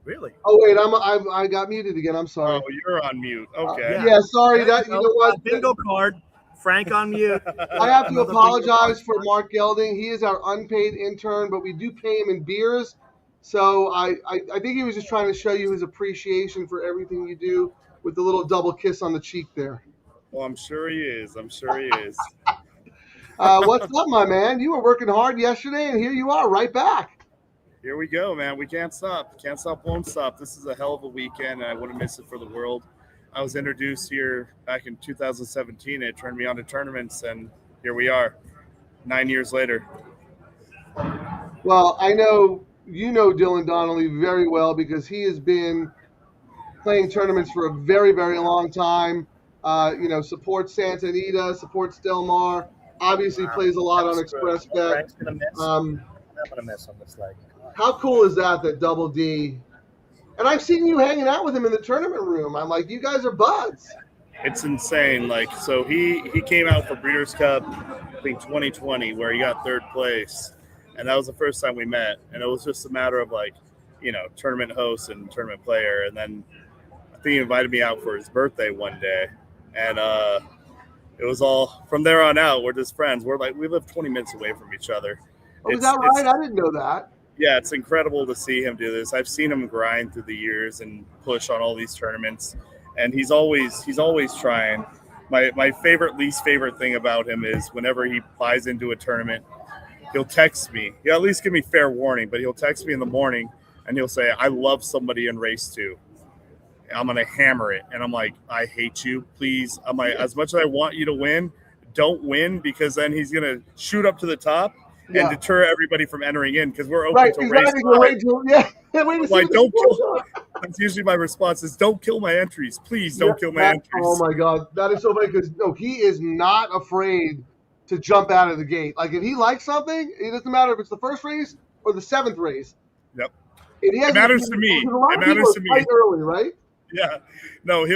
Really? Oh wait, I got muted again. I'm sorry. Oh, you're on mute. Okay. Yeah, sorry. You know what? Bingo card. Frank on mute. I have to apologize for Mark Gelding. He is our unpaid intern, but we do pay him in beers. So I think he was just trying to show you his appreciation for everything you do with the little double kiss on the cheek there. Well, I'm sure he is. What's up, my man? You were working hard yesterday, and here you are, right back. Here we go, man. We can't stop. Can't stop, won't stop. This is a hell of a weekend, and I wouldn't miss it for the world. I was introduced here back in 2017. It turned me on to tournaments, and here we are, 9 years later. Well, I know you know Dylan Donnelly very well because he has been playing tournaments for a very, very long time. Supports Santa Anita, supports Del Mar. Obviously plays a lot on Express Bet. I'm going to miss on this leg. How cool is that Double D? And I've seen you hanging out with him in the tournament room. I'm like, you guys are buds. It's insane. So he came out for Breeders' Cup, I think 2020, where he got third place. And that was the first time we met. And it was just a matter of tournament host and tournament player. And then I think he invited me out for his birthday one day. And it was all from there on out. We're just friends. We live 20 minutes away from each other. Oh, is that right? I didn't know that. Yeah, it's incredible to see him do this. I've seen him grind through the years and push on all these tournaments, and he's always trying. My least favorite thing about him is whenever he buys into a tournament, he'll text me. He'll at least give me fair warning, but he'll text me in the morning and he'll say, "I love somebody in race 2. I'm gonna hammer it," and I'm like, "I hate you. Please." I'm like, as much as I want you to win, don't win, because then he's gonna shoot up to the top and deter everybody from entering in, because we're open to race 5. Like, don't kill. That's usually my response is, "Don't kill my entries, please. Don't kill my entries." Oh my God, that is so funny because he is not afraid to jump out of the gate. Like if he likes something, it doesn't matter if it's the first race or the 7th race. Yep. It matters to me. It matters to me. Early, right? Yeah. No,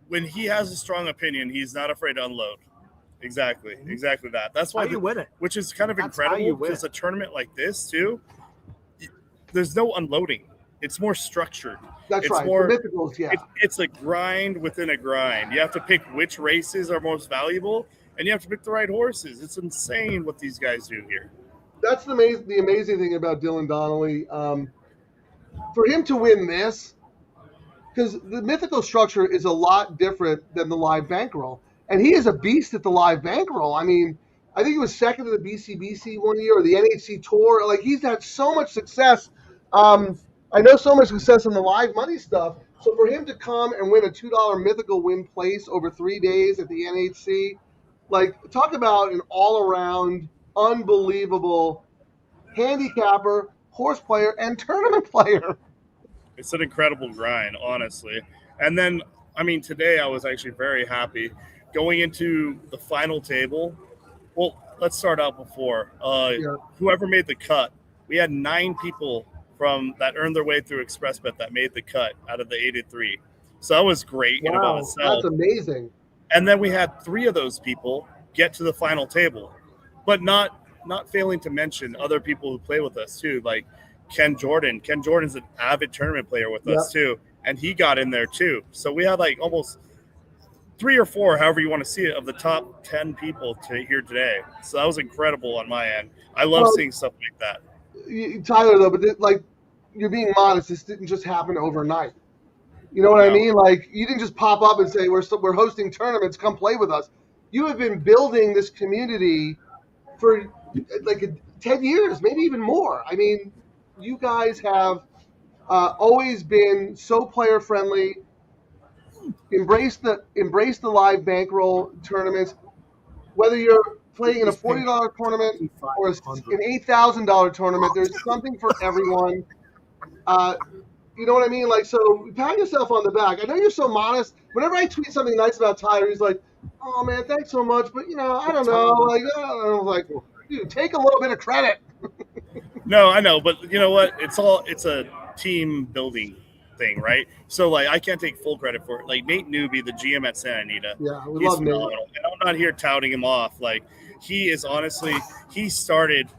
when he has a strong opinion, he's not afraid to unload. Exactly that. That's why you win it. Which is kind of incredible, because a tournament like this too, there's no unloading. It's more structured. That's it's right. More, the mythicals, yeah. It's a grind within a grind. You have to pick which races are most valuable, and you have to pick the right horses. It's insane what these guys do here. That's the amazing thing about Dylan Donnelly. For him to win this, because the mythical structure is a lot different than the live bankroll. And he is a beast at the live bankroll. I mean, I think he was second to the BCBC one year, or the NHC Tour. Like, he's had so much success. I know so much success in the live money stuff. So for him to come and win a $2 mythical win place over 3 days at the NHC, like, talk about an all-around, unbelievable handicapper, horse player, and tournament player. It's an incredible grind, honestly. And then, I mean, today I was actually very happy going into the final table. Well, let's start out before. Whoever made the cut, we had 9 people from that earned their way through ExpressBet that made the cut out of the 83. So that was great in and of itself. That's amazing. And then we had 3 of those people get to the final table, but not failing to mention other people who play with us too, like Ken Jordan. Ken Jordan's an avid tournament player with us too, and he got in there too. So we had like almost 3 or 4, however you want to see it, of the top 10 people here today. So that was incredible on my end. I love seeing stuff like that. Tyler, though, but like, you're being modest. This didn't just happen overnight. You know what I mean? Like, you didn't just pop up and say, we're hosting tournaments, come play with us. You have been building this community for like 10 years, maybe even more. I mean, you guys have always been so player friendly. Embrace the live bankroll tournaments. Whether you're playing in a $40 tournament or an $8,000 tournament, there's something for everyone. You know what I mean? Like, so pat yourself on the back. I know you're so modest. Whenever I tweet something nice about Tyler, he's like, "Oh man, thanks so much." But I don't know. Like, I was like, dude, take a little bit of credit. No, I know, but you know what? It's a team building thing, right? So like, I can't take full credit for it. Like Nate Newby, the GM at Santa Anita, we love Nate. And I'm not here touting him off. Like, he is honestly, he started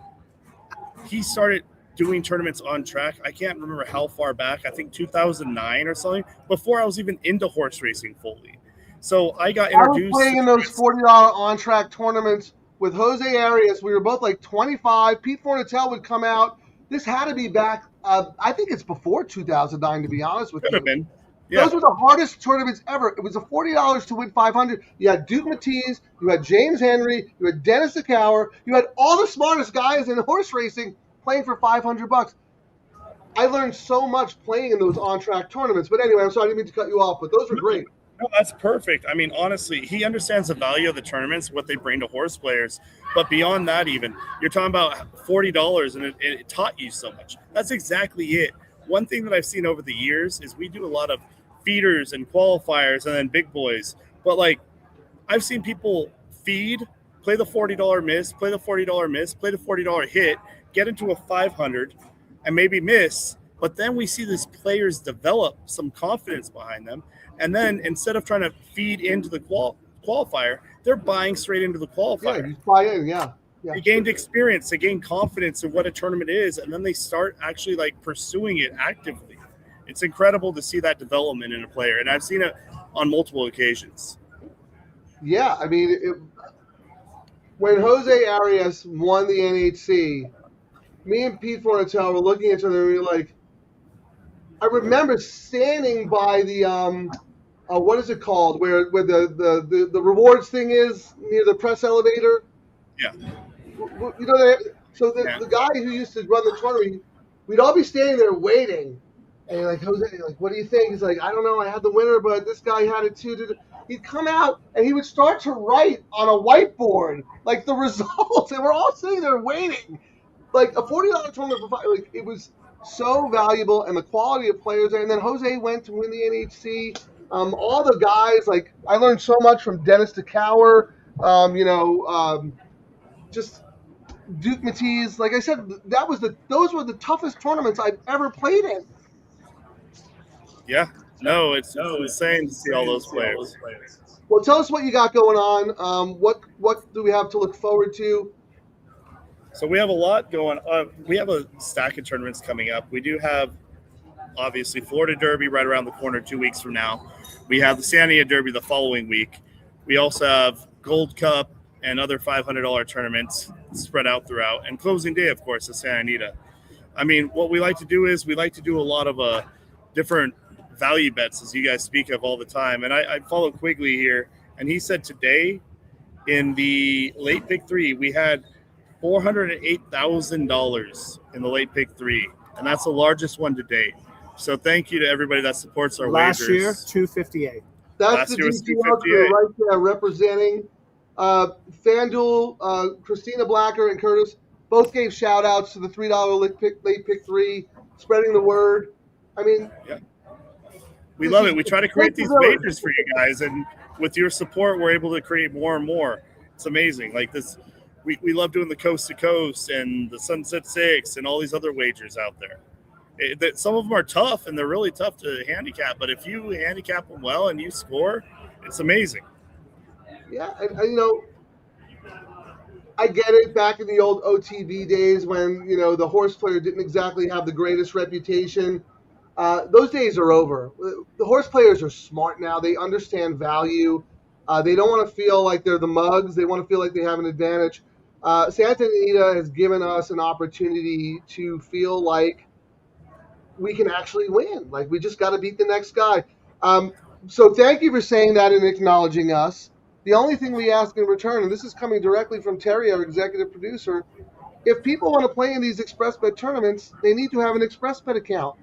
doing tournaments on track. I can't remember how far back. I think 2009 or something, before I was even into horse racing fully. So I got introduced. I was playing in those $40 on track tournaments with Jose Arias. We were both like 25. Pete Fornatel would come out. This had to be back. I think it's before 2009, to be honest with you. Could have been. Yeah. Those were the hardest tournaments ever. It was a $40 to win 500. You had Duke Matisse, you had James Henry, you had Dennis DeCower, you had all the smartest guys in horse racing playing for $500. I learned so much playing in those on-track tournaments. But anyway, I'm sorry, I didn't mean to cut you off, but those were great. No, that's perfect. I mean, honestly, he understands the value of the tournaments, what they bring to horse players. But beyond that, even, you're talking about $40, and it taught you so much. That's exactly it. One thing that I've seen over the years is we do a lot of feeders and qualifiers and then big boys. But, like, I've seen people feed, play the $40 miss, play the $40 miss, play the $40 hit, get into a 500 and maybe miss, but then we see these players develop some confidence behind them, and then instead of trying to feed into the qualifier, they're buying straight into the qualifier. Yeah, you buy in, yeah. They gained experience, they gained confidence in what a tournament is, and then they start actually like pursuing it actively. It's incredible to see that development in a player, and I've seen it on multiple occasions. Yeah, I mean, when Jose Arias won the NHC, me and Pete Fornatel were looking at each other and we were like, I remember standing by the what is it called, where the rewards thing is near the press elevator. Yeah. You know that. So the guy who used to run the tournament, we'd all be standing there waiting, and like, Jose, like, what do you think? He's like, I don't know, I had the winner, but this guy had it too. He'd come out and he would start to write on a whiteboard like the results, and we're all sitting there waiting. Like a $40 tournament for like, it was so valuable, and the quality of players there. And then Jose went to win the NHC. All the guys, like, I learned so much from Dennis DeCower. Just Duke Matisse. Like I said, those were the toughest tournaments I've ever played in. Yeah, no, it's insane to see all those players. Well, tell us what you got going on. What do we have to look forward to? So we have a lot going on. We have a stack of tournaments coming up. We do have, obviously, Florida Derby right around the corner 2 weeks from now. We have the Santa Anita Derby the following week. We also have Gold Cup and other $500 tournaments spread out throughout. And closing day, of course, is Santa Anita. I mean, what we like to do is we like to do a lot of different value bets, as you guys speak of all the time. And I follow Quigley here, and he said today in the late pick 3, we had $408,000 in the late pick 3, and that's the largest one to date. So thank you to everybody that supports our Last wagers. year, 258. That's the DTL Crew right there representing FanDuel, Christina Blacker and Curtis. Both gave shout outs to the $3 late pick 3, spreading the word. I mean, we love it. We try to create these wagers for you guys, and with your support, we're able to create more and more. It's amazing. Like this, we love doing the Coast to Coast and the Sunset Six and all these other wagers out there. Some of them are tough, and they're really tough to handicap. But if you handicap them well and you score, it's amazing. Yeah, I get it. Back in the old OTB days when, the horse player didn't exactly have the greatest reputation, those days are over. The horse players are smart now. They understand value. They don't want to feel like they're the mugs. They want to feel like they have an advantage. Santa Anita has given us an opportunity to feel like we can actually win. Like, we just got to beat the next guy. So thank you for saying that and acknowledging us. The only thing we ask in return, and this is coming directly from Terry, our executive producer, if people want to play in these ExpressBet tournaments, they need to have an ExpressBet account.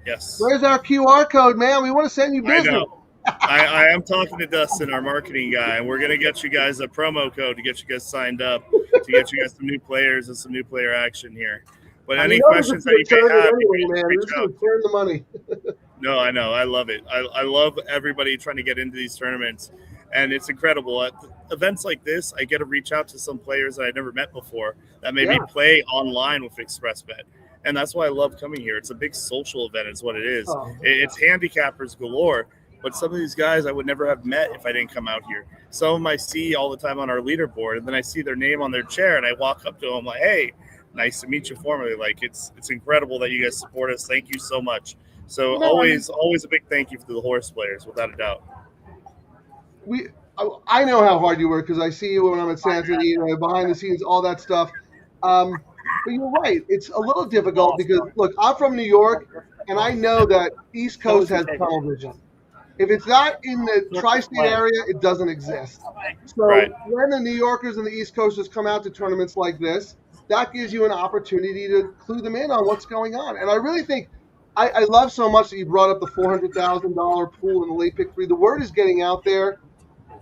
Yes. Where's our QR code, man? We want to send you business. I know. I am talking to Dustin, our marketing guy, and we're going to get you guys a promo code to get you guys signed up, to get you guys some new players and some new player action here. But any questions that you may have, we're just going to turn the money. No, I know. I love it. I love everybody trying to get into these tournaments, and it's incredible. At events like this, I get to reach out to some players that I never met before that maybe play online with ExpressBet. And that's why I love coming here. It's a big social event is what it is. It's handicappers galore. But some of these guys I would never have met if I didn't come out here. Some of them I see all the time on our leaderboard, and then I see their name on their chair, and I walk up to them like, hey, nice to meet you formally. Like, it's incredible that you guys support us. Thank you so much. So always a big thank you to the horse players, without a doubt. I know how hard you work because I see you when I'm at Santa Anita, behind the scenes, all that stuff. But you're right. It's a little difficult because, look, I'm from New York, and I know that East Coast has television. If it's not in the tri-state area, it doesn't exist. So when the New Yorkers and the East Coasters come out to tournaments like this, that gives you an opportunity to clue them in on what's going on. And I really think I love so much that you brought up the $400,000 pool in the late pick 3. The word is getting out there.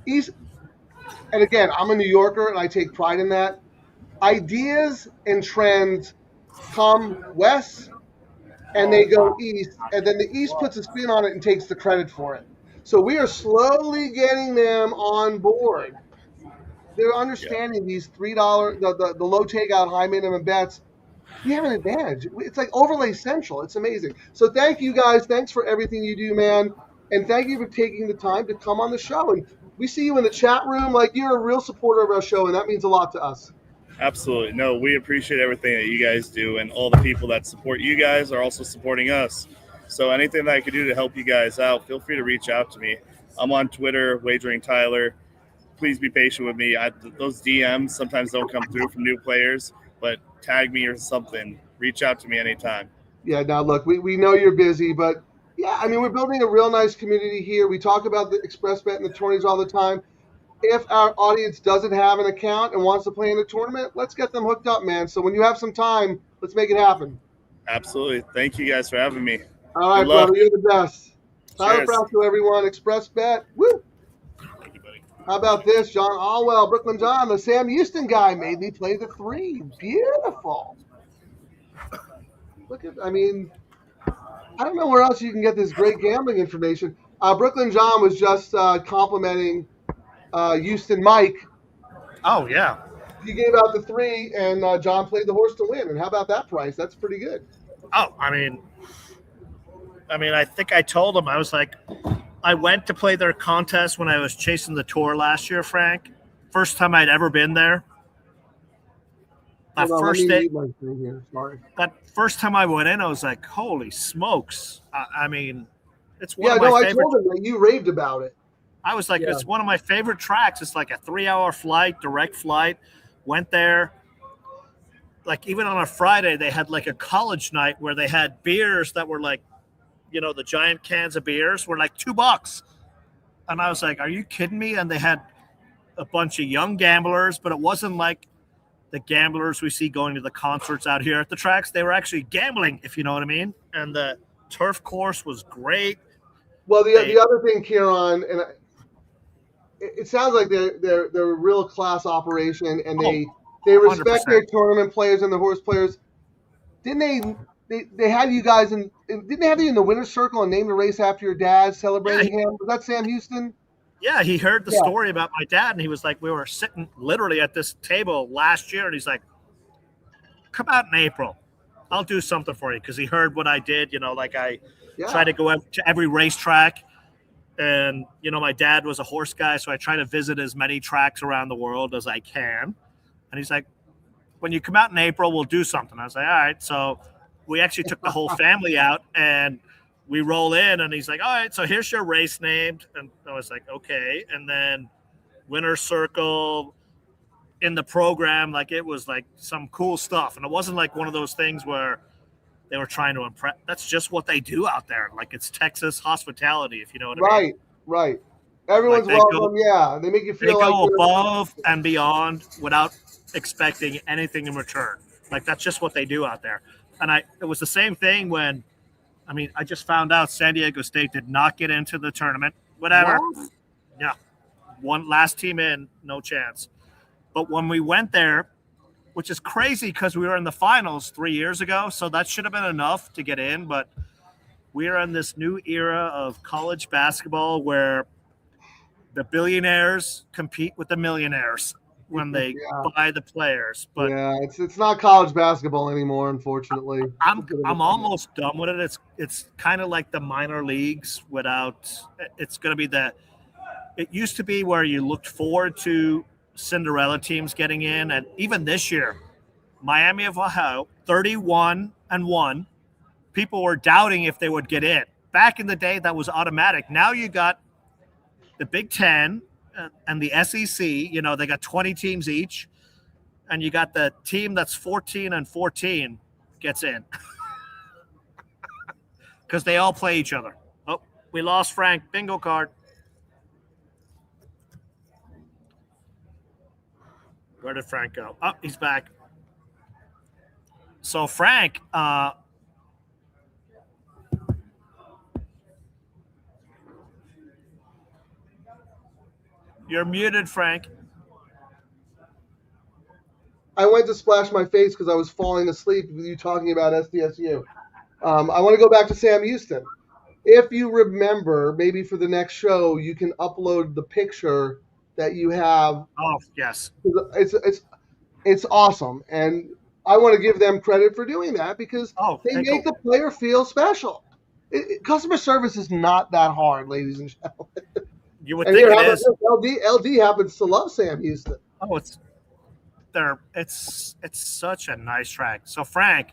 And again, I'm a New Yorker, and I take pride in that. Ideas and trends come west, and they go east, and then the east puts a spin on it and takes the credit for it. So we are slowly getting them on board. They're understanding these $3, the low takeout, high minimum bets. We have an advantage. It's like overlay central. It's amazing. So thank you guys. Thanks for everything you do, man. And thank you for taking the time to come on the show. And we see you in the chat room. Like, you're a real supporter of our show, and that means a lot to us. Absolutely. No, we appreciate everything that you guys do, and all the people that support you guys are also supporting us. So anything that I could do to help you guys out, feel free to reach out to me. I'm on Twitter, Wagering Tyler. Please be patient with me. Those DMs sometimes don't come through from new players, but tag me or something. Reach out to me anytime. Yeah, now look, we know you're busy, but yeah, I mean, we're building a real nice community here. We talk about the ExpressBet and the tourneys all the time. If our audience doesn't have an account and wants to play in a tournament, let's get them hooked up, man. So when you have some time, let's make it happen. Absolutely. Thank you guys for having me. All right, brother. You're the best. Tyler Frasco, everyone. ExpressBet. Woo! Thank you, buddy. How about this? John Allwell, Brooklyn John, the Sam Houston guy, made me play the 3. Beautiful. Look at, I mean, I don't know where else you can get this great gambling information. Brooklyn John was just complimenting Houston Mike. Oh, yeah. He gave out the 3, and John played the horse to win. And how about that price? That's pretty good. Oh, I mean, I think I told him, I was like, I went to play their contest when I was chasing the tour last year, Frank. First time I'd ever been there. That first time I went in, I was like, holy smokes. I mean, it's one of my favorite. I told him that you raved about it. I was like, it's one of my favorite tracks. It's like a 3-hour flight, direct flight. Went there. Like, even on a Friday, they had like a college night where they had beers that were like, you know, the giant cans of beers were like $2. And I was like, are you kidding me? And they had a bunch of young gamblers, but it wasn't like the gamblers we see going to the concerts out here at the tracks. They were actually gambling, if you know what I mean. And the turf course was great. Well, the other thing, Ciaran, and it sounds like they're a real class operation, and They respect 100%. their tournament players and the horse players. Didn't they had you guys in? Didn't they have you in the winner's circle and named a race after your dad, celebrating him? Was that Sam Houston? Yeah, he heard the story about my dad, and he was like, we were sitting literally at this table last year, and he's like, come out in April. I'll do something for you, because he heard what I did. Like I try to go to every racetrack, and, my dad was a horse guy, so I try to visit as many tracks around the world as I can. And he's like, when you come out in April, we'll do something. I was like, all right. So we actually took the whole family out, and we roll in, and he's like, all right, so here's your race named. And I was like, okay. And then winner's circle in the program, like it was like some cool stuff. And it wasn't like one of those things where they were trying to impress. That's just what they do out there. Like it's Texas hospitality, if you know what I mean. Right. Everyone's welcome. They make you feel like they go above and beyond without expecting anything in return. Like that's just what they do out there. And it was the same thing when, I just found out San Diego State did not get into the tournament. Whatever. What? Yeah. One last team in, no chance. But when we went there, which is crazy because we were in the finals 3 years ago, so that should have been enough to get in. But we are in this new era of college basketball where the billionaires compete with the millionaires when they buy the players. But it's not college basketball anymore, unfortunately. I'm almost done with it. It's kind of like the minor leagues without. It's going to be it used to be where you looked forward to Cinderella teams getting in, and even this year, Miami of Ohio, 31-1. People were doubting if they would get in. Back in the day, that was automatic. Now you got the Big Ten and the SEC. They got 20 teams each, and you got the team that's 14-14 gets in because they all play each other. Oh, we lost Frank. Bingo card. Where did Frank go? Oh, he's back. So Frank, you're muted, Frank. I went to splash my face because I was falling asleep with you talking about SDSU. I want to go back to Sam Houston. If you remember, maybe for the next show, you can upload the picture that you have. Oh, yes. It's awesome. And I want to give them credit for doing that because they make the player feel special. Customer service is not that hard, ladies and gentlemen. You would think it is. LD happens to love Sam Houston. Oh, it's such a nice track. So Frank,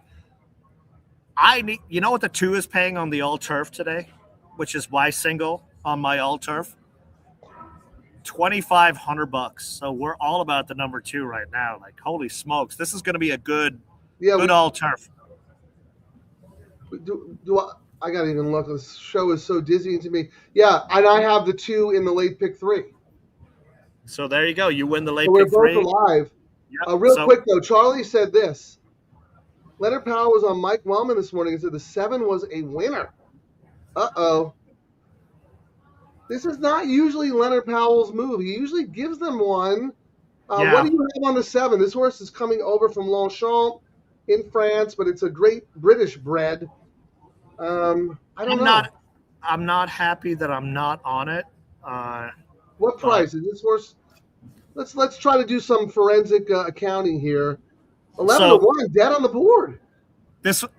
you know what the 2 is paying on the all turf today, which is Y single on my all turf? $2,500. So we're all about the number 2 right now. Like, holy smokes, this is going to be a good all turf. I gotta even look. This show is so dizzying to me. Yeah, and I have the 2 in the late pick 3. So there you go. You win the late pick 3. We're both alive. Yep. Quick though, Charlie said this. Leonard Powell was on Mike Wellman this morning and said the 7 was a winner. Uh-oh. This is not usually Leonard Powell's move. He usually gives them one. What do you have on the 7? This horse is coming over from Longchamp in France, but it's a great British bred. I don't know. I'm not happy that I'm not on it. What price is this horse? Let's try to do some forensic accounting here. 11-1, dead on the board.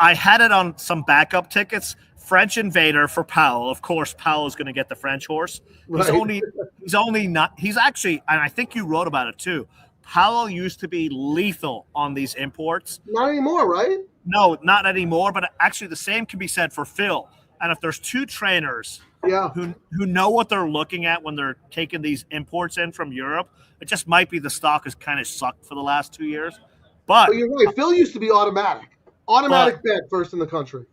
I had it on some backup tickets. French Invader for Powell. Of course, Powell is going to get the French horse. Right. He's actually, and I think you wrote about it too. Powell used to be lethal on these imports. Not anymore, right? No, not anymore. But actually, the same can be said for Phil. And if there's 2 trainers who know what they're looking at when they're taking these imports in from Europe, it just might be the stock has kind of sucked for the last 2 years. But you're right. Phil used to be automatic bet first in the country.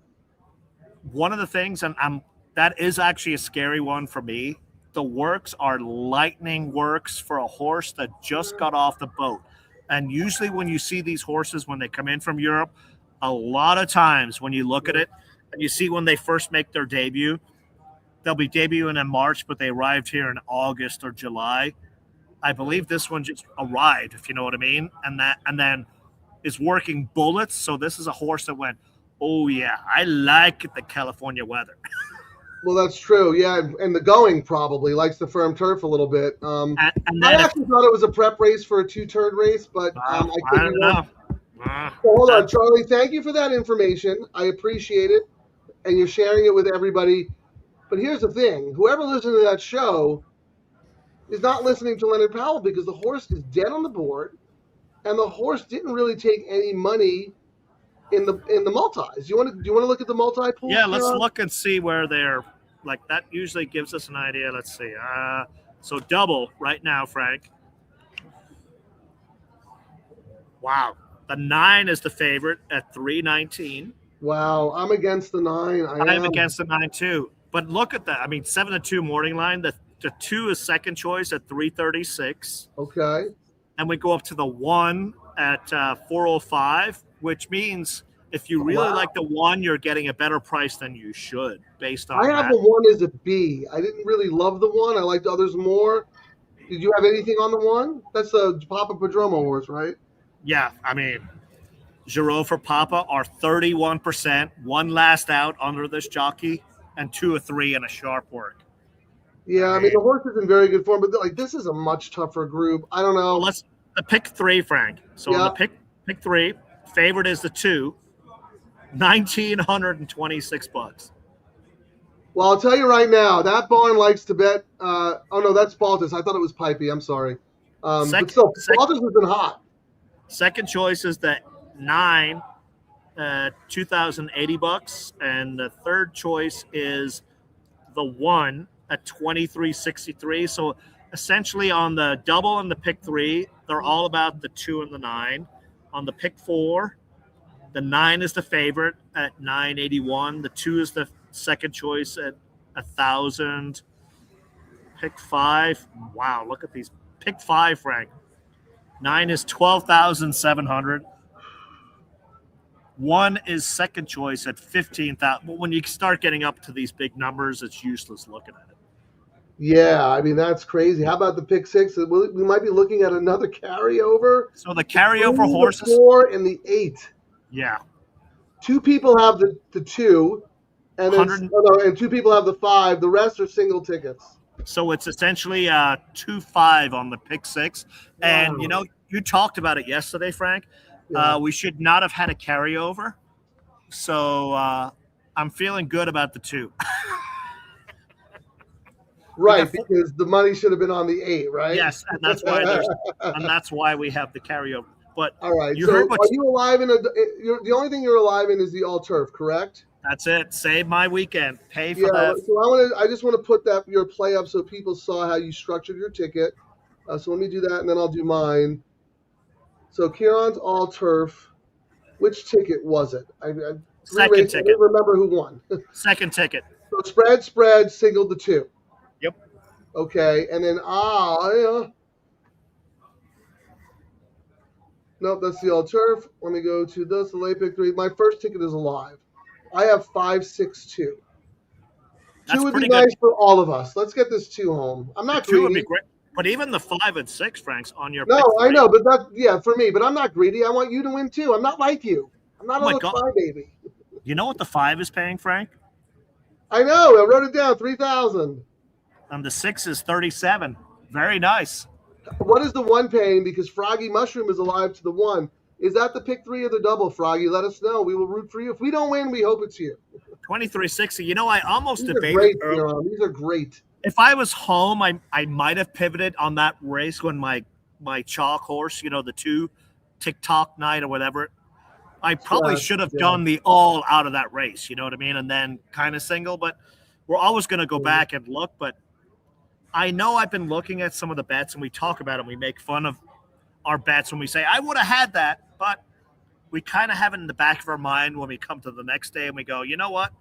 One of the things, and that is actually a scary one for me, the works are lightning works for a horse that just got off the boat. And usually when you see these horses, when they come in from Europe, a lot of times when you look at it, and you see when they first make their debut, they'll be debuting in March, but they arrived here in August or July. I believe this one just arrived, if you know what I mean, and then is working bullets. So this is a horse that went, oh yeah, I like the California weather. Well, that's true. Yeah, and the going probably likes the firm turf a little bit. And I then actually thought it was a prep race for a 2-turn race, but I I could don't be wrong. know. So hold on, Charlie. Thank you for that information. I appreciate it, and you're sharing it with everybody. But here's the thing: whoever listened to that show is not listening to Leonard Powell because the horse is dead on the board, and the horse didn't really take any money in the multis. Do you want to look at the multi pool? Yeah, let's look and see where they're like. That usually gives us an idea. Let's see. So double right now, Frank. Wow, the 9 is the favorite at 319. Wow, I'm against the 9. I'm against the 9 too. But look at that. I mean, 7-2 morning line. The 2 is second choice at 336. Okay. And we go up to the 1 at 405, which means if you really like the 1, you're getting a better price than you should based on I have that. the 1 as a B. I didn't really love the 1. I liked others more. Did you have anything on the 1? That's the Papa Padromo horse, right? Yeah, I mean, Giraud for Papa are 31%, 1 last out under this jockey, and 2 or 3 in a sharp work. Yeah, I mean, the horse is in very good form, but like this is a much tougher group. I don't know. Well, let's pick 3, Frank. So on the pick 3, favorite is the 2, $1,926. Well, I'll tell you right now, that barn likes to bet. Oh no, that's Baltus. I thought it was Pipey. I'm sorry. But still, Baltus has been hot. Second choice is the 9, $2,080, and the third choice is the 1 at $2,363. So essentially, on the double and the pick 3, they're all about the 2 and the 9. On the pick 4, the 9 is the favorite at $981. The 2 is the second choice at $1,000. Pick 5. Wow, look at these. Pick 5, Frank. 9 is $12,700. 1 is second choice at $15,000. But when you start getting up to these big numbers, it's useless looking at it. Yeah, I mean that's crazy. How about the pick 6? We might be looking at another carryover. So the carryover horses, the 4 and the 8. Yeah. 2 people have the 2, and then and 2 people have the 5. The rest are single tickets. So it's essentially 2-5 on the pick 6. And, you know, you talked about it yesterday, Frank. Yeah. We should not have had a carryover. So I'm feeling good about the 2. Right, because the money should have been on the 8, right? Yes, and that's why we have the carryover. But all right, you so heard what are you alive in the only thing you're alive in is the all turf, correct? That's it. Save my weekend. Pay for that. So I just want to put your play up so people saw how you structured your ticket. So let me do that, and then I'll do mine. So Ciaran's all turf. Which ticket was it? Second ticket. I didn't remember who won. Second ticket. So spread, singled the 2. Yep. Okay, and then nope, that's the all turf. Let me go to this, the late pick 3. My first ticket is alive. I have 562. 2 would be nice for all of us. Let's get this 2 home. I'm not greedy. 2 would be great. But even the 5 and 6, Frank's on your No, pick 3. I know, but for me. But I'm not greedy. I want you to win too. I'm not like you. I'm not a little crybaby. You know what the 5 is paying, Frank? I know. I wrote it down. 3,000. And the 6 is 37. Very nice. What is the 1 paying? Because Froggy Mushroom is alive to the 1. Is that the pick 3 or the double, Froggy? Let us know. We will root for you. If we don't win, we hope it's you. 2360. You know, I almost debated. Great, These are great. If I was home, I might have pivoted on that race when my chalk horse, you know, the 2 TikTok night or whatever. I probably should have done the all out of that race. You know what I mean? And then kind of single. But we're always going to go back and look. But I know I've been looking at some of the bets, and we talk about it. We make fun of our bets when we say, I would have had that. But we kind of have it in the back of our mind when we come to the next day and we go, you know what?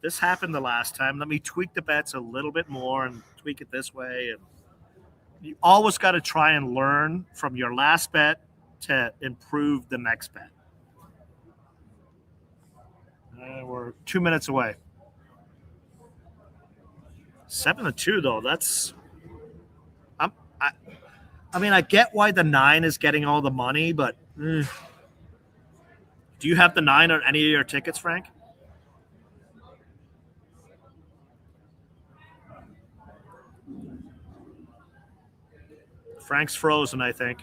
This happened the last time. Let me tweak the bets a little bit more and tweak it this way. And you always got to try and learn from your last bet to improve the next bet. We're 2 minutes away. 7-2 though. I mean, I get why the 9 is getting all the money, but do you have the 9 on any of your tickets, Frank? Frank's frozen, I think.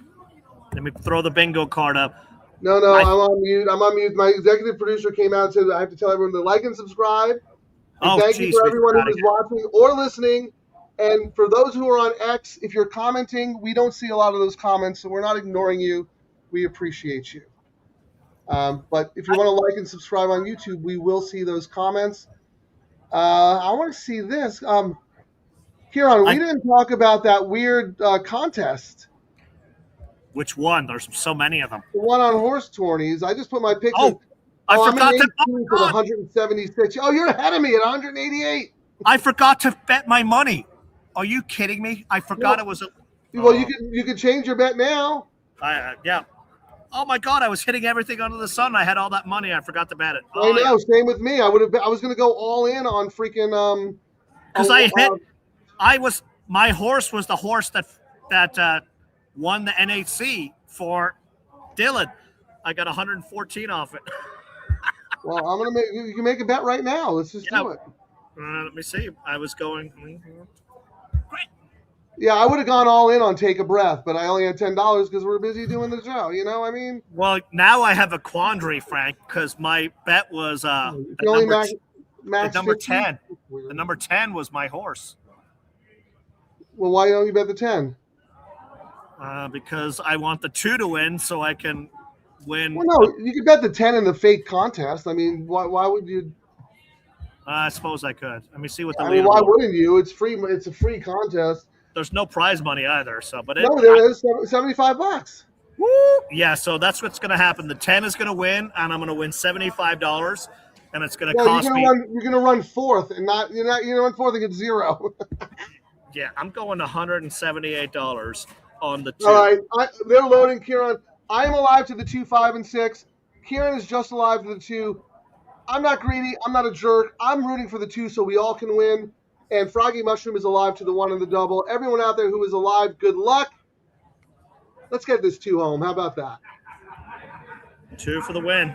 Let me throw the bingo card up. No, I'm on mute. I'm on mute. My executive producer came out and said I have to tell everyone to like and subscribe. And thank you for everyone who is watching or listening. And for those who are on X, if you're commenting, we don't see a lot of those comments, so we're not ignoring you. We appreciate you. But if you want to like and subscribe on YouTube, we will see those comments. I want to see this. Ciaran, we didn't talk about that weird contest. Which one? There's so many of them. The one on horse tourneys. I just put my picture. Oh, I forgot to. Oh, 176. Oh, you're ahead of me at 188. I forgot to bet my money. Are you kidding me? I forgot it was a. Well, you can change your bet now. Yeah. Oh my God! I was hitting everything under the sun. I had all that money. I forgot to bet it. I know. Same with me. I was going to go all in on freaking. Because my horse was the horse that won the NHC for Dylan. I got 114 off it. Well, you can make a bet right now. Let's just do it. Let me see. I was going. Great. Yeah, I would have gone all in on Take a Breath, but I only had $10 because we're busy doing the show. You know what I mean? Well, now I have a quandary, Frank, because my bet was number 10. The number 10 was my horse. Well, why don't you bet the 10? Because I want the 2 to win so I can win. Well, no, you could bet the 10 in the fake contest. I mean, why would you? I suppose I could. Let me see what the. I mean, why wouldn't you? It's free. It's a free contest. There's no prize money either. So, but there is $75. Woo! Yeah, so that's what's going to happen. The 10 is going to win, and I'm going to win $75, and it's going to cost me. You're going to run fourth, and you're going to run fourth and get 0. Yeah, I'm going $178 on the 2. All right, they're loading, Ciaran. I am alive to the 2, 5, and 6. Ciaran is just alive to the 2. I'm not greedy. I'm not a jerk. I'm rooting for the 2 so we all can win. And Froggy Mushroom is alive to the 1 and the double. Everyone out there who is alive, good luck. Let's get this 2 home. How about that? 2 for the win.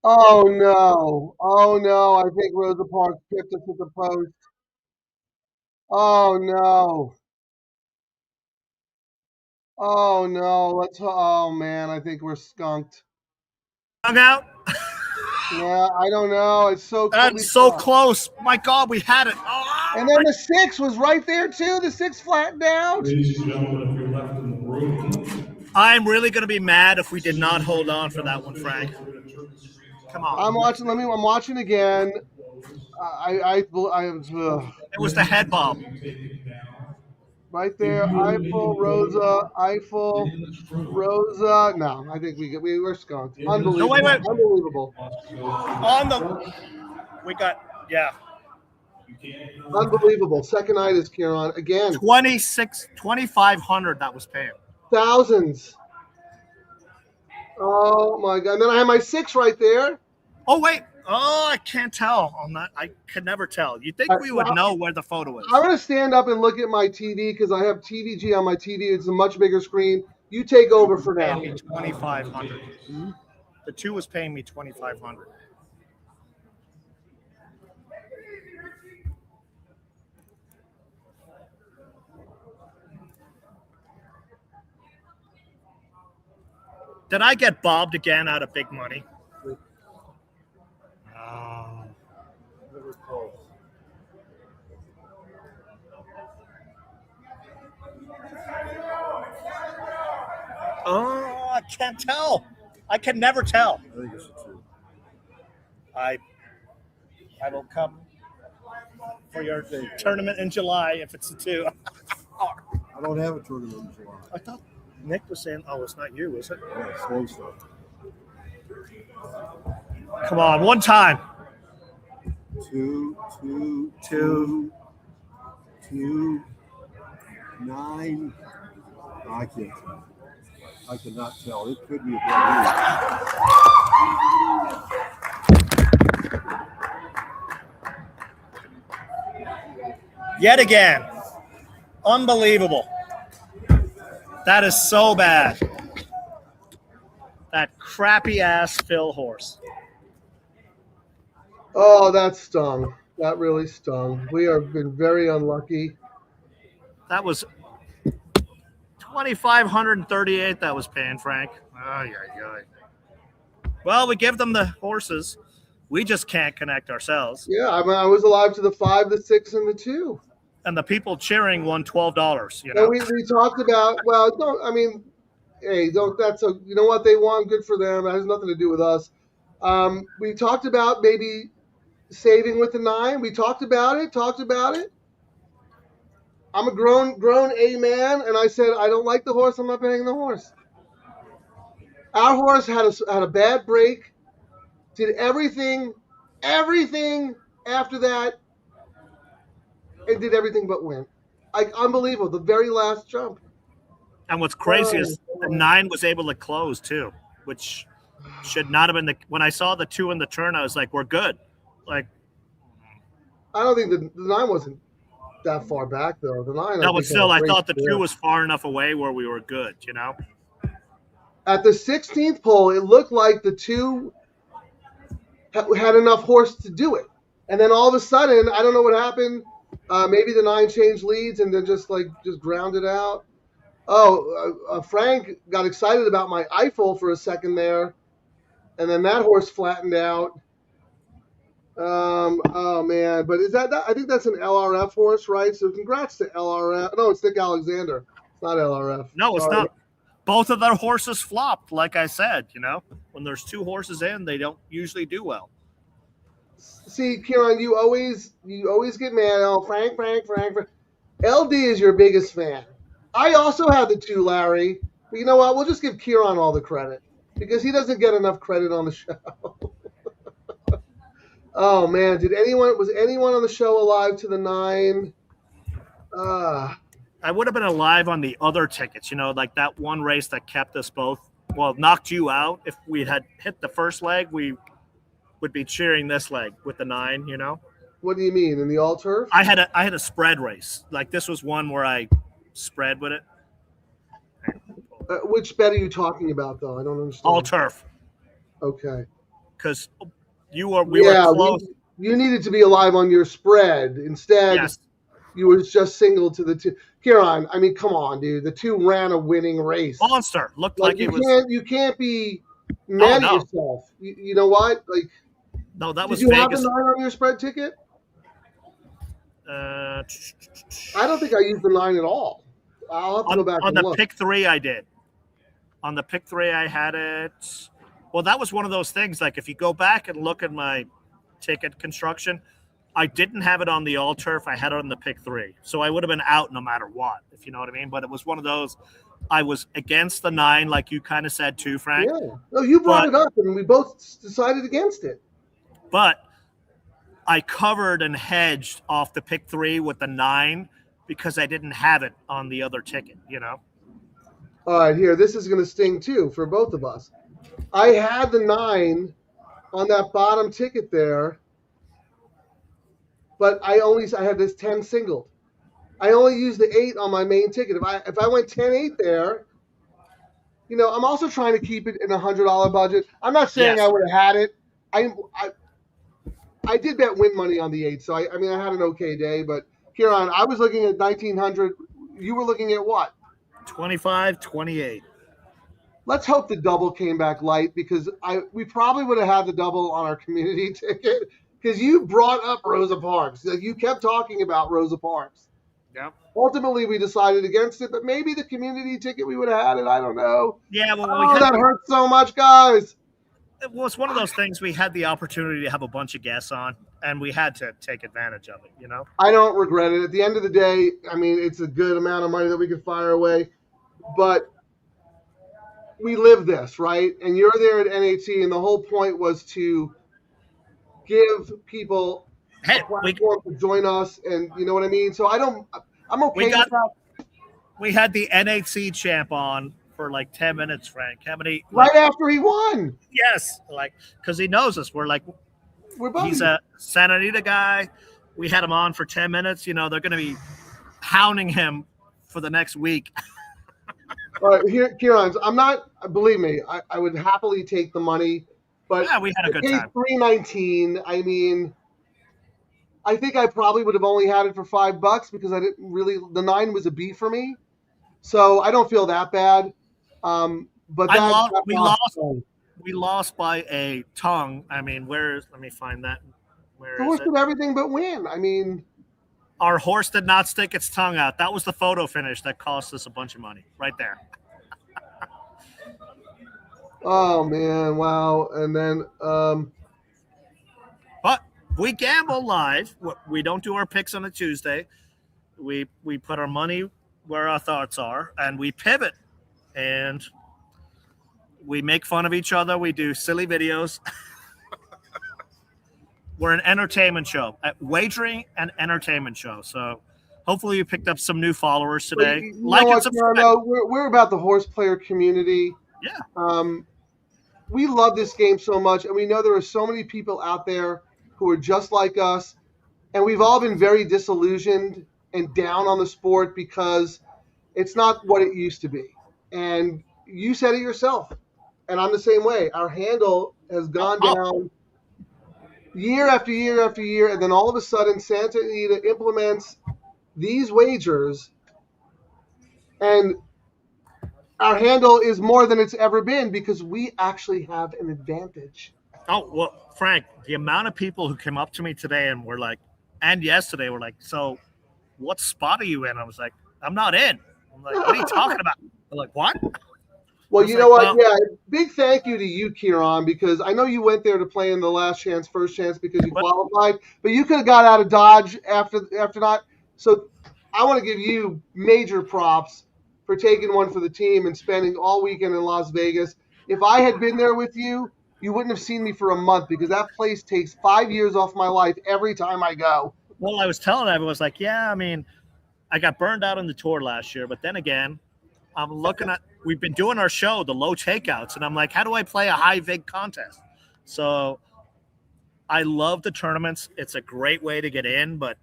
Oh, no. Oh, no. I think Rosa Parks picked us at the post. Oh, no. Oh, no. Oh, man. I think we're skunked. Hung out? Yeah, I don't know. It's so close. That's so close. My God, we had it. Oh, and then the 6 was right there, too. The 6 flattened out. Ladies and gentlemen, if you're left in the room, I'm really going to be mad if we did not hold on for that one, Frank. Come on. I'm watching. I'm watching again. It was the head bob. Right there, Eiffel, Rosa, Eiffel, Rosa. No, I think we're skunked. Unbelievable. No, wait. Unbelievable. We got, yeah. Unbelievable. Second night is Ciaran again. 2,500 that was paying. Thousands. Oh my God. And then I have my 6 right there. Oh, wait. Oh, I can't tell on that. I could never tell. You'd think we would know where the photo is. I'm going to stand up and look at my TV because I have TVG on my TV. It's a much bigger screen. You take over for now. Paying me 2,500. The 2 was paying me 2,500. Did I get bobbed again out of big money? Oh, I can't tell. I can never tell. I think it's a 2. I will come for your tournament in July if it's a 2. I don't have a tournament in July. I thought Nick was saying, oh, it's not you, is it? Yeah, slow stuff. Come on, one time. 2, 9. I can't tell. I cannot tell. It could be a bad Yet again. Unbelievable. That is so bad. That crappy ass Phil horse. Oh, that stung. That really stung. We have been very unlucky. That was 2,538 that was paying, Frank. Well, we give them the horses. We just can't connect ourselves. Yeah, I was alive to the 5, the 6, and the 2. And the people cheering won $12. You know, we talked about. Well, don't. I mean, hey, don't. That's a. You know what they won? Good for them. It has nothing to do with us. We talked about maybe saving with the 9. We talked about it. I'm a grown A man, and I said I don't like the horse. I'm not betting the horse. Our horse had a bad break. Did everything after that. It did everything but win. Unbelievable. The very last jump. And what's crazy is the 9 was able to close too, which should not have been when I saw the 2 in the turn, I was like, we're good. Like, I don't think the 9 wasn't that far back though. The 9. No, but still, I thought the 2 was far enough away where we were good, you know? At the 16th pole, it looked like the 2 had enough horse to do it. And then all of a sudden, I don't know what happened. Maybe the 9 changed leads and then just ground it out. Frank got excited about my Eiffel for a second there, and then that horse flattened out. Oh man! But is that? I think that's an LRF horse, right? So congrats to LRF. No, it's Nick Alexander. It's not LRF. No, it's not. Both of their horses flopped, like I said. You know, when there's 2 horses in, they don't usually do well. See, Ciaran, you always get mad. Oh, Frank. LD is your biggest fan. I also have the 2, Larry. But you know what? We'll just give Ciaran all the credit because he doesn't get enough credit on the show. Oh man, was anyone on the show alive to the 9? I would have been alive on the other tickets. You know, like that one race that kept us both. Well, knocked you out. If we had hit the first leg, we would be cheering this leg with the 9, you know? What do you mean, in the all turf? I had a spread race. Like this was one where I spread with it. Which bet are you talking about, though? I don't understand. All turf. Okay. Because we were close. You needed to be alive on your spread. Instead, yes. You were just single to the 2. Ciaran, I mean, come on, dude. The 2 ran a winning race. Monster. Looked like it was. You can't be mad at yourself. You know what? Like. No, that was Did you Vegas. have the 9 on your spread ticket? I don't think I used the 9 at all. I'll have to go back on and the look. pick 3. I did. On the pick 3, I had it. Well, that was one of those things. Like if you go back and look at my ticket construction, I didn't have it on the all turf. I had it on the pick 3. So I would have been out no matter what, if you know what I mean. But it was one of those. I was against the 9, like you kind of said too, Frank. Yeah. No, you brought it up, and we both decided against it. But I covered and hedged off the pick 3 with the 9 because I didn't have it on the other ticket, All right, here. This is going to sting too for both of us. I had the 9 on that bottom ticket there, but I had this 10 singled. I only used the 8 on my main ticket. If I went 10-8 there, I'm also trying to keep it in a $100 budget. I'm not saying I would have had it. I did bet win money on the 8, so I had an okay day. But Ciaran, I was looking at 1900. You were looking at what? 25, 28. Let's hope the double came back light because we probably would have had the double on our community ticket because you brought up Rosa Parks. Like you kept talking about Rosa Parks. Yep. Ultimately, we decided against it, but maybe the community ticket we would have had it. I don't know. Yeah, well, that hurts so much, guys. It was one of those things we had the opportunity to have a bunch of guests on, and we had to take advantage of it, I don't regret it. At the end of the day, it's a good amount of money that we could fire away, but we live this, right? And you're there at NHC, and the whole point was to give people a platform to join us, and you know what I mean? So I'm okay with that. We had the NHC champ on for like 10 minutes, Frank. How many? Right after he won. Yes, because he knows us. We're he's a Santa Anita guy. We had him on for 10 minutes. They're going to be hounding him for the next week. All right, here, Ciaran, believe me, I would happily take the money, but yeah, we had a good time. $319. I think I probably would have only had it for $5 because I didn't really. The 9 was a B for me, so I don't feel that bad. But we lost by a tongue. Let me find that. Where the horse did everything but win. Our horse did not stick its tongue out. That was the photo finish that cost us a bunch of money, right there. Oh man, wow! And then, but we gamble live. We don't do our picks on a Tuesday. We put our money where our thoughts are, and we pivot, and we make fun of each other. We do silly videos. We're an entertainment show, wagering and entertainment show. So hopefully you picked up some new followers today. We're about the horse player community. Yeah. We love this game so much, and we know there are so many people out there who are just like us, and we've all been very disillusioned and down on the sport because it's not what it used to be. And you said it yourself, and I'm the same way. Our handle has gone down year after year after year, and then all of a sudden Santa Anita implements these wagers, and our handle is more than it's ever been because we actually have an advantage. Oh, well, Frank, the amount of people who came up to me today and yesterday were like, so what spot are you in? I was like, I'm not in. I'm like, what are you talking about? They're like, what? Well, you know what? Yeah, big thank you to you, Ciaran, because I know you went there to play in the last chance, first chance because you qualified, but you could have got out of Dodge after not. So I want to give you major props for taking one for the team and spending all weekend in Las Vegas. If I had been there with you, you wouldn't have seen me for a month because that place takes 5 years off my life every time I go. Well, I was telling everyone, I was like, yeah, I got burned out on the tour last year, but then again, I'm looking at, we've been doing our show, the low takeouts, and I'm like, how do I play a high vig contest? So I love the tournaments. It's a great way to get in, but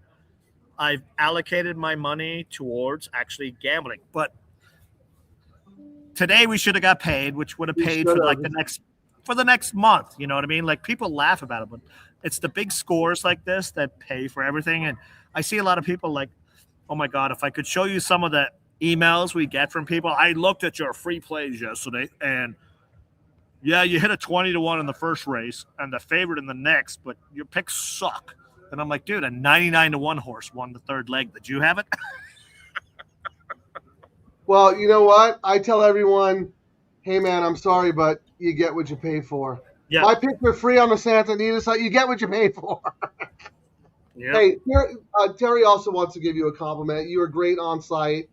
I've allocated my money towards actually gambling. But today we should have got paid, which would have paid for the next month. You know what I mean? Like people laugh about it, but it's the big scores like this that pay for everything. And I see a lot of people like, oh my God, if I could show you some of the emails we get from people. I looked at your free plays yesterday, and yeah, you hit a 20-1 in the first race and the favorite in the next, but your picks suck. And I'm like, dude, a 99-1 horse won the third leg. Did you have it? Well, you know what? I tell everyone, hey man, I'm sorry, but you get what you pay for. Yeah. My picks are free on the Santa Anita site. You get what you pay for. Yeah. Hey, Terry also wants to give you a compliment. You were great on site.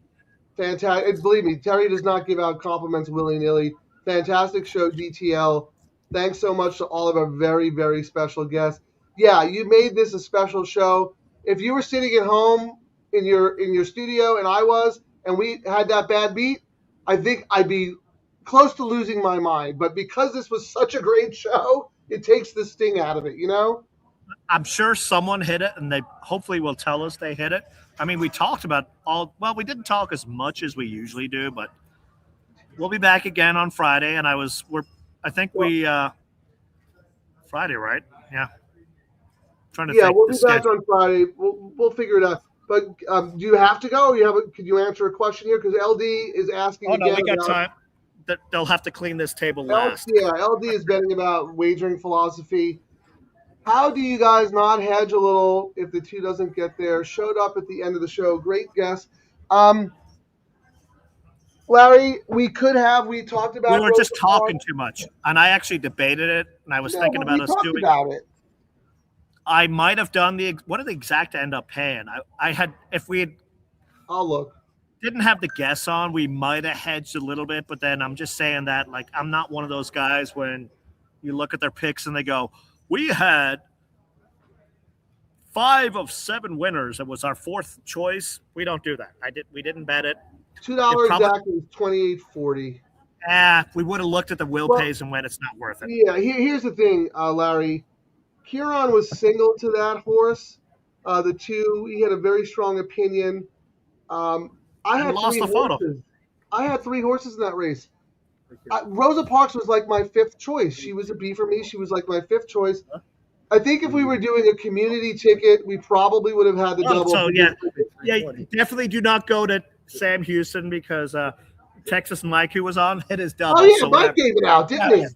Fantastic. Believe me, Terry does not give out compliments willy-nilly. Fantastic show, DTL. Thanks so much to all of our very, very special guests. Yeah, you made this a special show. If you were sitting at home in your studio and I was, and we had that bad beat, I think I'd be close to losing my mind. But because this was such a great show, it takes the sting out of it, you know? I'm sure someone hit it, and they hopefully will tell us they hit it. I mean, we talked about we didn't talk as much as we usually do, but we'll be back again on Friday. And Friday, right? Yeah. Trying to think we'll be back schedule. on Friday. We'll figure it out. But do you have to go? Or could you answer a question here? Because LD is asking Oh, no, again. we got time. They'll have to clean this table LD, last. yeah, LD is betting about wagering philosophy. How do you guys not hedge a little if the 2 doesn't get there? Showed up at the end of the show. Great guess. Larry, we talked about. We were just talking too much, and I actually debated it, and I was thinking about us doing. About it. I might have done what did the exact end up paying? If we had. I'll look. Didn't have the guess on, we might have hedged a little bit, but then I'm just saying that I'm not one of those guys when you look at their picks and they go, we had 5 of 7 winners. It was our 4th choice. We don't do that. We didn't bet it. $2 exactly is $28.40. We would have looked at the pays and went, it's not worth it. Yeah, here's the thing, Larry. Ciaran was single to that horse. The 2, he had a very strong opinion. I had lost the photo. I had 3 horses in that race. Rosa Parks was like my 5th choice. She was a B for me. She was like my 5th choice. I think if we were doing a community ticket, we probably would have had the double. So definitely do not go to Sam Houston because Texas Mike, who was on, hit his double. Oh yeah, Mike gave it out, didn't he?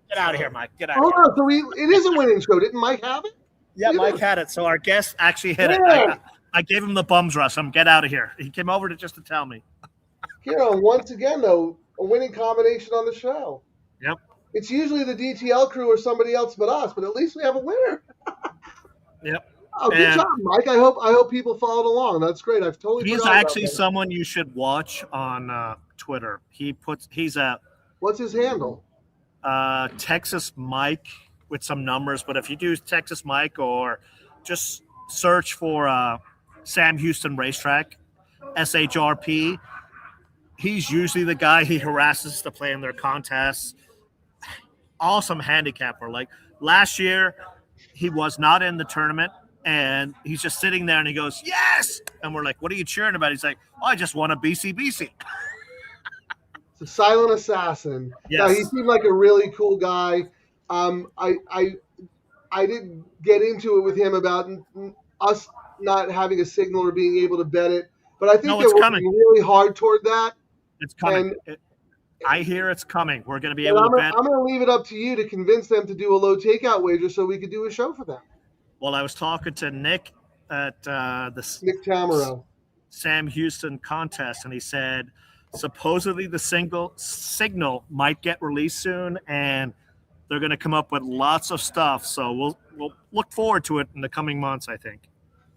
Get out of here, Mike. Get out. Hold on. So it is a winning show. Didn't Mike have it? Yeah, Mike had it. So our guest actually hit it. I gave him the bums rush. Get out of here. He came over just to tell me. Once again, though, a winning combination on the show. Yep. It's usually the DTL crew or somebody else but us, but at least we have a winner. Yep. Oh, good job, Mike. I hope people followed along. That's great. I've totally. He's actually someone you should watch on Twitter. What's his handle? Texas Mike with some numbers, but if you do Texas Mike or just search for Sam Houston Racetrack, SHRP, he's usually the guy he harasses to play in their contests. Awesome handicapper. Like last year, he was not in the tournament, and he's just sitting there and he goes, yes! And we're like, what are you cheering about? He's like, oh, I just won a BCBC. It's a silent assassin. Yes. No, he seemed like a really cool guy. I didn't get into it with him about us not having a signal or being able to bet it, but I think they're working really hard toward that. It's coming. I hear it's coming. We're going to be able to bet. I'm going to leave it up to you to convince them to do a low takeout wager so we could do a show for them. Well, I was talking to Nick at the Nick Tamaro Sam Houston contest, and he said supposedly the signal might get released soon, and they're going to come up with lots of stuff. So we'll look forward to it in the coming months, I think.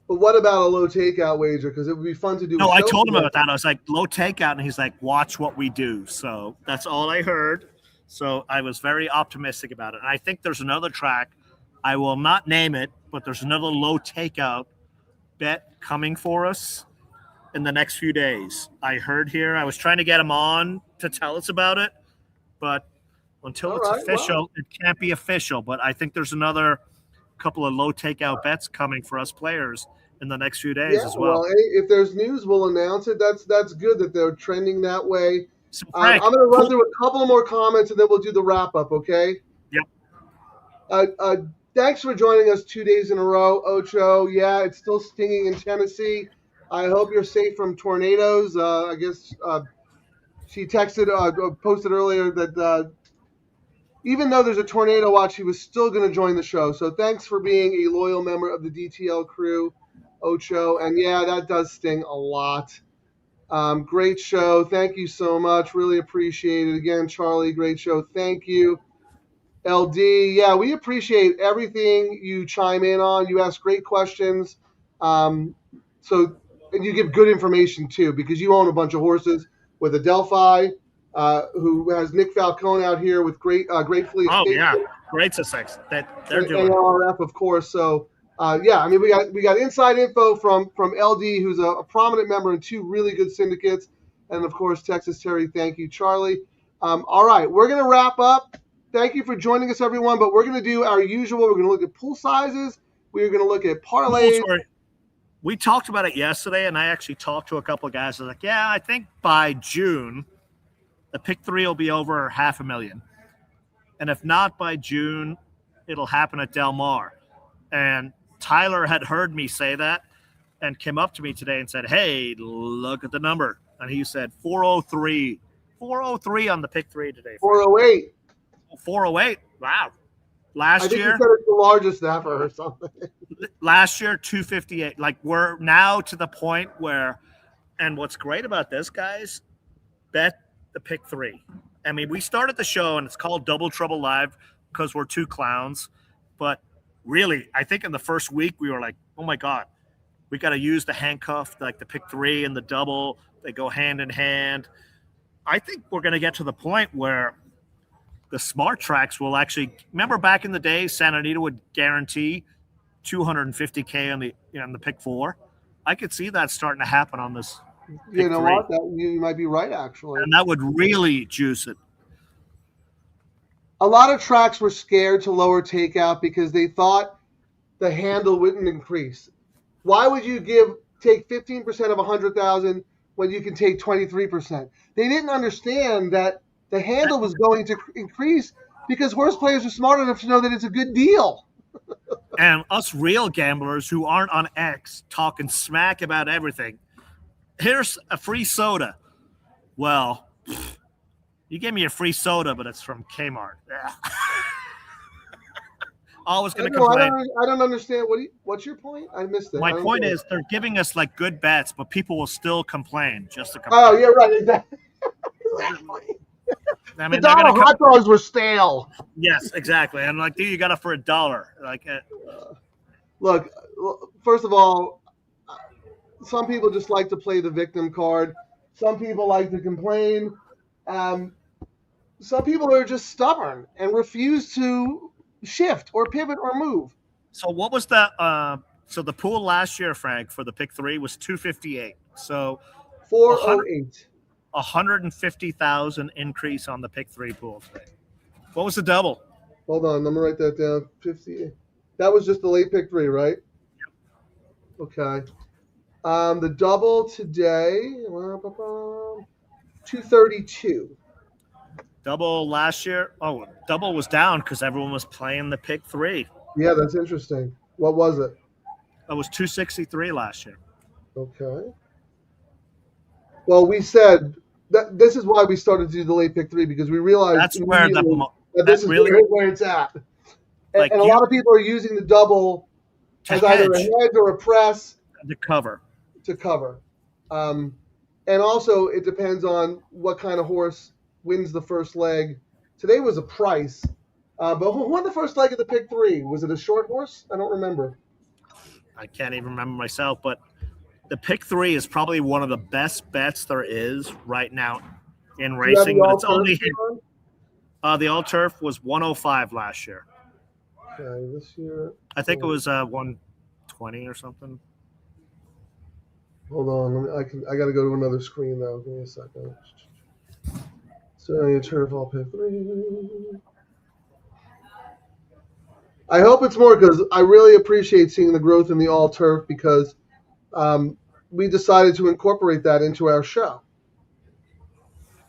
But what about a low takeout wager? Because it would be fun to do. No, I told him about that. I was like, low takeout. And he's like, watch what we do. So that's all I heard. So I was very optimistic about it. And I think there's another track. I will not name it, but there's another low takeout bet coming for us in the next few days. I heard here. I was trying to get him on to tell us about it. But until it's official, it can't be official. But I think there's another couple of low takeout bets coming for us players in the next few days as well. If there's news, we'll announce it. That's good that they're trending that way. So Frank, I'm going to run through a couple of more comments and then we'll do the wrap up. Okay. Yep. Thanks for joining us 2 days in a row, Ocho. Yeah, it's still stinging in Tennessee. I hope you're safe from tornadoes. I guess she posted earlier that even though there's a tornado watch, he was still going to join the show. So thanks for being a loyal member of the DTL crew, Ocho. And yeah, that does sting a lot. Great show. Thank you so much. Really appreciate it. Again, Charlie, great show. Thank you. LD, yeah, we appreciate everything you chime in on. You ask great questions. And you give good information too, because you own a bunch of horses with Adelphi, who has Nick Falcone out here with Gratefully Oh Escaped. yeah, great success that they're And doing. NRF, of course. So yeah, I mean, we got inside info from LD, who's a prominent member in 2 really good syndicates, and of course Texas Terry. Thank you, Charlie. All right, we're gonna wrap up. Thank you for joining us, everyone. But we're gonna do our usual. We're gonna look at pool sizes. We're gonna look at parlays. We talked about it yesterday, and I actually talked to a couple of guys. I was like, yeah, I think by June, the pick 3 will be over 500,000. And if not by June, it'll happen at Del Mar. And Tyler had heard me say that and came up to me today and said, hey, look at the number. And he said 403. 403 on the pick 3 today. 408. 408. Wow. Last year, you said it's the largest ever or something. Last year, 258. Like, we're now to the point where, and what's great about this, guys, bet the pick 3. I mean, we started the show and it's called Double Trouble Live because we're 2 clowns. But really, I think in the first week we were like, oh my God, we got to use the handcuff, like the pick 3 and the double. They go hand in hand. I think we're going to get to the point where the smart tracks will actually, remember back in the day, Santa Anita would guarantee $250K on the pick 4. I could see that starting to happen on this. You know what? You might be right, actually. And that would really juice it. A lot of tracks were scared to lower takeout because they thought the handle wouldn't increase. Why would you take 15% of 100,000 when you can take 23%? They didn't understand that the handle was going to increase because horse players are smart enough to know that it's a good deal. And us real gamblers who aren't on X talking smack about everything. Here's a free soda. Well, you gave me a free soda, but it's from Kmart. Always going to complain. I don't understand. What's your point? I missed it. My point is they're giving us like good bets, but people will still complain just to complain. Oh, yeah, right. Exactly. I mean, the dollar hot dogs were stale. Yes, exactly. I'm like, dude, you got it for $1. Like, look, first of all, some people just like to play the victim card. Some people like to complain. Some people are just stubborn and refuse to shift or pivot or move. So what was the so the pool last year, Frank, for the pick 3 was 258. So 408. 150,000 increase on the pick 3 pool today. What was the double? Hold on, I'm gonna write that down. 50. That was just the late pick 3, right? Yep. Okay. The double today, 232. Double last year. Oh, double was down because everyone was playing the pick 3. Yeah, that's interesting. What was it? It was 263 last year. Okay. Well, we said that this is why we started to do the late pick 3 because we realized that's where this is where it's at. And a lot of people are using the double as either a hedge or a press to cover. And also, it depends on what kind of horse wins the first leg. Today was a price. But who won the first leg of the pick 3? Was it a short horse? I don't remember. I can't even remember myself, but the pick 3 is probably one of the best bets there is right now in racing. But it's only the all turf was 105 last year. Okay, this year I think it was 120 or something. Hold on, I got to go to another screen though. Give me a second. So turf all pick 3. I hope it's more because I really appreciate seeing the growth in the all turf because we decided to incorporate that into our show.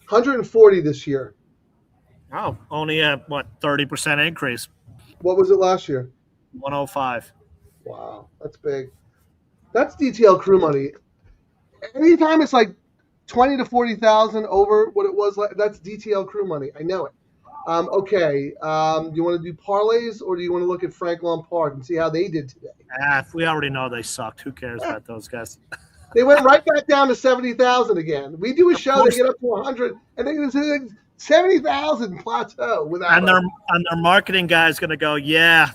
140 this year. Oh, only a 30% increase. What was it last year? 105. Wow, that's big. That's DTL Crew money. Anytime it's like 20 to 40,000 over what it was, that's DTL Crew money. I know it. Okay. Do you want to do parlays or do you want to look at Frank Lampard and see how they did today? We already know they sucked. Who cares about those guys? They went right back down to 70,000 again. We do a show, they get up to 100, and then it's 70,000 plateau without. And their marketing guy is going to go, yeah,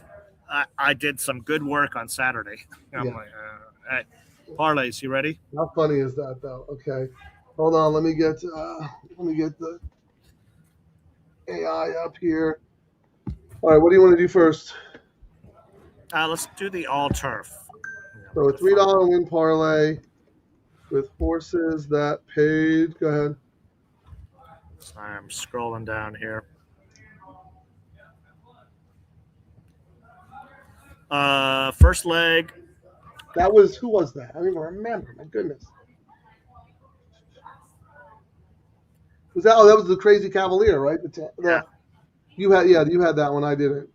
I did some good work on Saturday. I'm like, hey, parlays, you ready? How funny is that, though? Okay, hold on. Let me get the AI up here. All right, what do you want to do first? Let's do the all turf. So a $3 win parlay with horses that paid. Go ahead. I'm scrolling down here. First leg. That was, who was that? I don't even remember. My goodness. Was that? Oh, that was the Crazy Cavalier, right? Yeah. You had that one. I didn't.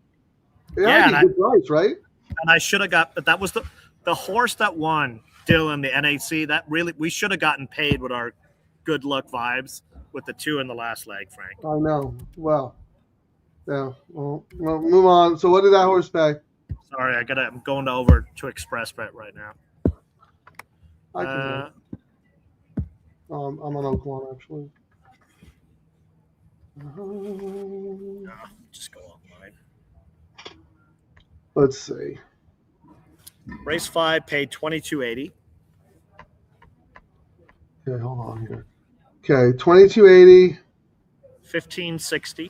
Yeah, good price, right? And I should have got, but that was the horse that won, Dylan, the NHC. That really, we should have gotten paid with our good luck vibes with the 2 in the last leg, Frank. I know. Well, yeah. Well, move on. So what did that horse pay? Sorry, I'm going over to Express Bet right now. I can I'm on Oaklawn, actually. Just go online. Let's see. Race 5 paid $22.80. Okay, hold on here. Okay, $22.80. $15.60.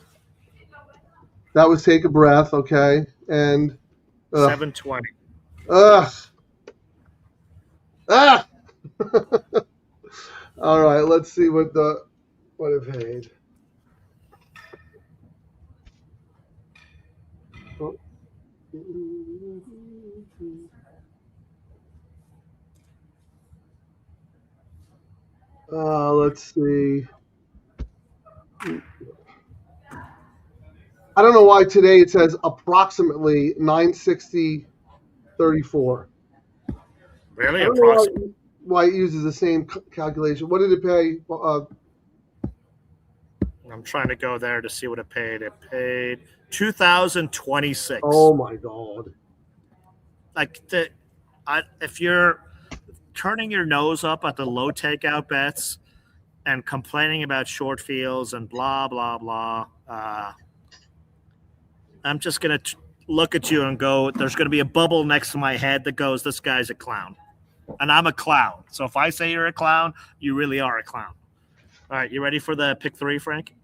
That was Take a Breath, okay, and $7.20. Ugh. Ah. All right, let's see what it paid. Let's see. I don't know why today it says approximately 960.34. Really? I don't know why it uses the same calculation. What did it pay? I'm trying to go there to see what it paid. It paid $2,026. Oh my God! Like if you're turning your nose up at the low takeout bets and complaining about short fields and blah blah blah, I'm just gonna look at you and go. There's gonna be a bubble next to my head that goes, "This guy's a clown," and I'm a clown. So if I say you're a clown, you really are a clown. All right, you ready for the pick 3, Frank?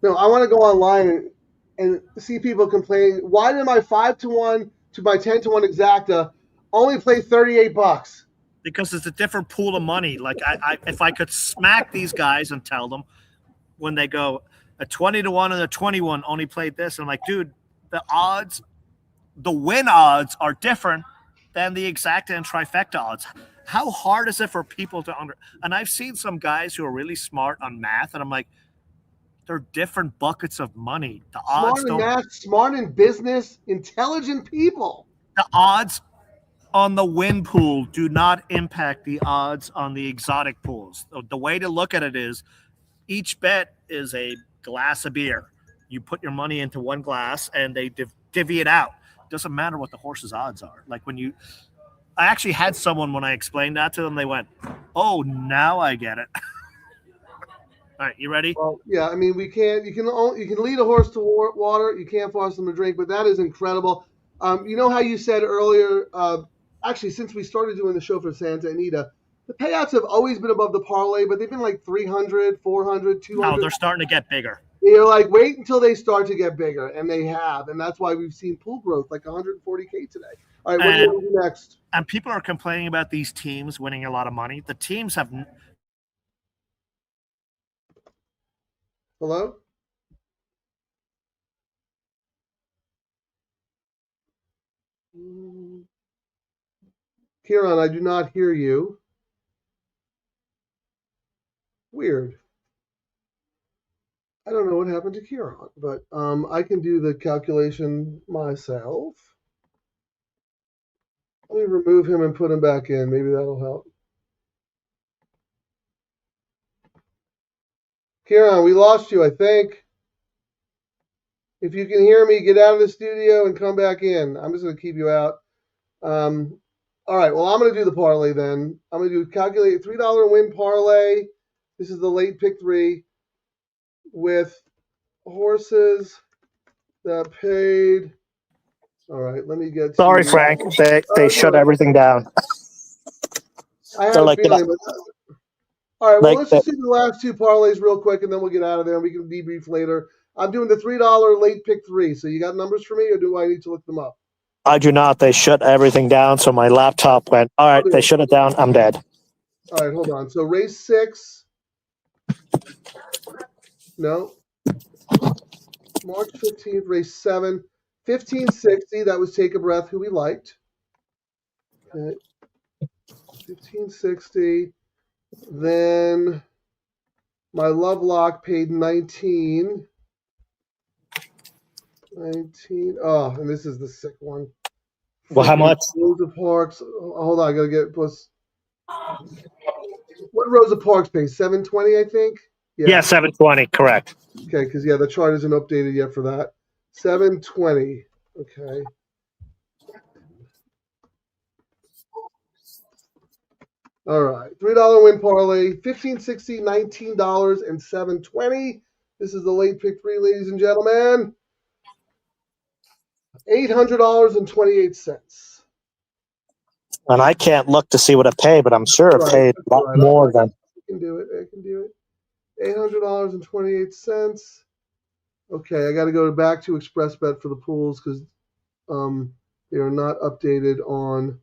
No, I want to go online and see people complaining. Why did my 5-1 to my 10-1 exacta only play $38? Because it's a different pool of money. Like if I could smack these guys and tell them when they go a 20-1 and a 21 only played this, I'm like, dude, the odds, the win odds are different than the exacta and trifecta odds. How hard is it for people to and I've seen some guys who are really smart on math, and I'm like, they're different buckets of money. The odds smart in math, smart in business, intelligent people. The odds on the win pool do not impact the odds on the exotic pools. The way to look at it is each bet is a glass of beer. You put your money into one glass and they divvy it out. Doesn't matter what the horse's odds are. Like I actually had someone, when I explained that to them, they went, "Oh, now I get it." All right, you ready? Well, yeah. I mean, you can lead a horse to water. You can't force them to drink, but that is incredible. You know how you said earlier, actually, since we started doing the show for Santa Anita, the payouts have always been above the parlay, but they've been like 300, 400, 200. No, they're starting to get bigger. You're like, wait until they start to get bigger, and they have. And that's why we've seen pool growth, like 140K today. All right, what do you want to do next? And people are complaining about these teams winning a lot of money. The teams have... Hello? Ciaran, I do not hear you. Weird. I don't know what happened to Ciaran, but I can do the calculation myself. Let me remove him and put him back in. Maybe that'll help. Ciaran, we lost you, I think. If you can hear me, get out of the studio and come back in. I'm just going to keep you out. All right. Well, I'm going to do the parlay then. I'm going to do calculate $3 win parlay. This is the late pick 3 with horses that paid. All right. Let me get. Sorry, Frank. They shut everything down. I had a feeling. All right. Well, let's just do the last 2 parlays real quick, and then we'll get out of there, and we can debrief later. I'm doing the $3 late pick 3. So you got numbers for me, or do I need to look them up? I do not. They shut everything down, so my laptop went, all right, they shut it down. I'm dead. All right, hold on. So race 6. No. March 15th, race 7. 1560, that was Take a Breath, who we liked. Okay. 1560. Then my Love Lock paid 19. 19. Oh, and this is the sick one. Well, how much? Rosa Parks. Hold on, I gotta get plus. What Rosa Parks pays? 720, I think. Yeah, 720, correct. Okay, because the chart isn't updated yet for that. 720. Okay. All right. $3 win parlay. 1560, $19, and 720. This is the late pick 3, ladies and gentlemen. $800.28. And I can't look to see what it paid, but I'm sure it paid a lot more than. I can do it. $800.28. Okay, I got to go back to ExpressBet for the pools because they are not updated on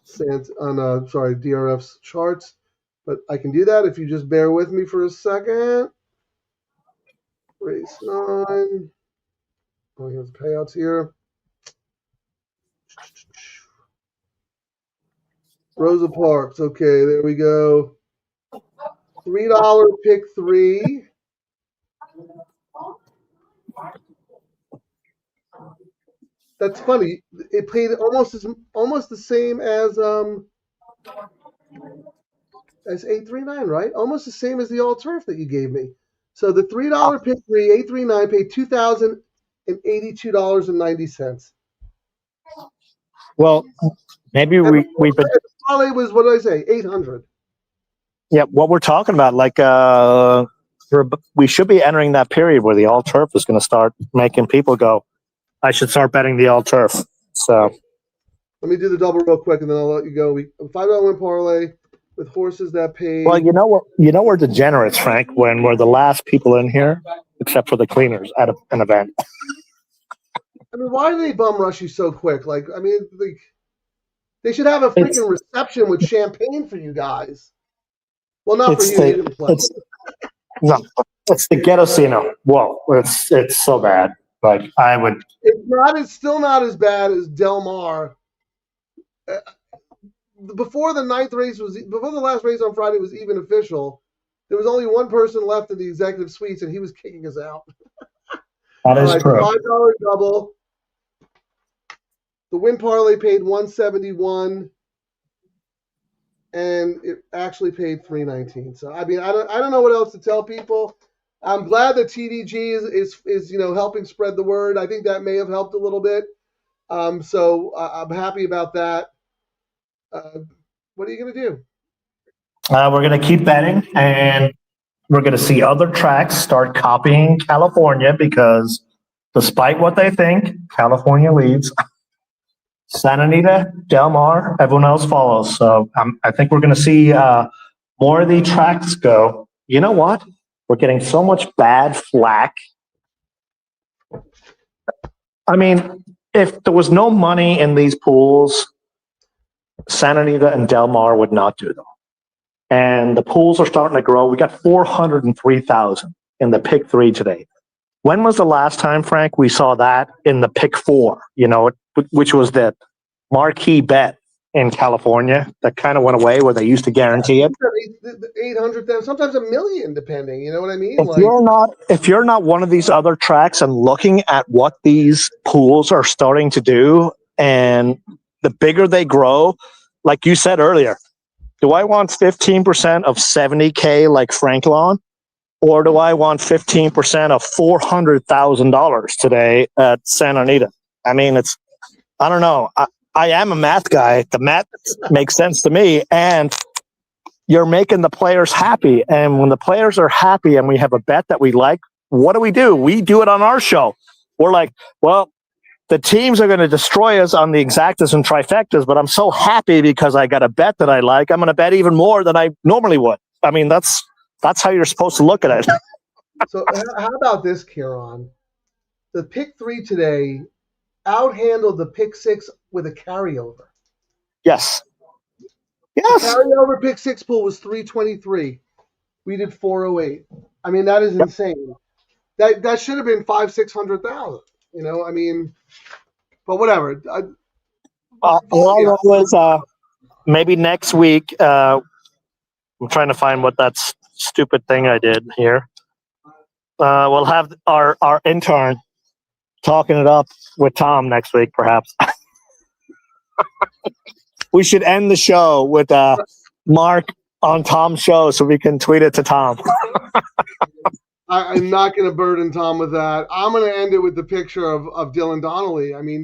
DRF's charts. But I can do that if you just bear with me for a second. Race 9. Oh, here's the payouts here. Rosa Parks. Okay, there we go. $3 pick 3. That's funny. It paid almost the same as 839, right? Almost the same as the all turf that you gave me. So the $3 pick 3, 839 paid $2,082.90. Well, maybe we've been. Parlay was, what did I say? 800. Yeah, what we're talking about, like we should be entering that period where the all turf is going to start making people go, I should start betting the all turf. So let me do the double real quick, and then I'll let you go. $5 win parlay with horses that paid. Well, you know what? We're degenerates, Frank, when we're the last people in here, except for the cleaners at an event. I mean, why do they bum rush you so quick? They should have a freaking reception with champagne for you guys. Well, not for you. You didn't play. It's the Ghetto-cino. Whoa, it's so bad. Like I would. It's still not as bad as Del Mar. Before the last race on Friday was even official, there was only one person left in the executive suites, and he was kicking us out. That is true. $5 double. The win parlay paid $171, and it actually paid $319. So I mean, I don't know what else to tell people. I'm glad that TDG is helping spread the word. I think that may have helped a little bit. So I'm happy about that. What are you going to do? We're going to keep betting, and we're going to see other tracks start copying California because despite what they think, California leads. Santa Anita, Del Mar, everyone else follows. So I think we're going to see more of the tracks go. You know what? We're getting so much bad flack. I mean, if there was no money in these pools, Santa Anita and Del Mar would not do them. And the pools are starting to grow. We got 403,000 in the pick 3 today. When was the last time, Frank, we saw that in the pick 4, which was the marquee bet in California that kind of went away where they used to guarantee it? 800,000, sometimes $1 million, depending. You know what I mean? If you're not one of these other tracks and looking at what these pools are starting to do, and the bigger they grow, like you said earlier, do I want 15% of 70K like Franklin? Or do I want 15% of $400,000 today at Santa Anita? I mean, I don't know. I am a math guy. The math makes sense to me. And you're making the players happy. And when the players are happy and we have a bet that we like, what do? We do it on our show. We're like, well, the teams are going to destroy us on the exactas and trifectas, but I'm so happy because I got a bet that I like. I'm going to bet even more than I normally would. I mean, that's how you're supposed to look at it. So how about this, Ciaran? The pick 3 today outhandled the pick 6 with a carryover. Yes. The carryover pick 6 pool was 323. We did 408. I mean, that is insane. That should have been 500,000-600,000. You know, I mean, but whatever. Maybe next week. I'm trying to find what that stupid thing I did here. We'll have our intern talking it up with Tom next week, perhaps. We should end the show with Mark on Tom's show so we can tweet it to Tom. I'm not going to burden Tom with that. I'm going to end it with the picture of Dylan Donnelly. I mean,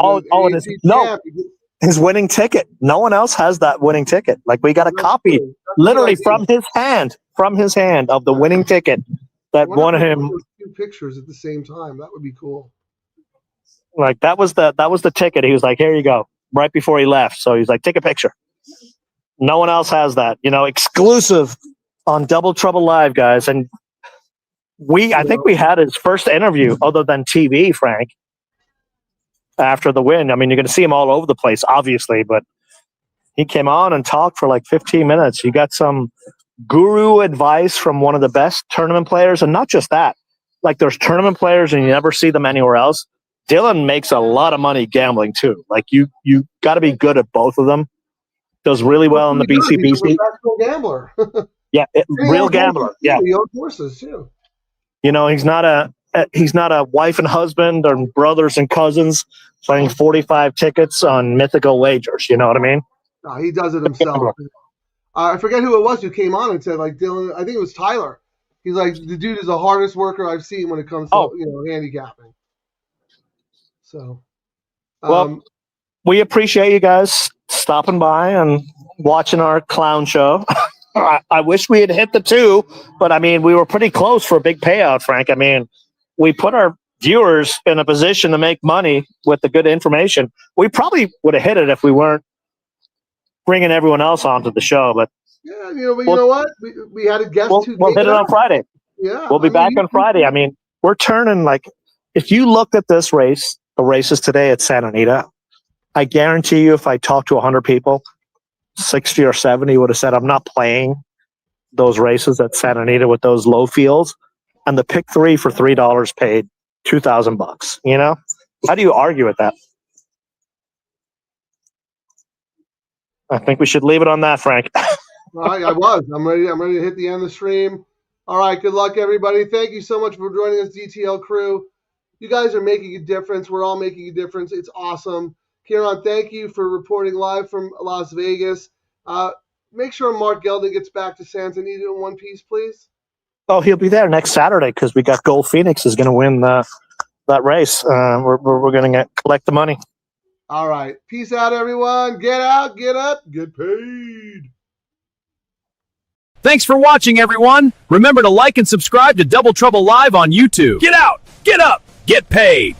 his winning ticket. No one else has that winning ticket. Like, we got a copy literally from his hand of the winning ticket that won him. 2 pictures at the same time. That would be cool. Like, that was the ticket. He was like, here you go, right before he left. So he's like, take a picture. No one else has that, exclusive on Double Trouble Live, guys. And I think we had his first interview other than TV, Frank, after the win. I mean, you're going to see him all over the place, obviously, but he came on and talked for like 15 minutes. You got some guru advice from one of the best tournament players. And not just that, like, there's tournament players and you never see them anywhere else. Dylan makes a lot of money gambling too. Like, you got to be good at both of them. Does really well in the BCBC. He's a professional gambler. Yeah, real gambler. Yeah, he owns horses too. He's not a wife and husband or brothers and cousins playing 45 tickets on mythical wagers. You know what I mean? No, he does it himself. I forget who it was who came on and said, like, Dylan, I think it was Tyler. He's like, the dude is the hardest worker I've seen when it comes to handicapping. So, well, we appreciate you guys stopping by and watching our clown show. I wish we had hit the 2, but I mean, we were pretty close for a big payout, Frank. I mean, we put our viewers in a position to make money with the good information. We probably would have hit it if we weren't bringing everyone else onto the show. But yeah, you know what? We had a guest who we'll hit it on Friday. Yeah, we'll be back on Friday. I mean, we're turning, like, if you looked at this race, the races today at Santa Anita, I guarantee you, if I talked to 100 people, 60 or 70 would have said, I'm not playing those races at Santa Anita with those low fields. And the pick 3 for $3 paid $2,000. How do you argue with that? I think we should leave it on that, Frank. All right, I'm ready to hit the end of the stream. All right, good luck, everybody. Thank you so much for joining us, DTL Crew. You guys are making a difference. We're all making a difference. It's awesome. Ciaran, thank you for reporting live from Las Vegas. Make sure Mark Gelding gets back to Santa Anita in one piece, please. Oh, he'll be there next Saturday because we got Gold Phoenix is going to win that race. We're going to collect the money. All right. Peace out, everyone. Get out, get up, get paid. Thanks for watching, everyone. Remember to like and subscribe to Double Trouble Live on YouTube. Get out, get up, get paid.